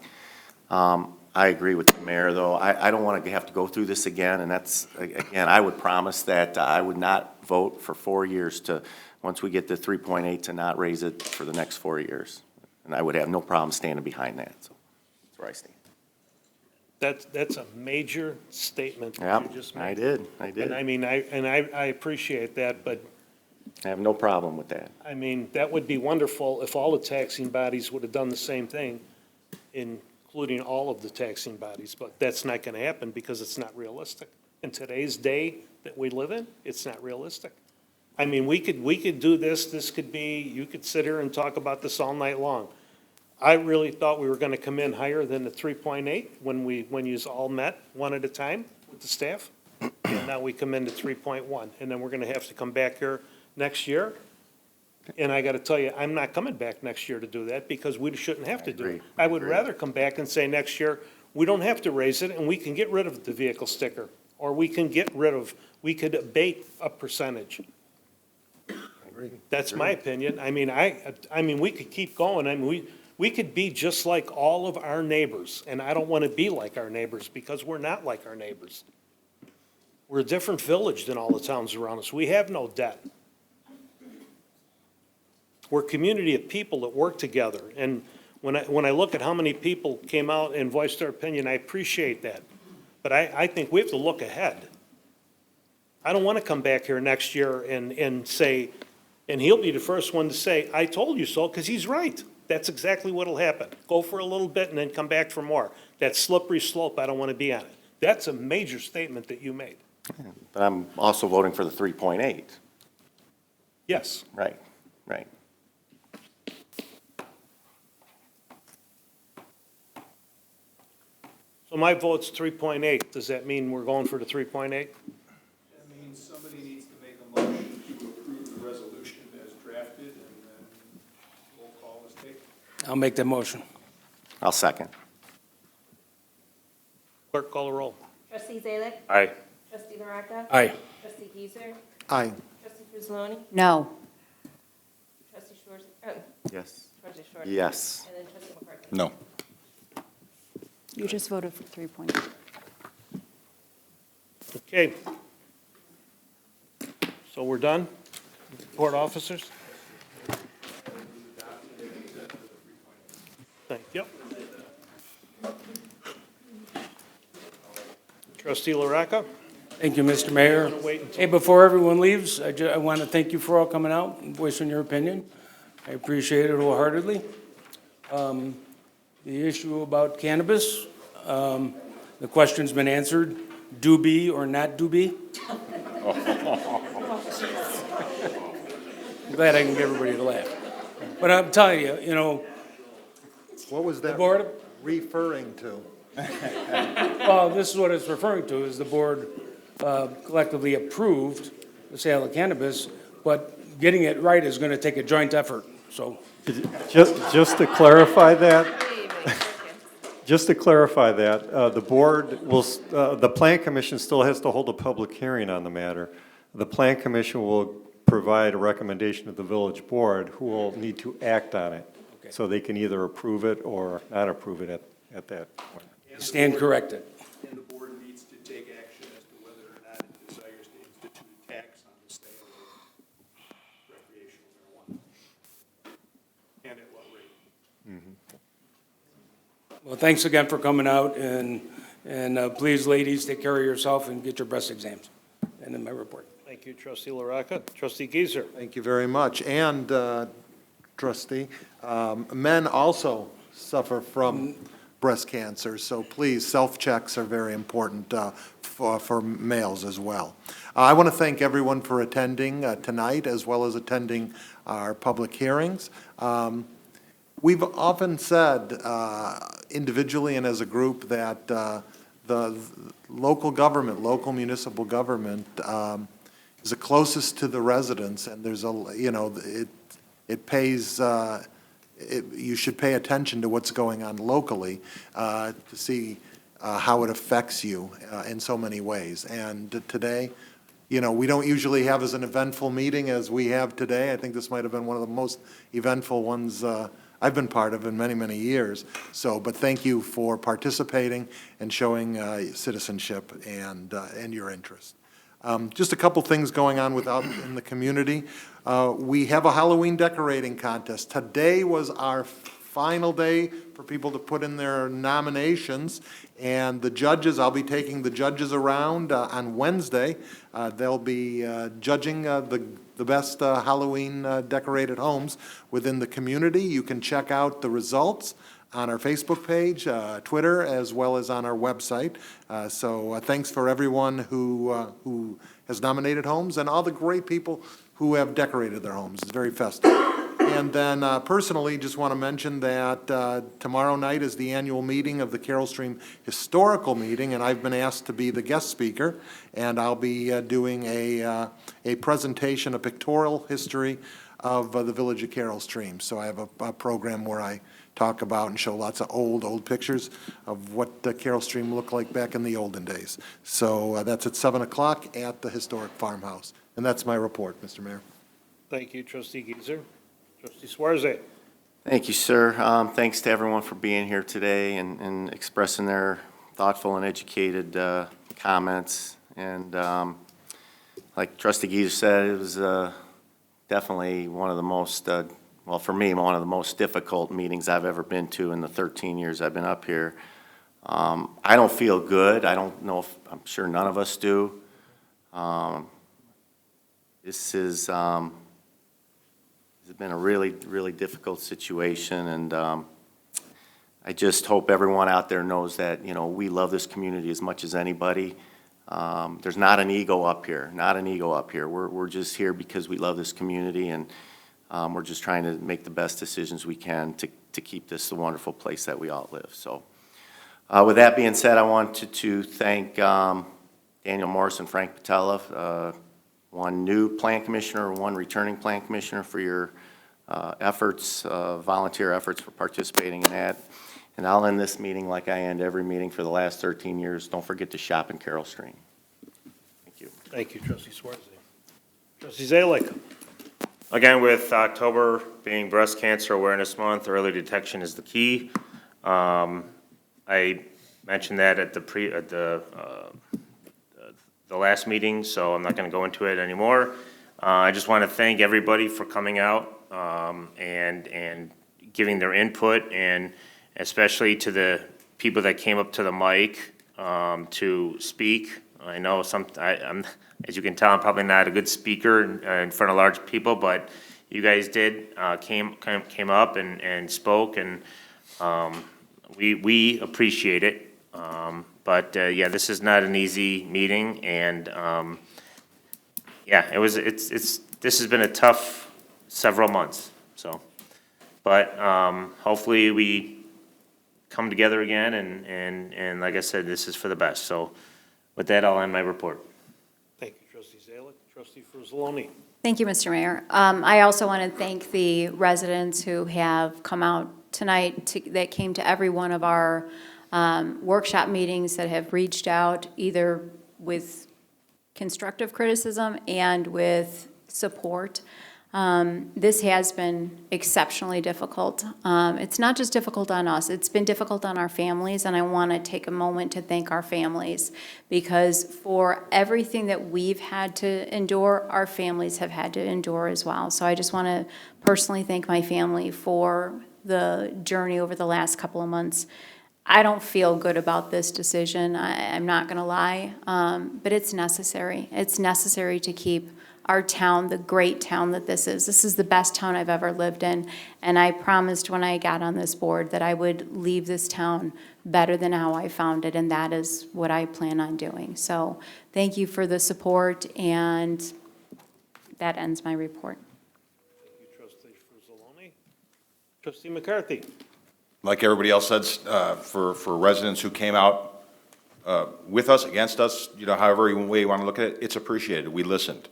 I agree with the mayor, though. I don't want to have to go through this again, and that's, again, I would promise that I would not vote for 4 years to, once we get to 3.8, to not raise it for the next 4 years. And I would have no problem standing behind that, so that's where I stand.
that's a major statement that
Yeah,
you just made.
I did.
And I mean, I appreciate that, but
I have no problem with that.
I mean, that would be wonderful if all the taxing bodies would have done the same thing, including all of the taxing bodies, but that's not gonna happen because it's not realistic. In today's day that we live in, it's not realistic. I mean, we could do this could be, you could sit here and talk about this all night long. I really thought we were gonna come in higher than the 3.8 when yous all met one at a time with the staff. And now we come into 3.1, and then we're gonna have to come back here next year. And I gotta tell you, I'm not coming back next year to do that, because we shouldn't have to do it. I would rather come back and say next year, we don't have to raise it, and we can get rid of the vehicle sticker, or we could abate a percentage. That's my opinion. I mean, we could keep going. I mean, we could be just like all of our neighbors, and I don't wanna be like our neighbors, because we're not like our neighbors. We're a different village than all the towns around us. We have no debt. We're a community of people that work together, and when I look at how many people came out and voiced their opinion, I appreciate that. But I think we have to look ahead. I don't want to come back here next year and say, and he'll be the first one to say, I told you so, because he's right. That's exactly what'll happen. Go for a little bit and then come back for more. That slippery slope, I don't want to be on it. That's a major statement that you made.
But I'm also voting for the 3.8.
Yes.
Right.
So my vote's 3.8. Does that mean we're going for the 3.8? That means somebody needs to make a motion to approve the resolution.
I'll make that motion.
I'll second.
Clerk, call the roll.
Trustee Zalik.
Aye.
Trustee Maravka.
Aye.
Trustee Giesers.
Aye.
Trustee Frizzaloni.
No.
Trustee Schwartz.
Yes.
Trustee Schwartz.
Yes.
And then Trustee McCarthy.
No.
You just voted for 3.8.
Okay. So we're done? Court officers? Thank you. Trustee LaRocca?
Thank you, Mr. Mayor. Hey, before everyone leaves, I want to thank you for all coming out and voicing your opinion. I appreciate it wholeheartedly. The issue about cannabis, the question's been answered, do be or not do be. I'm glad I can get everybody to laugh. But I'm telling you, you know,
What was that
board-
referring to?
well, this is what it's referring to, is the board collectively approved the sale of cannabis, but getting it right is going to take a joint effort, so.
Just to clarify that, the board will, the Plan Commission still has to hold a public hearing on the matter. The Plan Commission will provide a recommendation to the village board, who will need to act on it. So they can either approve it or not approve it at that point.
Stand corrected.
And the board needs to take action as to whether or not it desires to institute a tax on the sale of recreational marijuana. And at what rate?
Well, thanks again for coming out, and please, ladies, take care of yourself and get your breast exams. And then my report.
Thank you, Trustee LaRocca. Trustee Gieser?
Thank you very much. And, trustee, men also suffer from breast cancer, so please, self-checks are very important for males as well. I want to thank everyone for attending tonight, as well as attending our public hearings. We've often said, individually and as a group, that the local government, local municipal government, is the closest to the residents, and there's a, you know, it pays, you should pay attention to what's going on locally to see how it affects you in so many ways. And today, you know, we don't usually have as an eventful meeting as we have today. I think this might have been one of the most eventful ones I've been part of in many, many years. So, but thank you for participating and showing citizenship and your interest. Just a couple things going on in the community. We have a Halloween decorating contest. Today was our final day for people to put in their nominations, and the judges, I'll be taking the judges around on Wednesday. They'll be judging the best Halloween decorated homes within the community. You can check out the results on our Facebook page, Twitter, as well as on our website. So thanks for everyone who has nominated homes and all the great people who have decorated their homes. It's very festive. And then personally, just want to mention that tomorrow night is the annual meeting of the Carroll Stream Historical Meeting, and I've been asked to be the guest speaker, and I'll be doing a presentation, a pictorial history of the village of Carroll Stream. So I have a program where I talk about and show lots of old pictures of what Carroll Stream looked like back in the olden days. So that's at 7 o'clock at the historic farmhouse. And that's my report, Mr. Mayor.
Thank you, Trustee Gieser. Trustee Suarez?
Thank you, sir. Thanks to everyone for being here today and expressing their thoughtful and educated comments. And like Trustee Gieser said, it was definitely one of the most, well, for me, one of the most difficult meetings I've ever been to in the 13 years I've been up here. I don't feel good. I don't know if, I'm sure none of us do. This is, it's been a really difficult situation, and I just hope everyone out there knows that, you know, we love this community as much as anybody. There's not an ego up here, not an ego up here. We're just here because we love this community, and we're just trying to make the best decisions we can to keep this the wonderful place that we all live. So with that being said, I wanted to thank Daniel Morris and Frank Patella, one new plan commissioner, one returning plan commissioner, for your efforts, volunteer efforts for participating in that. And I'll end this meeting like I end every meeting for the last 13 years. Don't forget to shop in Carroll Stream. Thank you.
Thank you, trustee Swarzy. Trustee Zalick.
Again, with October being Breast Cancer Awareness Month, early detection is the key. I mentioned that at the last meeting, so I'm not going to go into it anymore. I just want to thank everybody for coming out and giving their input, and especially to the people that came up to the mic to speak. I know I'm, as you can tell, I'm probably not a good speaker in front of large people, but you guys came up and spoke, and we appreciate it. But yeah, this is not an easy meeting, and yeah, this has been a tough several months. So, but hopefully we come together again, and like I said, this is for the best. So, with that, I'll end my report.
Thank you, trustee Zalick. Trustee Fruzzoloni.
Thank you, Mr. Mayor. I also want to thank the residents who have come out tonight that came to every one of our workshop meetings, that have reached out either with constructive criticism and with support. This has been exceptionally difficult. It's not just difficult on us, it's been difficult on our families, and I want to take a moment to thank our families, because for everything that we've had to endure, our families have had to endure as well. So I just want to personally thank my family for the journey over the last couple of months. I don't feel good about this decision, I'm not going to lie, but it's necessary. It's necessary to keep our town, the great town that this is. This is the best town I've ever lived in, and I promised when I got on this board that I would leave this town better than how I found it, and that is what I plan on doing. So thank you for the support, and that ends my report.
Thank you, trustee Fruzzoloni. Trustee McCarthy.
Like everybody else said, for residents who came out with us, against us, however way you want to look at it, it's appreciated. We listened.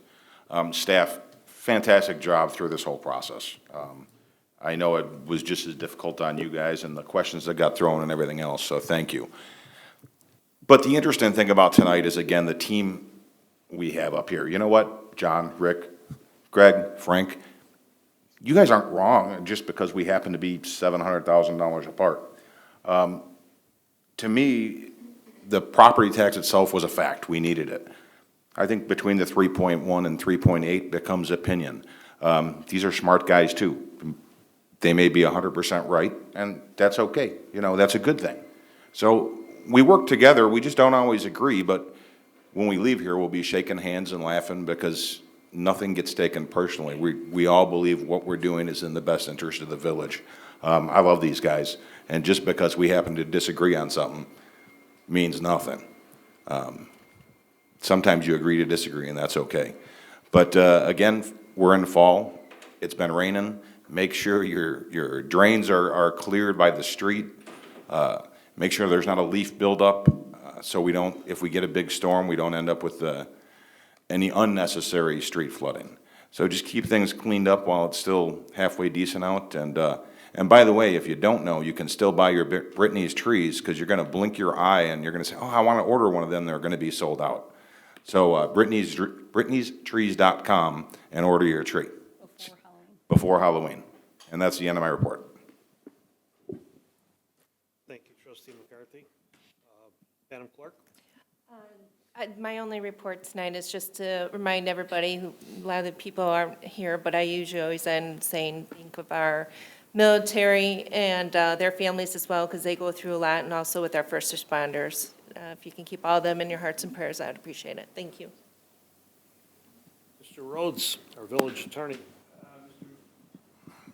Staff, fantastic job through this whole process. I know it was just as difficult on you guys and the questions that got thrown and everything else, so thank you. But the interesting thing about tonight is, again, the team we have up here. You know what, John, Rick, Greg, Frank, you guys aren't wrong just because we happen to be $700,000 apart. To me, the property tax itself was a fact. We needed it. I think between the 3.1 and 3.8 becomes opinion. These are smart guys too. They may be 100% right, and that's okay. That's a good thing. So we work together. We just don't always agree, but when we leave here, we'll be shaking hands and laughing because nothing gets taken personally. We all believe what we're doing is in the best interest of the village. I love these guys, and just because we happen to disagree on something means nothing. Sometimes you agree to disagree, and that's okay. But again, we're in the fall. It's been raining. Make sure your drains are cleared by the street. Make sure there's not a leaf buildup, so we don't, if we get a big storm, we don't end up with any unnecessary street flooding. So just keep things cleaned up while it's still halfway decent out. And by the way, if you don't know, you can still buy your Brittany's trees, because you're going to blink your eye and you're going to say, oh, I want to order one of them. They're going to be sold out. So Brittany'sTrees.com and order your tree before Halloween. And that's the end of my report.
Thank you, trustee McCarthy. Madam Clerk.
My only report tonight is just to remind everybody, a lot of the people aren't here, but I usually always end saying think of our military and their families as well, because they go through a lot, and also with our first responders. If you can keep all of them in your hearts and prayers, I would appreciate it. Thank you.
Mr. Rhodes, our village attorney.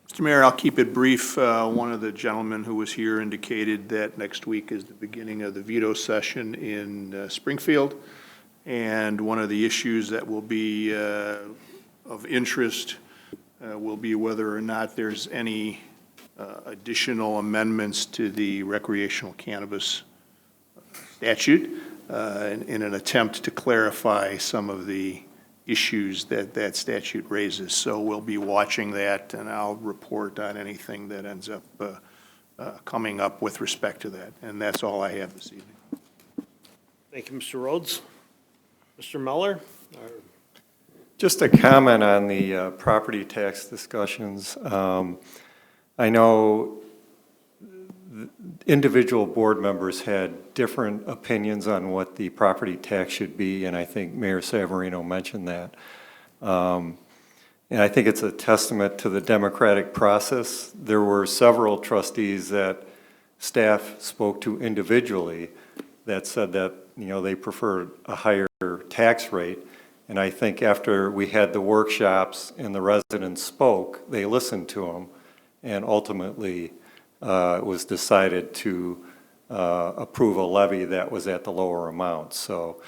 Mr. Mayor, I'll keep it brief. One of the gentlemen who was here indicated that next week is the beginning of the veto session in Springfield. And one of the issues that will be of interest will be whether or not there's any additional amendments to the recreational cannabis statute in an attempt to clarify some of the issues that that statute raises. So we'll be watching that, and I'll report on anything that ends up coming up with respect to that. And that's all I have this evening.
Thank you, Mr. Rhodes. Mr. Muller?
Just a comment on the property tax discussions. I know individual board members had different opinions on what the property tax should be, and I think Mayor Savarino mentioned that. And I think it's a testament to the democratic process. There were several trustees that staff spoke to individually that said that, you know, they preferred a higher tax rate. And I think after we had the workshops and the residents spoke, they listened to them, and ultimately it was decided to approve a levy that was at the lower amount. So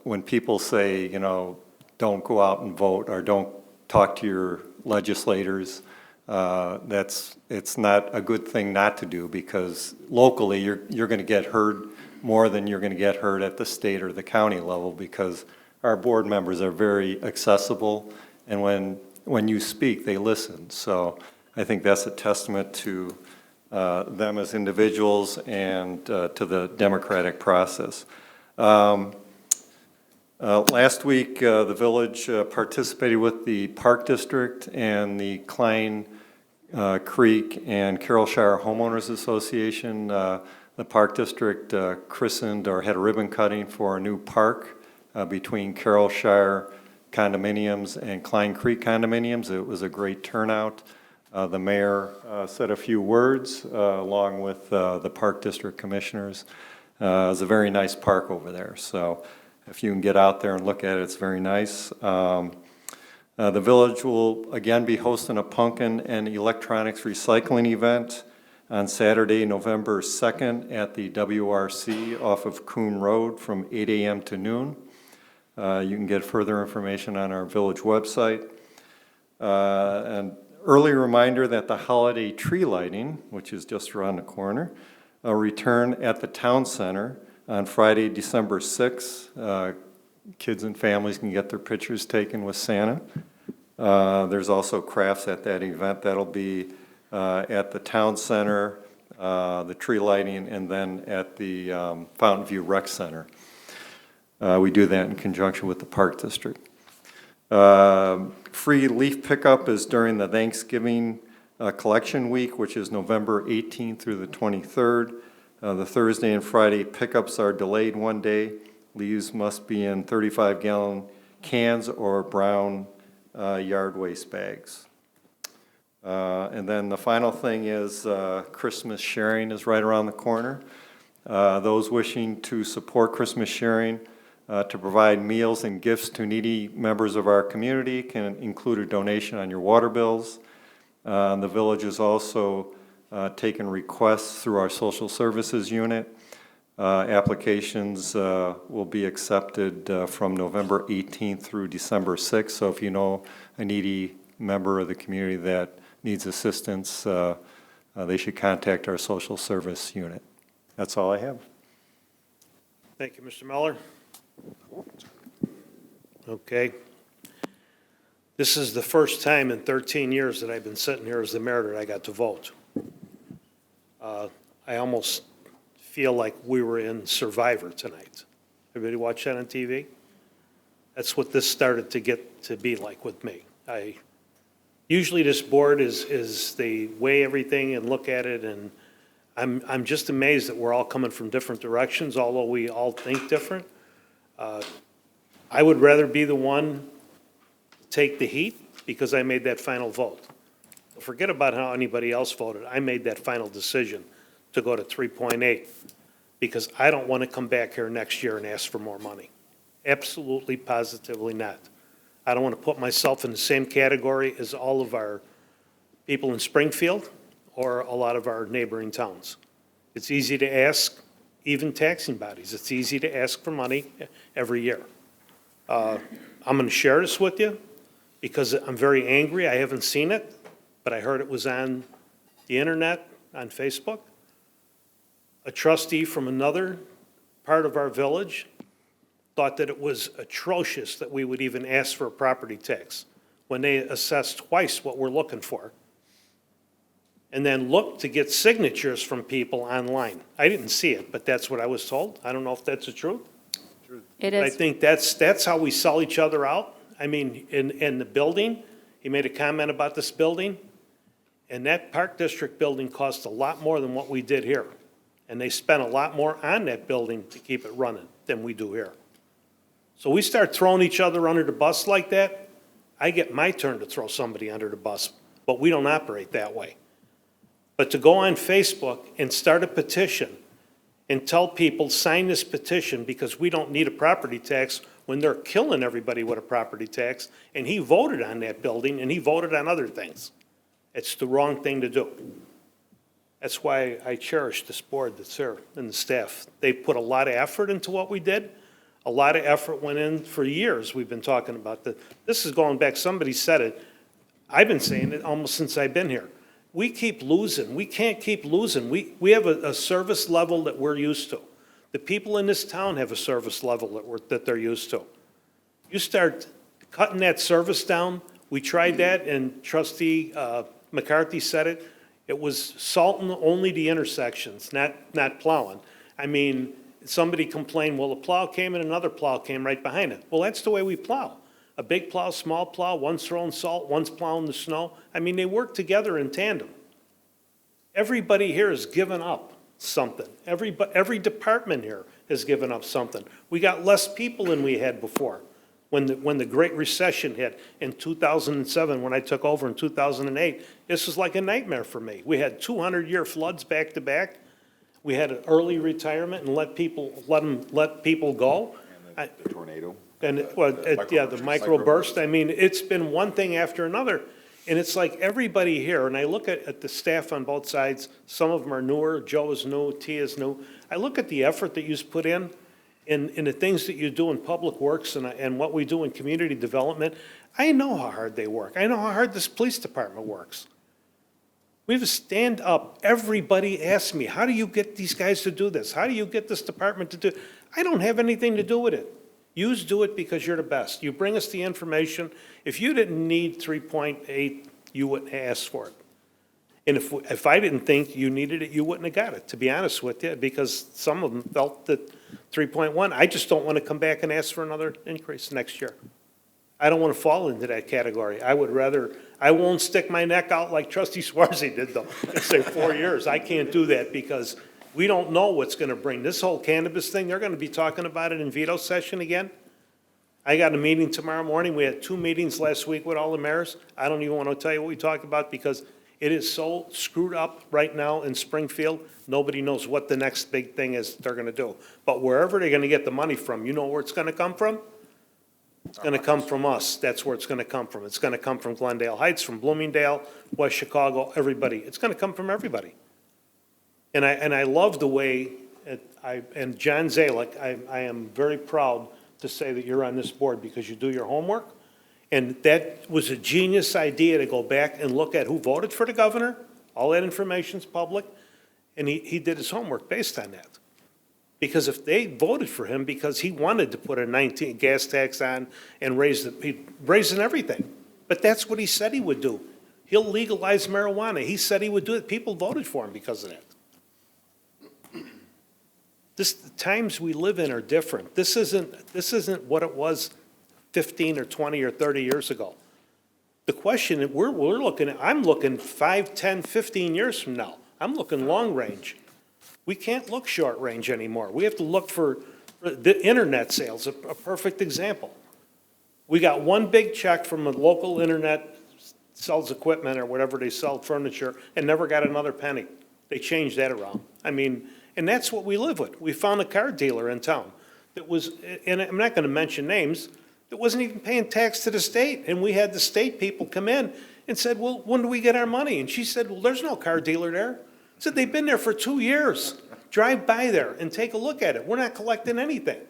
when people say, you know, don't go out and vote or don't talk to your legislators, it's not a good thing not to do, because locally you're going to get heard more than you're going to get heard at the state or the county level, because our board members are very accessible, and when you speak, they listen. So I think that's a testament to them as individuals and to the democratic process. Last week, the village participated with the Park District and the Klein Creek and Carrollshire Homeowners Association. The Park District christened or had a ribbon cutting for a new park between Carrollshire condominiums and Klein Creek condominiums. It was a great turnout. The mayor said a few words along with the Park District commissioners. It was a very nice park over there. So if you can get out there and look at it, it's very nice. The village will again be hosting a pumpkin and electronics recycling event on Saturday, November 2nd at the WRC off of Coon Road from 8 a.m. to noon. You can get further information on our village website. And early reminder that the holiday tree lighting, which is just around the corner, will return at the town center on Friday, December 6th. Kids and families can get their pictures taken with Santa. There's also crafts at that event. That'll be at the town center, the tree lighting, and then at the Fountain View Rec Center. We do that in conjunction with the Park District. Free leaf pickup is during the Thanksgiving collection week, which is November 18th through the 23rd. The Thursday and Friday pickups are delayed one day. Leaves must be in 35-gallon cans or brown yard waste bags. And then the final thing is Christmas sharing is right around the corner. Those wishing to support Christmas sharing to provide meals and gifts to needy members of our community can include a donation on your water bills. The village is also taken requests through our social services unit. Applications will be accepted from November 18th through December 6th. So if you know a needy member of the community that needs assistance, they should contact our social service unit. That's all I have.
Thank you, Mr. Muller. Okay. This is the first time in 13 years that I've been sitting here as the mayor that I got to vote. I almost feel like we were in Survivor tonight. Everybody watch that on TV? That's what this started to get to be like with me. Usually this board is they weigh everything and look at it, and I'm just amazed that we're all coming from different directions, although we all think different. I would rather be the one to take the heat because I made that final vote. Forget about how anybody else voted. I made that final decision to go to 3.8 because I don't want to come back here next year and ask for more money. Absolutely, positively not. I don't want to put myself in the same category as all of our people in Springfield or a lot of our neighboring towns. It's easy to ask, even taxing bodies, it's easy to ask for money every year. I'm going to share this with you because I'm very angry. I haven't seen it, but I heard it was on the internet, on Facebook. A trustee from another part of our village
thought that it was atrocious that we would even ask for a property tax when they assessed twice what we're looking for. And then looked to get signatures from people online. I didn't see it, but that's what I was told. I don't know if that's the truth.
It
But I
is.
think that's how we sell each other out. I mean, in the building, he made a comment about this building, and that Park District building cost a lot more than what we did here. And they spent a lot more on that building to keep it running than we do here. So we start throwing each other under the bus like that, I get my turn to throw somebody under the bus, but we don't operate that way. But to go on Facebook and start a petition and tell people, sign this petition because we don't need a property tax when they're killing everybody with a property tax, and he voted on that building and he voted on other things. It's the wrong thing to do. That's why I cherish this board that's here and the staff. They put a lot of effort into what we did. A lot of effort went in for years. We've been talking about that. This is going back, somebody said it. I've been saying it almost since I've been here. We keep losing. We can't keep losing. We have a service level that we're used to. The people in this town have a service level that they're used to. You start cutting that service down, we tried that, and Trustee McCarthy said it, it was salting only the intersections, not plowing. I mean, somebody complained, well, a plow came and another plow came right behind it. Well, that's the way we plow. A big plow, small plow, one's throwing salt, one's plowing the snow. I mean, they work together in tandem. Everybody here has given up something. Every department here has given up something. We got less people than we had before. When the Great Recession hit in 2007, when I took over in 2008, this was like a nightmare for me. We had 200-year floods back to back. We had an early retirement and let people go.
And the tornado.
And, the microburst. I mean, it's been one thing after another. And it's like everybody here, and I look at the staff on both sides, some of them are newer, Joe is new, T is new. I look at the effort that you put in the things that you do in public works and what we do in community development. I know how hard they work. I know how hard this police department works. We have to stand up. Everybody asks me, how do you get these guys to do this? How do you get this department to do it? I don't have anything to do with it. You do it because you're the best. You bring us the information. If you didn't need 3.8, you wouldn't ask for it. And if I didn't think you needed it, you wouldn't have got it, to be honest with you, because some of them felt that 3.1, I just don't want to come back and ask for another increase next year. I don't want to fall into that category. I won't stick my neck out like Trustee Swarzy did, though, and say 4 years. I can't do that because we don't know what's going to bring. This whole cannabis thing, they're going to be talking about it in veto session again. I got a meeting tomorrow morning. We had 2 meetings last week with all the mayors. I don't even want to tell you what we talked about because it is so screwed up right now in Springfield. Nobody knows what the next big thing is they're going to do. But wherever they're going to get the money from, you know where it's going to come from? It's going to come from us. That's where it's going to come from. It's going to come from Glendale Heights, from Bloomingdale, West Chicago, everybody. It's going to come from everybody. And I love the way, and John Zalek, I am very proud to say that you're on this board because you do your homework. And that was a genius idea to go back and look at who voted for the governor. All that information's public. And he did his homework based on that. Because if they voted for him because he wanted to put a 19 gas tax on and raising everything. But that's what he said he would do. He'll legalize marijuana. He said he would do it. People voted for him because of that. The times we live in are different. This isn't what it was 15 or 20 or 30 years ago. The question that we're looking at, I'm looking 5, 10, 15 years from now. I'm looking long range. We can't look short range anymore. We have to look for the internet sales, a perfect example. We got one big check from a local internet sells equipment or whatever they sell, furniture, and never got another penny. They changed that around. I mean, and that's what we live with. We found a car dealer in town that was, and I'm not going to mention names, that wasn't even paying tax to the state. And we had the state people come in and said, well, when do we get our money? And she said, well, there's no car dealer there. I said, they've been there for 2 years. Drive by there and take a look at it. We're not collecting anything.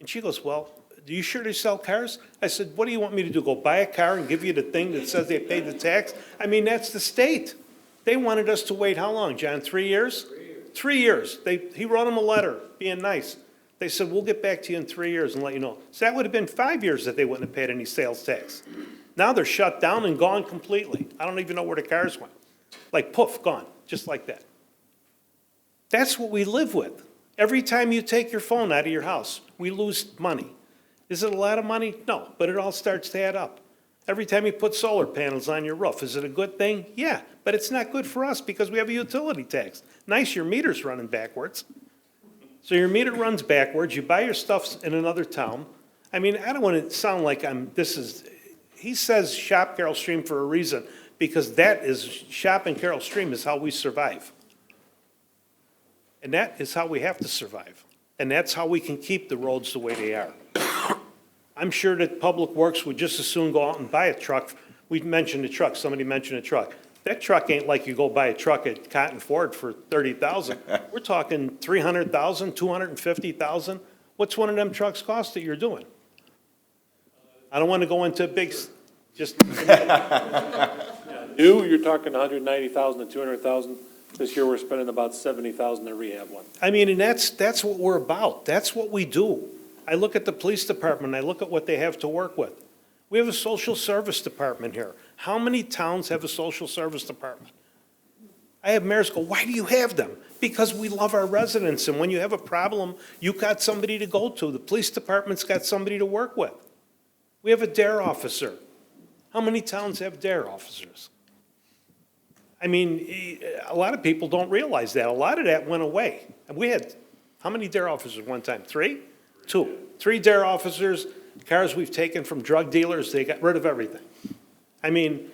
And she goes, well, are you sure they sell cars? I said, what do you want me to do, go buy a car and give you the thing that says they paid the tax? I mean, that's the state. They wanted us to wait how long, John, 3 years? 3 years. He wrote them a letter, being nice. They said, we'll get back to you in 3 years and let you know. So that would have been 5 years that they wouldn't have paid any sales tax. Now they're shut down and gone completely. I don't even know where the cars went. Like poof, gone, just like that. That's what we live with. Every time you take your phone out of your house, we lose money. Is it a lot of money? No, but it all starts to add up. Every time you put solar panels on your roof, is it a good thing? Yeah, but it's not good for us because we have a utility tax. Nice, your meter's running backwards. So your meter runs backwards, you buy your stuff in another town. I mean, I don't want to sound like he says shop Carroll Stream for a reason, because shop in Carroll Stream is how we survive. And that is how we have to survive. And that's how we can keep the roads the way they are. I'm sure that Public Works would just as soon go out and buy a truck. We mentioned a truck, somebody mentioned a truck. That truck ain't like you go buy a truck at Cotton Ford for $30,000. We're talking $300,000, $250,000. What's one of them trucks cost that you're doing? I don't want to go into just.
New, you're talking 190,000 to 200,000. This year, we're spending about 70,000 to rehab one.
I mean, and that's what we're about. That's what we do. I look at the police department, I look at what they have to work with. We have a social service department here. How many towns have a social service department? I have mayors go, why do you have them? Because we love our residents, and when you have a problem, you got somebody to go to. The police department's got somebody to work with. We have a DARE officer. How many towns have DARE officers? I mean, a lot of people don't realize that. A lot of that went away. And we had, how many DARE officers one time? 3? 2. 3 DARE officers, cars we've taken from drug dealers, they got rid of everything. I mean,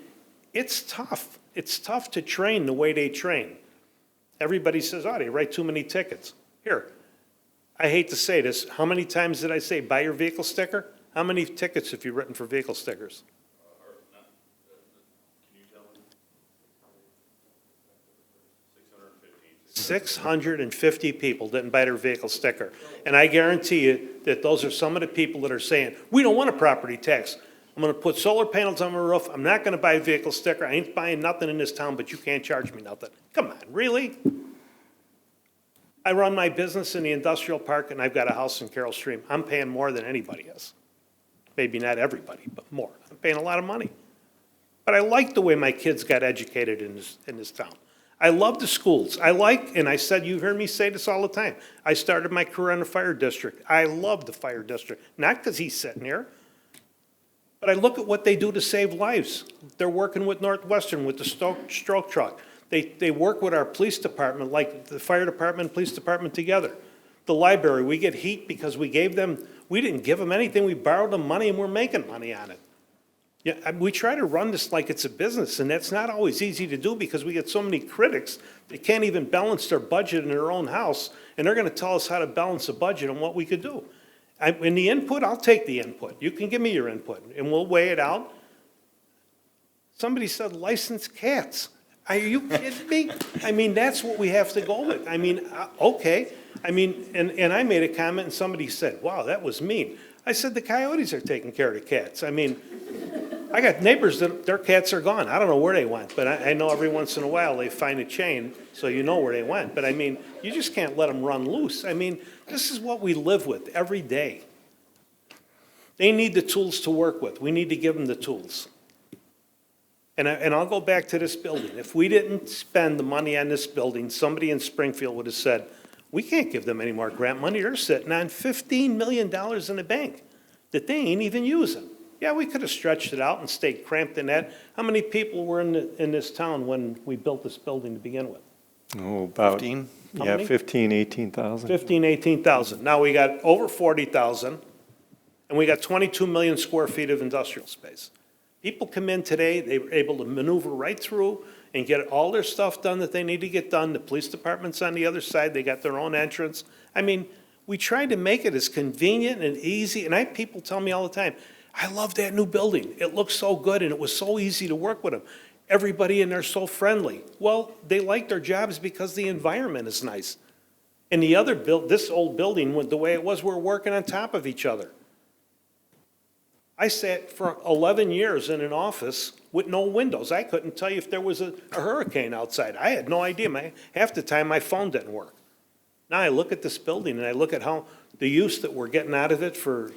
it's tough. It's tough to train the way they train. Everybody says, oh, they write too many tickets. Here, I hate to say this, how many times did I say, buy your vehicle sticker? How many tickets have you written for vehicle stickers? 650 people didn't buy their vehicle sticker. And I guarantee you that those are some of the people that are saying, we don't want a property tax. I'm going to put solar panels on my roof. I'm not going to buy a vehicle sticker. I ain't buying nothing in this town, but you can't charge me nothing. Come on, really? I run my business in the industrial park, and I've got a house in Carroll Stream. I'm paying more than anybody is. Maybe not everybody, but more. I'm paying a lot of money. But I like the way my kids got educated in this town. I love the schools. And I said, you hear me say this all the time. I started my career in the fire district. I love the fire district, not because he's sitting here, but I look at what they do to save lives. They're working with Northwestern, with the stroke truck. They work with our police department, like the fire department and police department together. The library, we get heat because we didn't give them anything. We borrowed them money and we're making money on it. Yeah, we try to run this like it's a business, and that's not always easy to do because we get so many critics that can't even balance their budget in their own house, and they're going to tell us how to balance a budget and what we could do. In the input, I'll take the input. You can give me your input, and we'll weigh it out. Somebody said licensed cats. Are you kidding me? I mean, that's what we have to go with. I mean, okay. I mean, and I made a comment, and somebody said, wow, that was mean. I said, the coyotes are taking care of the cats. I mean, I got neighbors that their cats are gone. I don't know where they went, but I know every once in a while they find a chain, so you know where they went. But I mean, you just can't let them run loose. I mean, this is what we live with every day. They need the tools to work with. We need to give them the tools. And I'll go back to this building. If we didn't spend the money on this building, somebody in Springfield would have said, we can't give them any more grant money. They're sitting on $15 million in the bank that they ain't even using. Yeah, we could have stretched it out and stayed cramped in that. How many people were in this town when we built this building to begin with?
Oh, about
15?
How
Yeah,
many?
15, 18,000.
15, 18,000. Now we got over 40,000, and we got 22 million square feet of industrial space. People come in today, they were able to maneuver right through and get all their stuff done that they need to get done. The police department's on the other side. They got their own entrance. I mean, we tried to make it as convenient and easy, and people tell me all the time, I love that new building. It looks so good, and it was so easy to work with them. Everybody in there is so friendly. Well, they like their jobs because the environment is nice. And the other this old building, the way it was, we're working on top of each other. I sat for 11 years in an office with no windows. I couldn't tell you if there was a hurricane outside. I had no idea. Half the time, my phone didn't work. Now I look at this building, and I look at how
the use that we're getting out of it for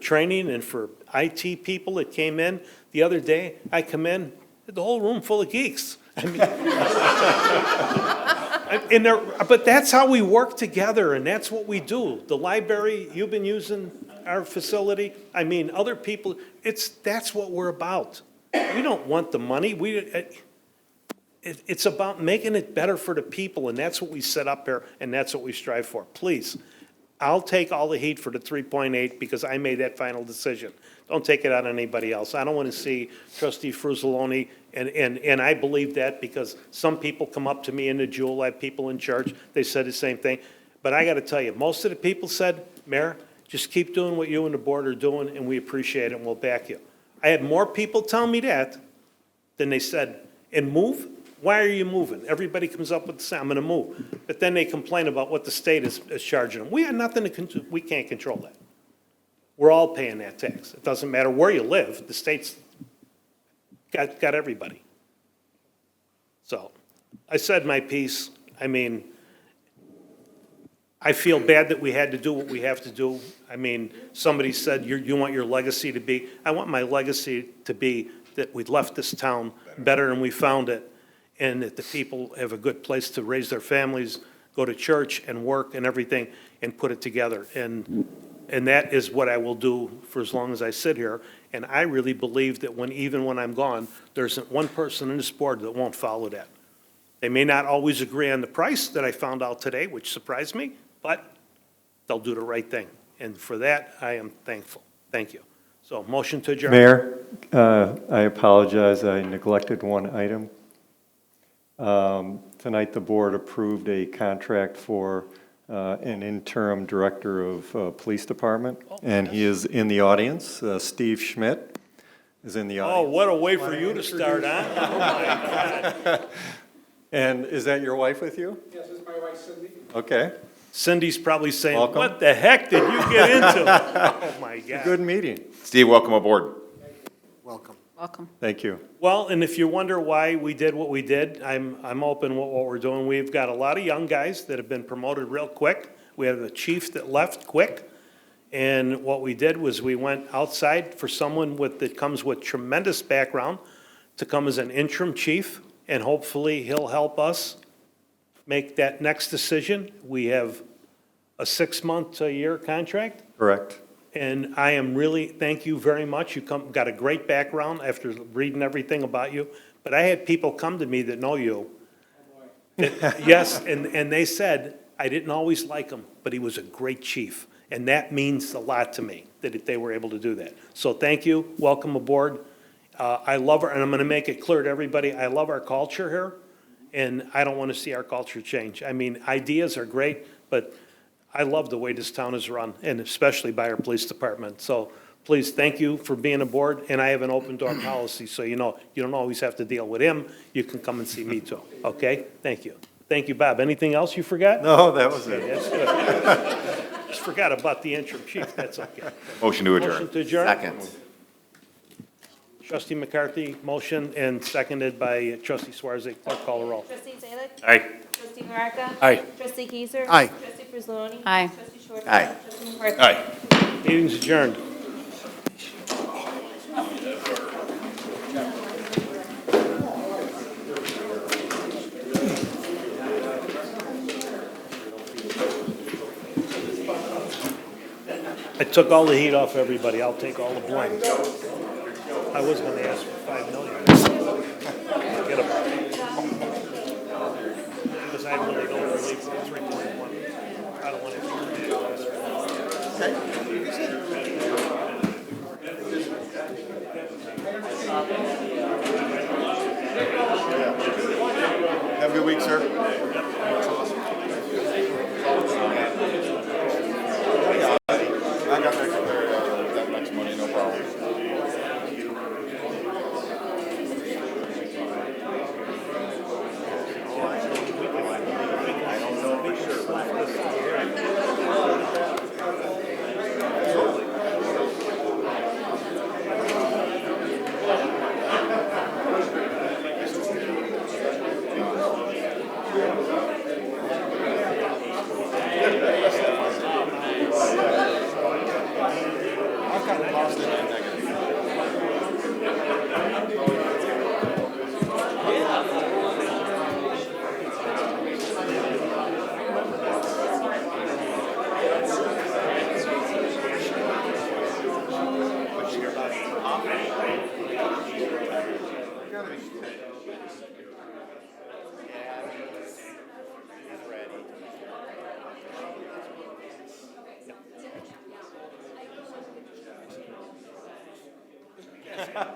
training and for IT people that came in. The other day, I come in, the whole room full of geeks. I mean, but that's how we work together, and that's what we do. The library, you've been using our facility. I mean, other people, that's what we're about. We don't want the money. It's about making it better for the people, and that's what we set up here, and that's what we strive for. Please, I'll take all the heat for the 3.8 because I made that final decision. Don't take it on anybody else. I don't want to see Trustee Fruzzoloni, and I believe that because some people come up to me in the Jewel, I have people in church, they said the same thing. But I got to tell you, most of the people said, Mayor, just keep doing what you and the board are doing, and we appreciate it, and we'll back you. I had more people tell me that than they said, and move? Why are you moving? Everybody comes up with the same, I'm going to move. But then they complain about what the state is charging them. We have nothing to, we can't control that. We're all paying that tax. It doesn't matter where you live, the state's got everybody. So, I said my piece. I mean, I feel bad that we had to do what we have to do. I mean, somebody said, you want your legacy to be, I want my legacy to be that we left this town better than we found it, and that the people have a good place to raise their families, go to church and work and everything, and put it together. And that is what I will do for as long as I sit here. And I really believe that even when I'm gone, there isn't one person in this board that won't follow that. They may not always agree on the price that I found out today, which surprised me, but they'll do the right thing. And for that, I am thankful. Thank you. So, motion to adjourn.
Mayor, I apologize, I neglected one item. Tonight, the board approved a contract for an interim director of police department, and he is in the audience. Steve Schmidt is in the audience.
Oh, what a way for you to start, huh? Oh, my God.
And is that your wife with you?
Yes, this is my wife, Cindy.
Okay.
Cindy's probably saying,
Welcome.
what the heck did you get into? Oh, my God.
Good meeting.
Steve, welcome aboard.
Welcome.
Welcome.
Thank you.
Well, and if you wonder why we did what we did, I'm open with what we're doing. We've got a lot of young guys that have been promoted real quick. We have a chief that left quick. And what we did was we went outside for someone that comes with tremendous background to come as an interim chief, and hopefully he'll help us make that next decision. We have a 6-month to a year contract.
Correct.
And I am really, thank you very much. You got a great background after reading everything about you. But I had people come to me that know you. Yes, and they said, I didn't always like him, but he was a great chief. And that means a lot to me, that they were able to do that. So thank you, welcome aboard. I love and I'm going to make it clear to everybody, I love our culture here, and I don't want to see our culture change. I mean, ideas are great, but I love the way this town is run, and especially by our police department. So please, thank you for being aboard, and I have an open door policy, so you know, you don't always have to deal with him. You can come and see me too, okay? Thank you. Thank you, Bob. Anything else you forgot?
No, that was
Okay,
it.
that's good. Just forgot about the interim chief, that's okay.
Motion to adjourn.
Motion to adjourn?
Second.
Trustee McCarthy, motion, and seconded by trustee Swarzak. Clerk, call the roll.
Trustee Zalik.
Aye.
Trustee Maravka.
Aye.
Trustee Keiser.
Aye.
Trustee Frizzloni.
Aye.
Trustee Schwartz.
Aye.
Trustee McCarthy.
Aye.
Meeting's adjourned. I took all the heat off everybody. I'll take all the blame. I was going to ask for 5 million. Forget about it. Because I really don't believe 3.1. I don't want
Have a good week, sir. I got that much money, no problem. I don't know for sure.
ask him.